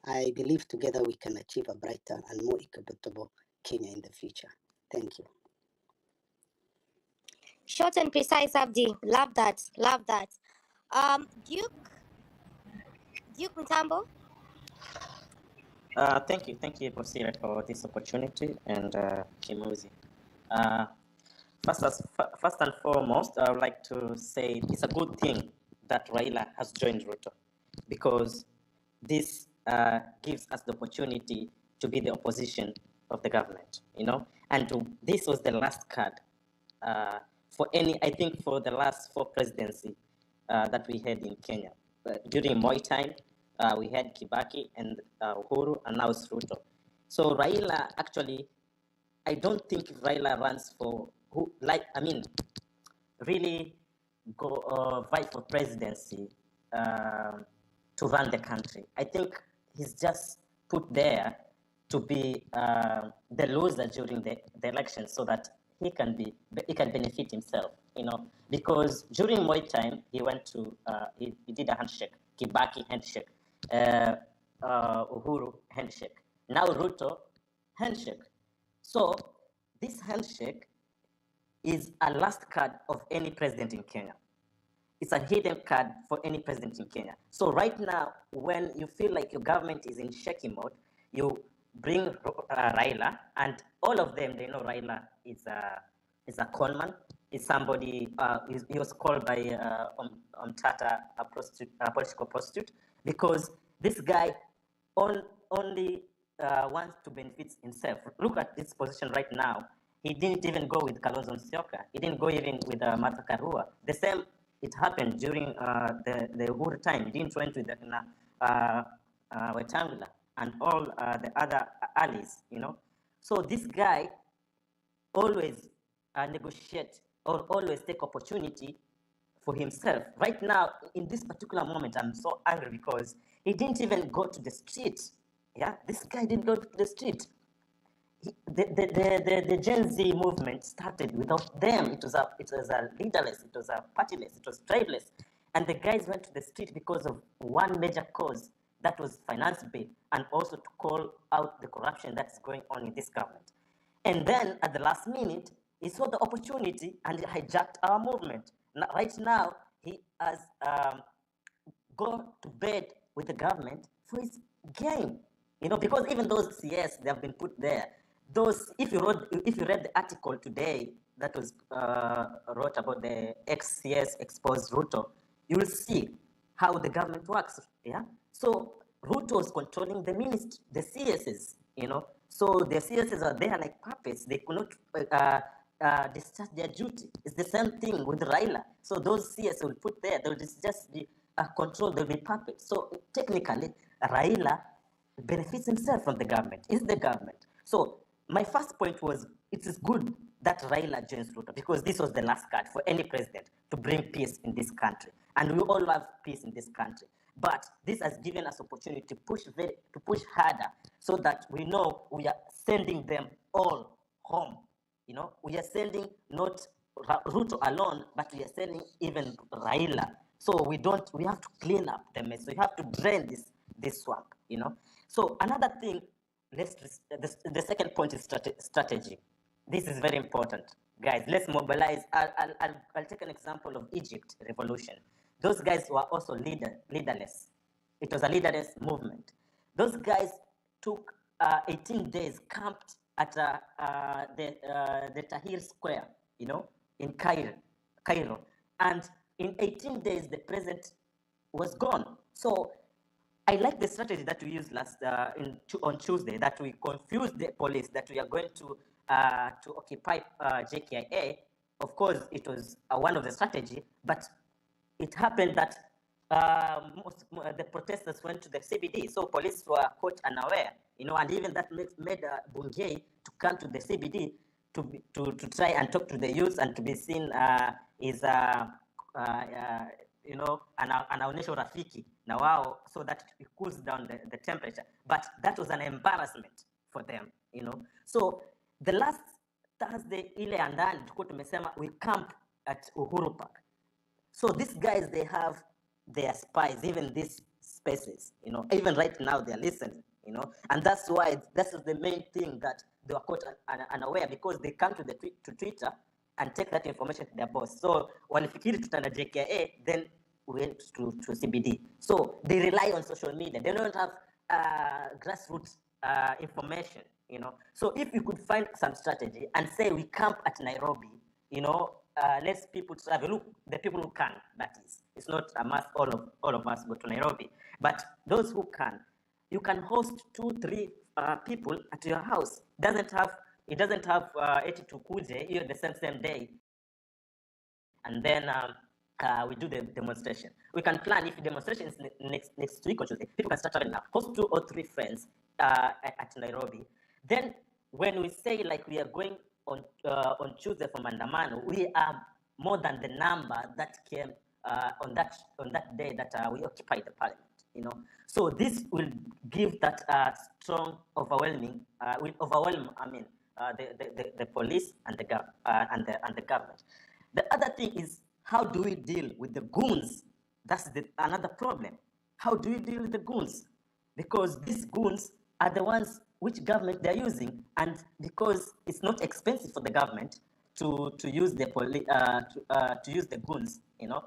[SPEAKER 8] I believe together we can achieve a brighter and more equitable Kenya in the future. Thank you.
[SPEAKER 12] Short and precise, Abdi. Love that. Duke Ntambo.
[SPEAKER 11] Thank you, Prosira, for this opportunity, and Kimuzi. First and foremost, I would like to say it's a good thing that Raila has joined Ruto, because this gives us the opportunity to be the opposition of the government, and this was the last card for the last 4 presidency that we had in Kenya. During Moi time, we had Kibaki and Uhuru, and now it's Ruto. So Raila, actually, I don't think Raila runs for really go fight for presidency to run the country. I think he's just put there to be the loser during the election, so that he can benefit himself, because during Moi time he went to he did a handshake, Kibaki handshake, Uhuru handshake, now Ruto handshake. So this handshake is a last card of any president in Kenya. It's a hidden card for any president in Kenya. So right now, when you feel like your government is in shaky mode, you bring Raila, and all of them, they know Raila is is a conman, is somebody, he was called by Tata a prostitute, a political prostitute, because this guy only wants to benefit himself. Look at this position right now. He didn't even go with Kalonzo Musyoka. He didn't go even with Martha Karua. The same, it happened during the Uhuru time. He didn't went with Wetangula and all the other allies, you know. So this guy always negotiate or always take opportunity for himself. Right now, in this particular moment, I'm so angry because he didn't even go to the street. Yeah, this guy didn't go to the street. The Gen Z movement started without them. It was a leaderless, it was a partyless, it was tribeless. And the guys went to the street because of one major cause, that was finance bill, and also to call out the corruption that's going on in this government. And then at the last minute, he saw the opportunity and he hijacked our movement. Right now, he has gone to bed with the government for his game. You know, because even those CS, they have been put there. Those, if you read the article today that was wrote about the ex-CS exposed Ruto, you will see how the government works. Yeah. So Ruto was controlling the ministry, the CSs. You know, so the CSs are there like puppets. They could not discharge their duty. It's the same thing with Raila. So those CS will put there. They'll just be controlled. They'll be puppets. So technically, Raila benefits himself from the government. Is the government. So my first point was, it is good that Raila joins Ruto, because this was the last card for any president to bring peace in this country. And we all love peace in this country. But this has given us opportunity to push harder, so that we know we are sending them all home. You know, we are sending not Ruto alone, but we are sending even Raila. So we have to clean up the mess. We have to drain this swamp, you know. So another thing, the second point is strategy. This is very important, guys. Let's mobilize. I'll take an example of Egypt revolution. Those guys were also leaderless. It was a leaderless movement. Those guys took 18 days, camped at the Tahrir Square, you know, in Cairo. And in 18 days, the president was gone. So I like the strategy that we used on Tuesday, that we confused the police, that we are going to occupy JKIA. Of course, it was one of the strategy, but it happened that the protesters went to the CBD, so police were caught unaware, you know, and even that made Bungei to come to the CBD to try and talk to the youth and to be seen is you know, anaonyesha urafiki na wao, so that it cools down the temperature. But that was an embarrassment for them, you know. So the last Thursday ile andani tulikuwa tumesema we camp at Uhuru Park. So these guys, they have their spies, even these spaces, you know, even right now they're listening, you know, and that's why, that's the main thing, that they were caught unaware, because they come to Twitter and take that information to their boss. So walifikiri tutana JKA, then went to CBD. So they rely on social media. They don't have grassroots information, you know. So if we could find some strategy and say we camp at Nairobi, you know, let's people travel. Look, the people who can, that is. It's not a must all of us go to Nairobi. But those who can, you can host 2-3 people at your house. It doesn't have 82 kuje, you're the same day. And then we do the demonstration. We can plan, if the demonstration is next week or Tuesday, people can start traveling now. Host 2 or 3 friends at Nairobi. Then when we say like we are going on Tuesday from Andamano, we are more than the number that came on that day that we occupied the parliament. You know, so this will give that strong overwhelming, will overwhelm. I mean, the police and the government. The other thing is, how do we deal with the goons? That's another problem. How do we deal with the goons? Because these goons are the ones which government they're using, and because it's not expensive for the government to use the to use the goons, you know.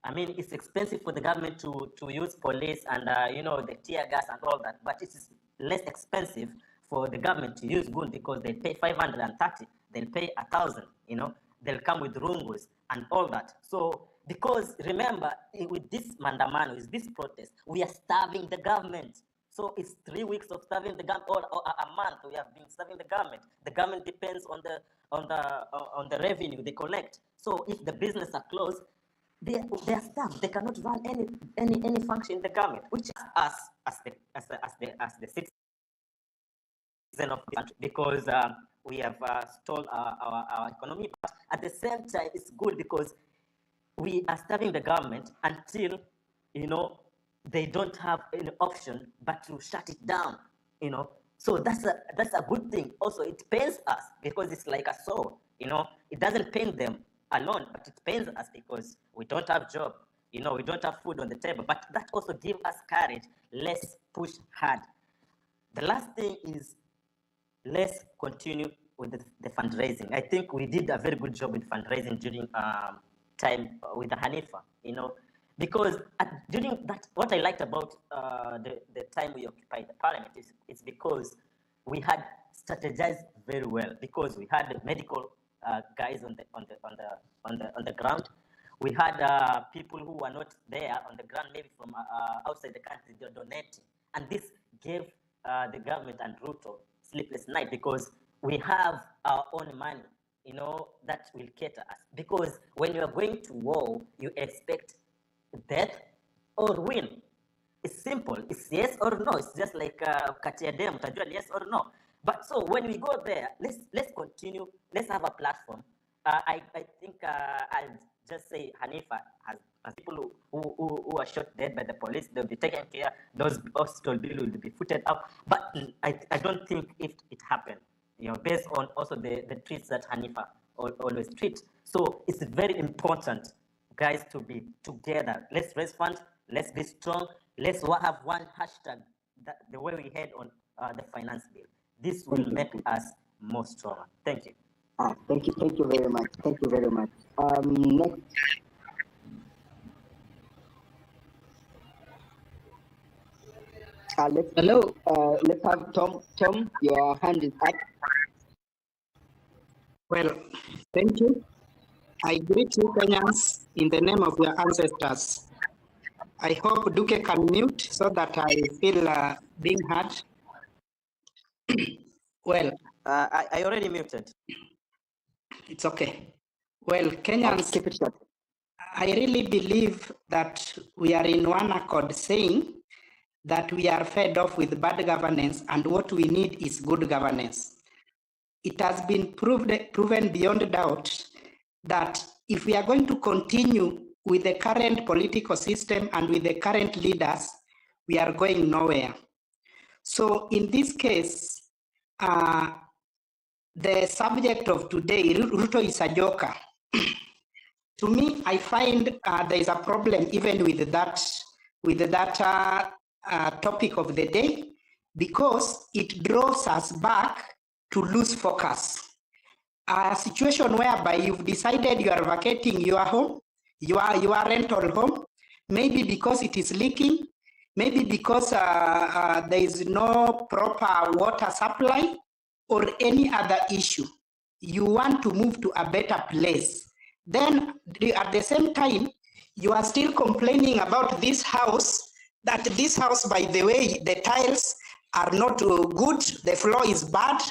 [SPEAKER 11] I mean, it's expensive for the government to use police and you know, the tear gas and all that, but it is less expensive for the government to use goons, because they pay 530 they'll pay 1,000, you know, they'll come with rungus and all that. So, because remember, with this mandamano, is this protest, we are starving the government. So it's 3 weeks of starving the government, or a month we have been starving the government. The government depends on the revenue they collect. So if the business are closed, they are starved. They cannot run any function in the government, which is us as the citizen of the country, because we have stalled our economy. But at the same time, it's good because we are starving the government until, you know, they don't have any option but to shut it down, you know. So that's a good thing. Also, it pains us because it's like a soul, you know. It doesn't pain them alone, but it pains us because we don't have job, you know, we don't have food on the table. But that also gives us courage. Let's push hard. The last thing is, let's continue with the fundraising. I think we did a very good job with fundraising during time with the Hanifa, you know, because during that, what I liked about the time we occupied the parliament is it's because we had strategized very well, because we had the medical guys on the ground. We had people who were not there on the ground, maybe from outside the country, they're donating, and this gave the government and Ruto sleepless night, because we have our own money, you know, that will cater us. Because when you are going to war, you expect death or win. It's simple. It's yes or no. It's just like katia dem, yes or no. But so when we go there, let's continue. Let's have a platform. I think I'll just say Hanifa has people who are shot dead by the police. They'll be taken care. Those hospital bills will be footed up. But I don't think if it happened, you know, based on also the tweets that Hanifa always tweet. So it's very important, guys, to be together. Let's raise funds. Let's be strong. Let's have one hashtag, the way we head on the finance bill. This will make us more stronger. Thank you.
[SPEAKER 9] Thank you very much. Thank you very much. Next.
[SPEAKER 20] Hello.
[SPEAKER 9] Let's have Tom. Tom, your hand is up.
[SPEAKER 4] Well, thank you. I greet you, Kenyans, in the name of your ancestors. I hope Duke can mute so that I feel being heard. Well,
[SPEAKER 11] I already muted.
[SPEAKER 4] It's okay. Well, Kenyans, I really believe that we are in one accord saying that we are fed off with bad governance and what we need is good governance. It has been proven beyond doubt that if we are going to continue with the current political system and with the current leaders, we are going nowhere. So in this case, the subject of today, Ruto is a joker. To me, I find there is a problem even with that topic of the day, because it draws us back to lose focus. A situation whereby you've decided you are vacating your home, your rental home, maybe because it is leaking, maybe because there is no proper water supply, or any other issue. You want to move to a better place. Then at the same time, you are still complaining about this house, that this house, by the way, the tiles are not good, the floor is bad,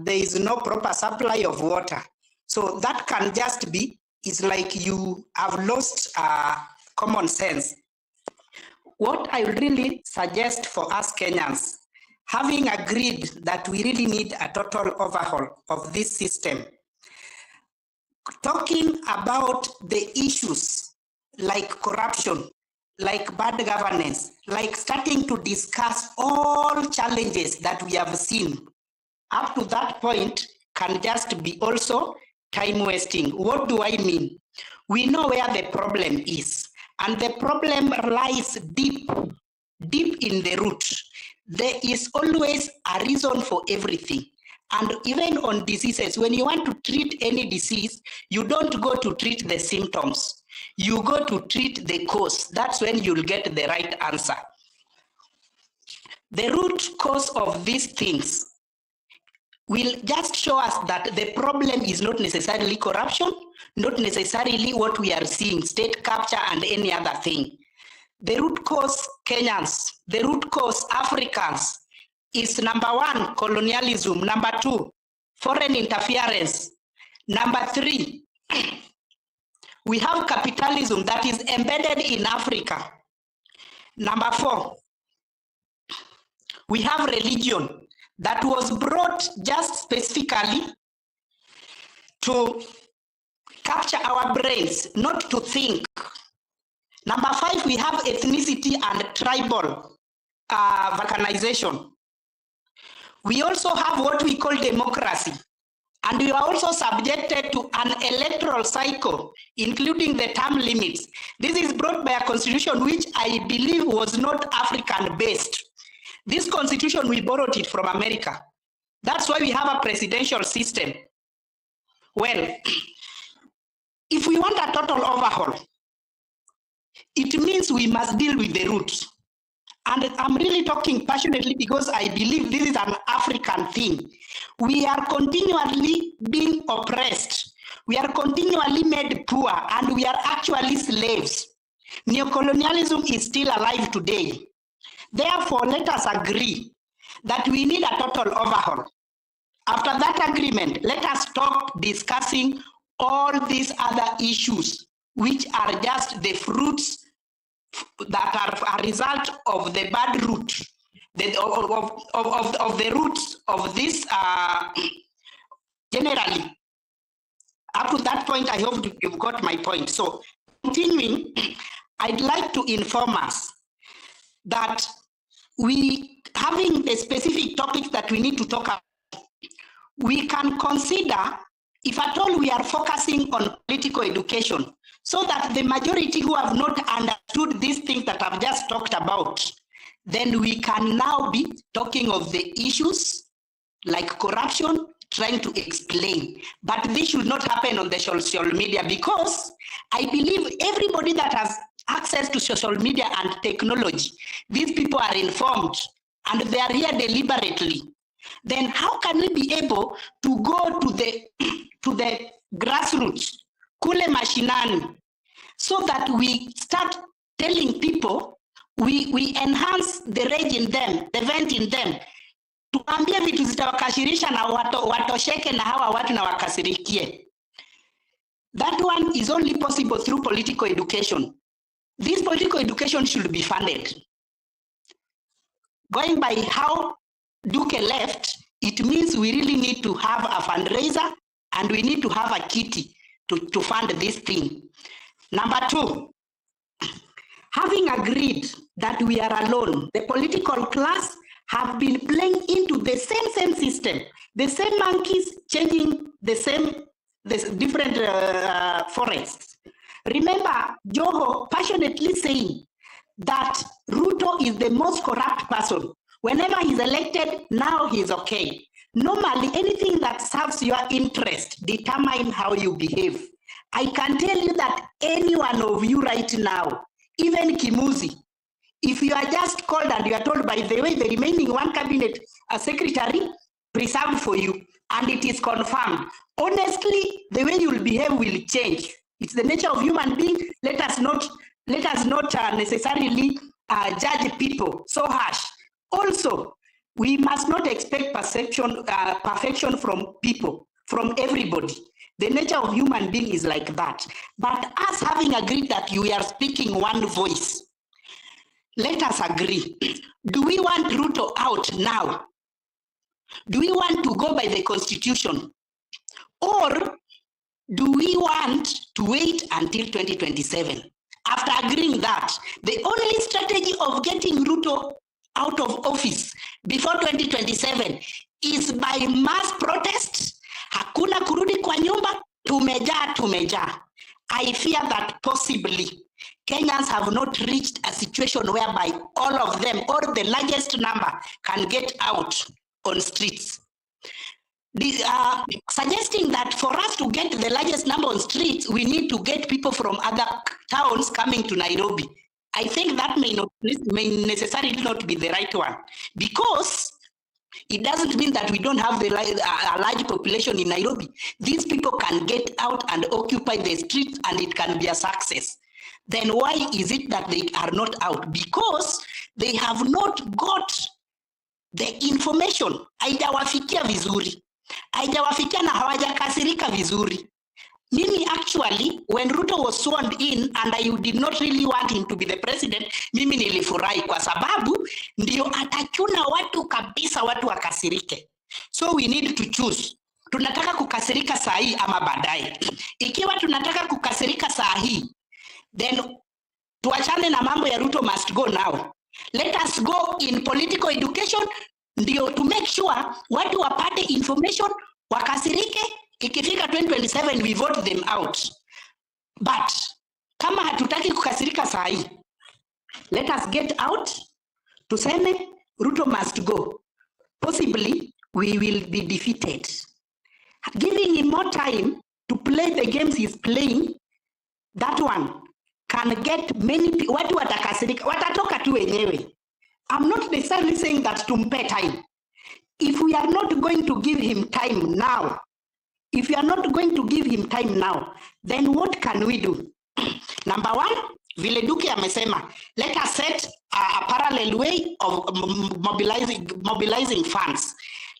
[SPEAKER 4] there is no proper supply of water. So that can just be, it's like you have lost common sense. What I really suggest for us Kenyans, having agreed that we really need a total overhaul of this system, talking about the issues like corruption, like bad governance, like starting to discuss all challenges that we have seen, up to that point can just be also time wasting. What do I mean? We know where the problem is, and the problem lies deep in the root. There is always a reason for everything. And even on diseases, when you want to treat any disease, you don't go to treat the symptoms. You go to treat the cause. That's when you'll get the right answer. The root cause of these things, will just show us that the problem is not necessarily corruption, not necessarily what we are seeing, state capture and any other thing. The root cause Kenyans, the root cause Africans is number 1, colonialism, number 2, foreign interference, number 3, we have capitalism that is embedded in Africa. Number 4, we have religion that was brought just specifically to capture our brains, not to think. Number 5, we have ethnicity and tribal balkanization. We also have what we call democracy. And we are also subjected to an electoral cycle, including the term limits. This is brought by a constitution which I believe was not African-based. This constitution, we borrowed it from America. That's why we have a presidential system. Well, if we want a total overhaul, it means we must deal with the roots. And I'm really talking passionately because I believe this is an African thing. We are continually being oppressed. We are continually made poor, and we are actually slaves. Neocolonialism is still alive today. Therefore, let us agree that we need a total overhaul. After that agreement, let us stop discussing all these other issues, which are just the fruits that are a result of the bad root, of the roots of this generally. Up to that point, I hope you've got my point. So continuing, I'd like to inform us that we, having the specific topics that we need to talk about, we can consider, if at all we are focusing on political education, so that the majority who have not understood these things that I've just talked about, then we can now be talking of the issues like corruption, trying to explain. But this should not happen on the social media, because I believe everybody that has access to social media and technology, these people are informed and they are here deliberately. Then how can we be able to go to the grassroots, kule mashinani, so that we start telling people, we enhance the rage in them, the vent in them, tuambie vitu zitawakashirisha na watosheke na hawa watu na wakasirikie. That one is only possible through political education. This political education should be funded. Going by how Duke left, it means we really need to have a fundraiser and we need to have a kitty to fund this thing. Number 2, having agreed that we are alone, the political class have been playing into the same system, the same monkeys changing the different forests. Remember Joho passionately saying that Ruto is the most corrupt person. Whenever he's elected, now he's okay. Normally, anything that serves your interest determines how you behave. I can tell you that any one of you right now, even Kimuzi, if you are just called and you are told, by the way, the remaining one cabinet secretary preserved for you, and it is confirmed, honestly, the way you will behave will change. It's the nature of human being. Let us not necessarily judge people so harsh. Also, we must not expect perfection from people, from everybody. The nature of human being is like that. But us having agreed that we are speaking one voice, let us agree. Do we want Ruto out now? Do we want to go by the constitution? Or do we want to wait until 2027? After agreeing that, the only strategy of getting Ruto out of office before 2027 is by mass protests. Hakuna kurudi kwa nyumba, tumejaa. I fear that possibly Kenyans have not reached a situation whereby all of them, or the largest number, can get out on streets. Suggesting that for us to get the largest number on streets, we need to get people from other towns coming to Nairobi. I think that may necessarily not be the right one, because It doesn't mean that we don't have a large population in Nairobi. These people can get out and occupy the streets and it can be a success. Then why is it that they are not out? Because they have not got the information. Haijawafikia vizuri. Haijawafikia na hawajakasirika vizuri. Mimi actually, when Ruto was sworn in and I did not really want him to be the president, mimi nilifurahi kwa sababu ndio atachuna watu kabisa, watu wakasirike. So we need to choose. Tunataka kukasirika saa hii ama baadaye. Ikiwa tunataka kukasirika saa hii, then tuachane na mambo ya Ruto must go now. Let us go in political education ndio to make sure watu wapate information, wakasirike. Ikifika 2027 we vote them out. But kama hatutaki kukasirika saa hii, let us get out. Tuseme Ruto must go. Possibly we will be defeated. Giving him more time to play the games he's playing, that one can get many people. Watu watakasirika, watatoka tu wenyewe. I'm not necessarily saying that tumpe time. If we are not going to give him time now, then what can we do? Number one, vile Duke amesema, let us set a parallel way of mobilizing funds.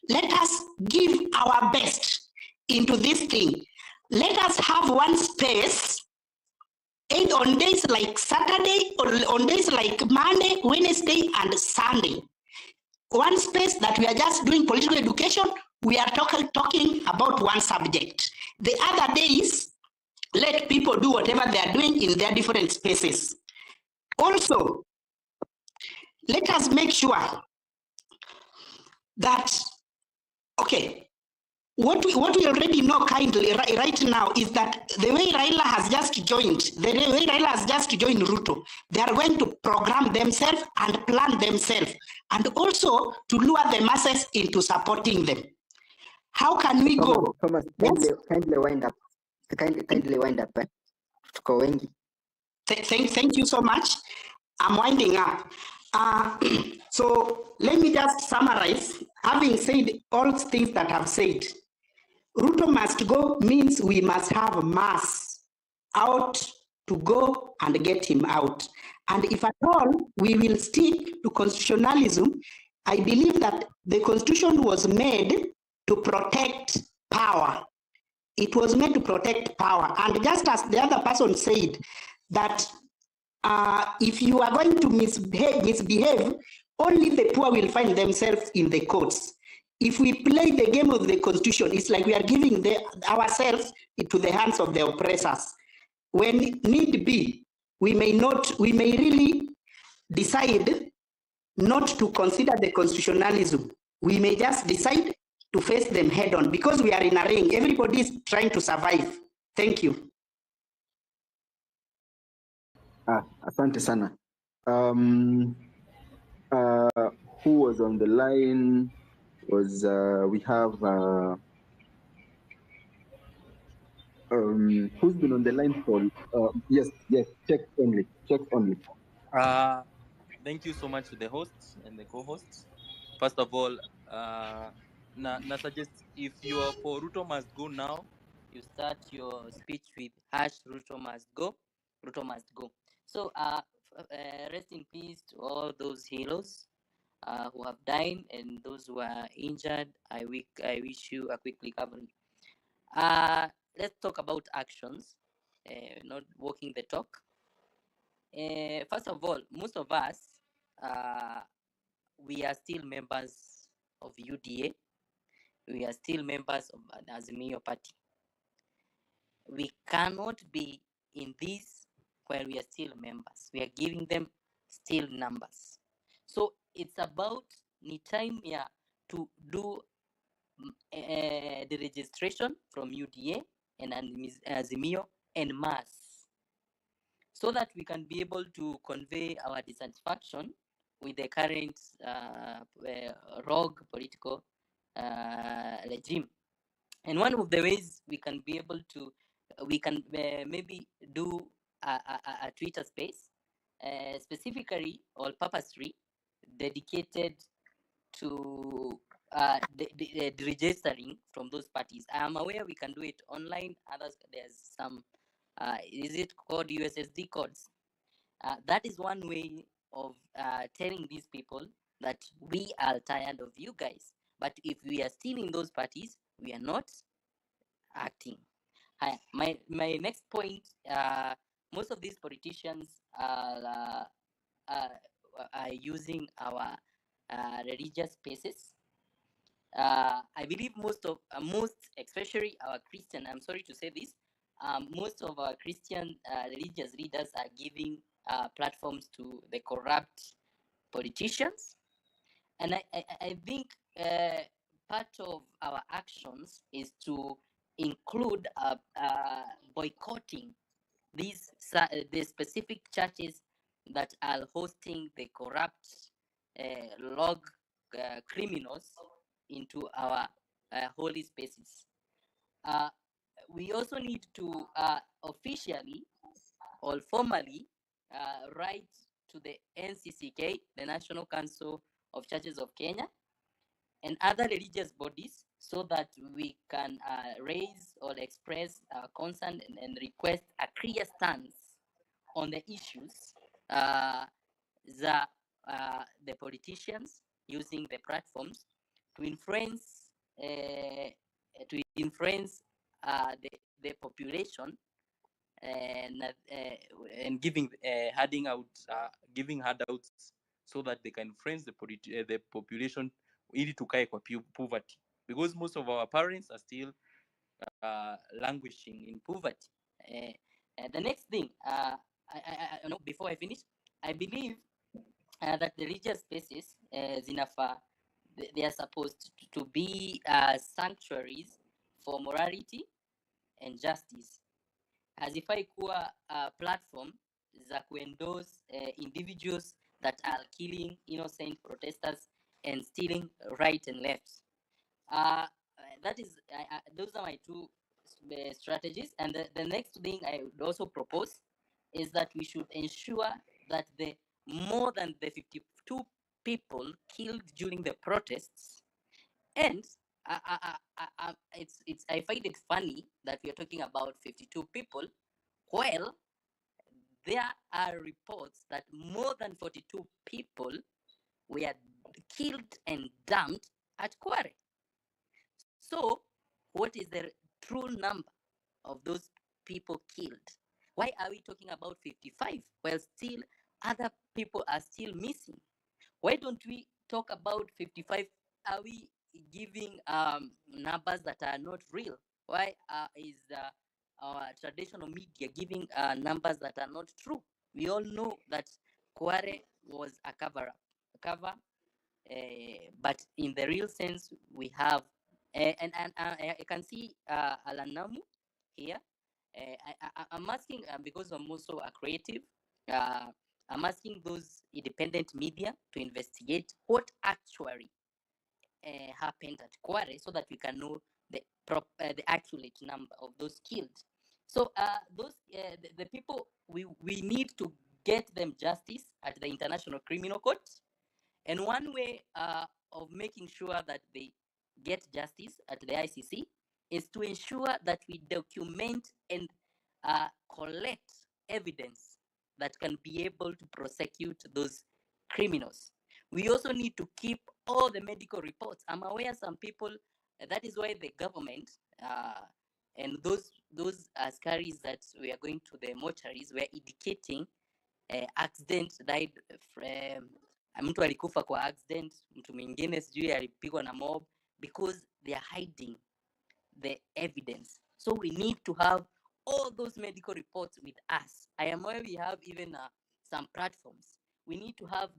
[SPEAKER 4] Let us give our best into this thing. Let us have one space, either on days like Saturday or on days like Monday, Wednesday, and Sunday. One space that we are just doing political education, we are talking about one subject. The other days, let people do whatever they are doing in their different spaces. Also, let us make sure that, okay, what we already know kindly right now is that the way Raila has just joined, Ruto, they are going to program themselves and plan themselves, and also to lure the masses into supporting them. How can we go?
[SPEAKER 9] Thomas, kindly wind up. Kindly wind up. Tuko wengi.
[SPEAKER 4] Thank you so much. I'm winding up. So let me just summarize. Having said all things that I've said, Ruto must go means we must have mass out to go and get him out. And if at all we will stick to constitutionalism, I believe that the constitution was made to protect power. It was made to protect power. And just as the other person said, that if you are going to misbehave, only the poor will find themselves in the courts. If we play the game of the constitution, it's like we are giving ourselves into the hands of the oppressors. When need be, we may really decide not to consider the constitutionalism. We may just decide to face them head on because we are in a ring. Everybody is trying to survive. Thank you.
[SPEAKER 21] Asante sana. Who was on the line? Was we have who's been on the line for yes, check only.
[SPEAKER 6] Thank you so much to the hosts and the co-hosts. First of all, na suggest if you are for Ruto must go now, you start your speech with #Ruto must go. Ruto must go. So rest in peace to all those heroes who have died and those who are injured. I wish you a quick recovery. Let's talk about actions, not walking the talk. First of all, most of us, we are still members of UDA. We are still members of an Azimio party. We cannot be in this while we are still members. We are giving them still numbers. So it's about the time here to do the registration from UDA and Azimio and mass, so that we can be able to convey our dissatisfaction with the current rogue political regime. And one of the ways we can be able to, we can maybe do a Twitter space, specifically or purposely dedicated to registering from those parties. I am aware we can do it online. Others, there's some, is it called USSD codes? That is one way of telling these people that we are tired of you guys. But if we are still in those parties, we are not acting. My next point, most of these politicians are using our religious spaces. I believe most, especially our Christian, I'm sorry to say this, most of our Christian religious leaders are giving platforms to the corrupt politicians. And I think part of our actions is to include boycotting the specific churches that are hosting the corrupt log criminals into our holy spaces. We also need to officially or formally write to the NCCK, the National Council of Churches of Kenya, and other religious bodies, so that we can raise or express concern and request a clear stance on the issues the politicians using the platforms to influence the population, and giving handouts so that they can influence the population ili tukae kwa poverty, because most of our parents are still languishing in poverty. The next thing, before I finish, I believe that the religious spaces, they are supposed to be sanctuaries for morality and justice. Hazifai kuwa platform za kuendorse individuals that are killing innocent protesters and stealing right and left. Those are my two strategies. And the next thing I would also propose is that we should ensure that the more than the 52 people killed during the protests, and I find it funny that we are talking about 52 people, while there are reports that more than 42 people were killed and dumped at Kware. So, what is the true number of those people killed? Why are we talking about 55 while still other people are still missing? Why don't we talk about 55? Are we giving numbers that are not real? Why is our traditional media giving numbers that are not true? We all know that Kware was a cover, but in the real sense, we have, and I can see Alanamu here. I'm asking, because I'm also a creative, I'm asking those independent media to investigate what actually happened at Kware, so that we can know the accurate number of those killed. So the people, we need to get them justice at the International Criminal Court. And one way of making sure that they get justice at the ICC is to ensure that we document and collect evidence that can be able to prosecute those criminals. We also need to keep all the medical reports. I'm aware some people, that is why the government and those askaris that we are going to the mortuaries were indicating accident died from, mtu alikufa kwa accident, mtu mwingine sijui alipigwa na mob, because they are hiding the evidence. So we need to have all those medical reports with us. I am aware we have even some platforms. We need to have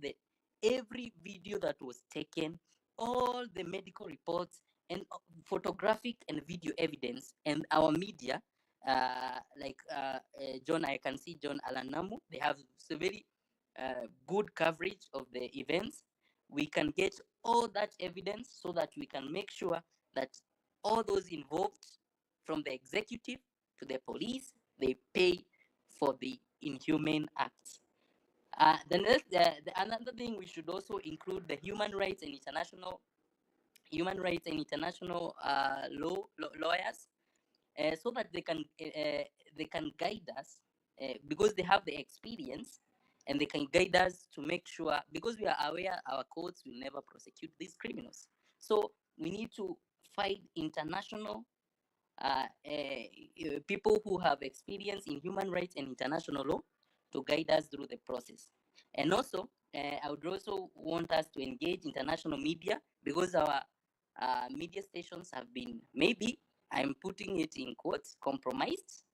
[SPEAKER 6] every video that was taken, all the medical reports, and photographic and video evidence, and our media, like John, I can see John Alanamu, they have very good coverage of the events. We can get all that evidence so that we can make sure that all those involved, from the executive to the police, they pay for the inhumane acts. Another thing, we should also include the human rights and international human rights and international lawyers, so that they can guide us, because they have the experience, and they can guide us to make sure, because we are aware our courts will never prosecute these criminals. So we need to find international people who have experience in human rights and international law to guide us through the process. And also, I would also want us to engage international media, because our media stations have been, maybe, I'm putting it in quotes, compromised.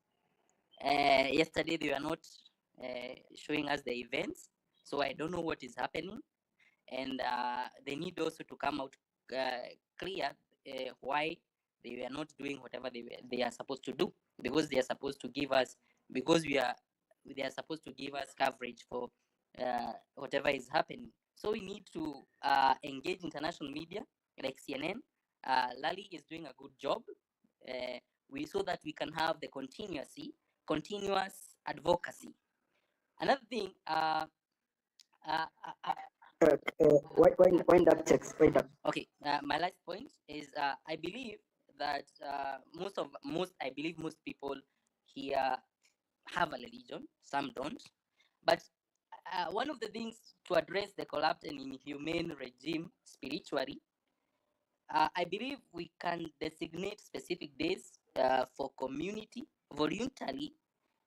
[SPEAKER 6] Yesterday, they were not showing us the events, so I don't know what is happening. And they need also to come out clear why they were not doing whatever they are supposed to do, because they are supposed to give us, they are supposed to give us coverage for whatever is happening. So we need to engage international media like CNN. Lali is doing a good job. So that we can have the continuous advocacy. Another thing,
[SPEAKER 9] Wind up, checks. Wind up.
[SPEAKER 6] okay, my last point is I believe that most people here have a religion, some don't. But one of the things to address the corrupt and inhumane regime spiritually, I believe we can designate specific days for community voluntary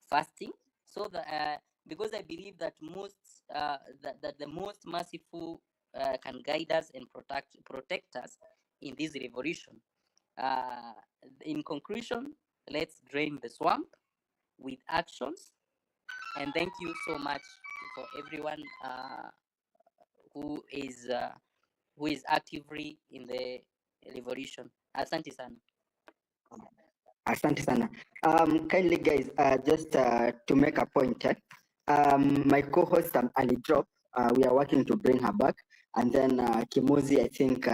[SPEAKER 6] fasting, so that because I believe that that the most merciful can guide us and protect us in this revolution. In conclusion, let's drain the swamp with actions, and thank you so much for everyone who is actively in the revolution. Asante sana.
[SPEAKER 9] Asante sana. Kindly guys, just to make a point, my co-host Ali drop. We are working to bring her back, and then Kimuzi, I think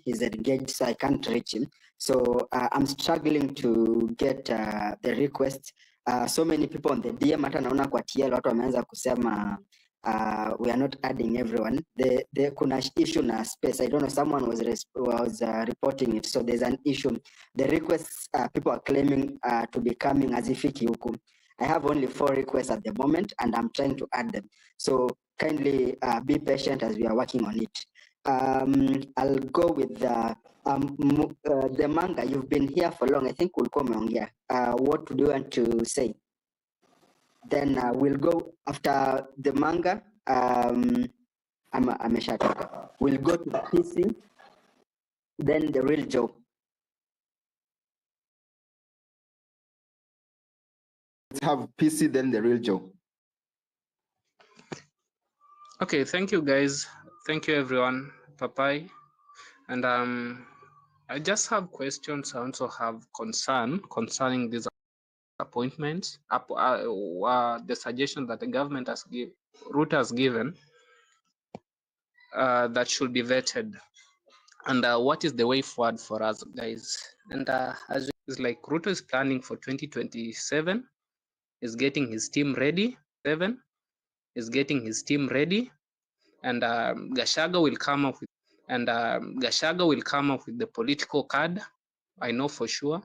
[SPEAKER 9] he's engaged, so I can't reach him. So I'm struggling to get the request. So many people on the DM, hata naona kwa TL watu wameanza kusema we are not adding everyone. The kuna issue na space. I don't know, someone was reporting it. So there's an issue. The requests people are claiming to be coming as if huku. I have only 4 requests at the moment, and I'm trying to add them. So kindly be patient as we are working on it. I'll go with the manga. You've been here for long. I think we'll come on here. What do you want to say? Then we'll go after the manga. Ameshatoka. We'll go to PC, then the real Joe.
[SPEAKER 21] Let's have PC, then the real Joe.
[SPEAKER 5] Okay, thank you guys. Thank you everyone. Papai. And I just have questions. I also have concern concerning these appointments. The suggestion that the government has Ruto has given that should be vetted. And what is the way forward for us, guys? And as it's like Ruto is planning for 2027, is getting his team ready. Is getting his team ready, and Gashaga will come up with the political card. I know for sure.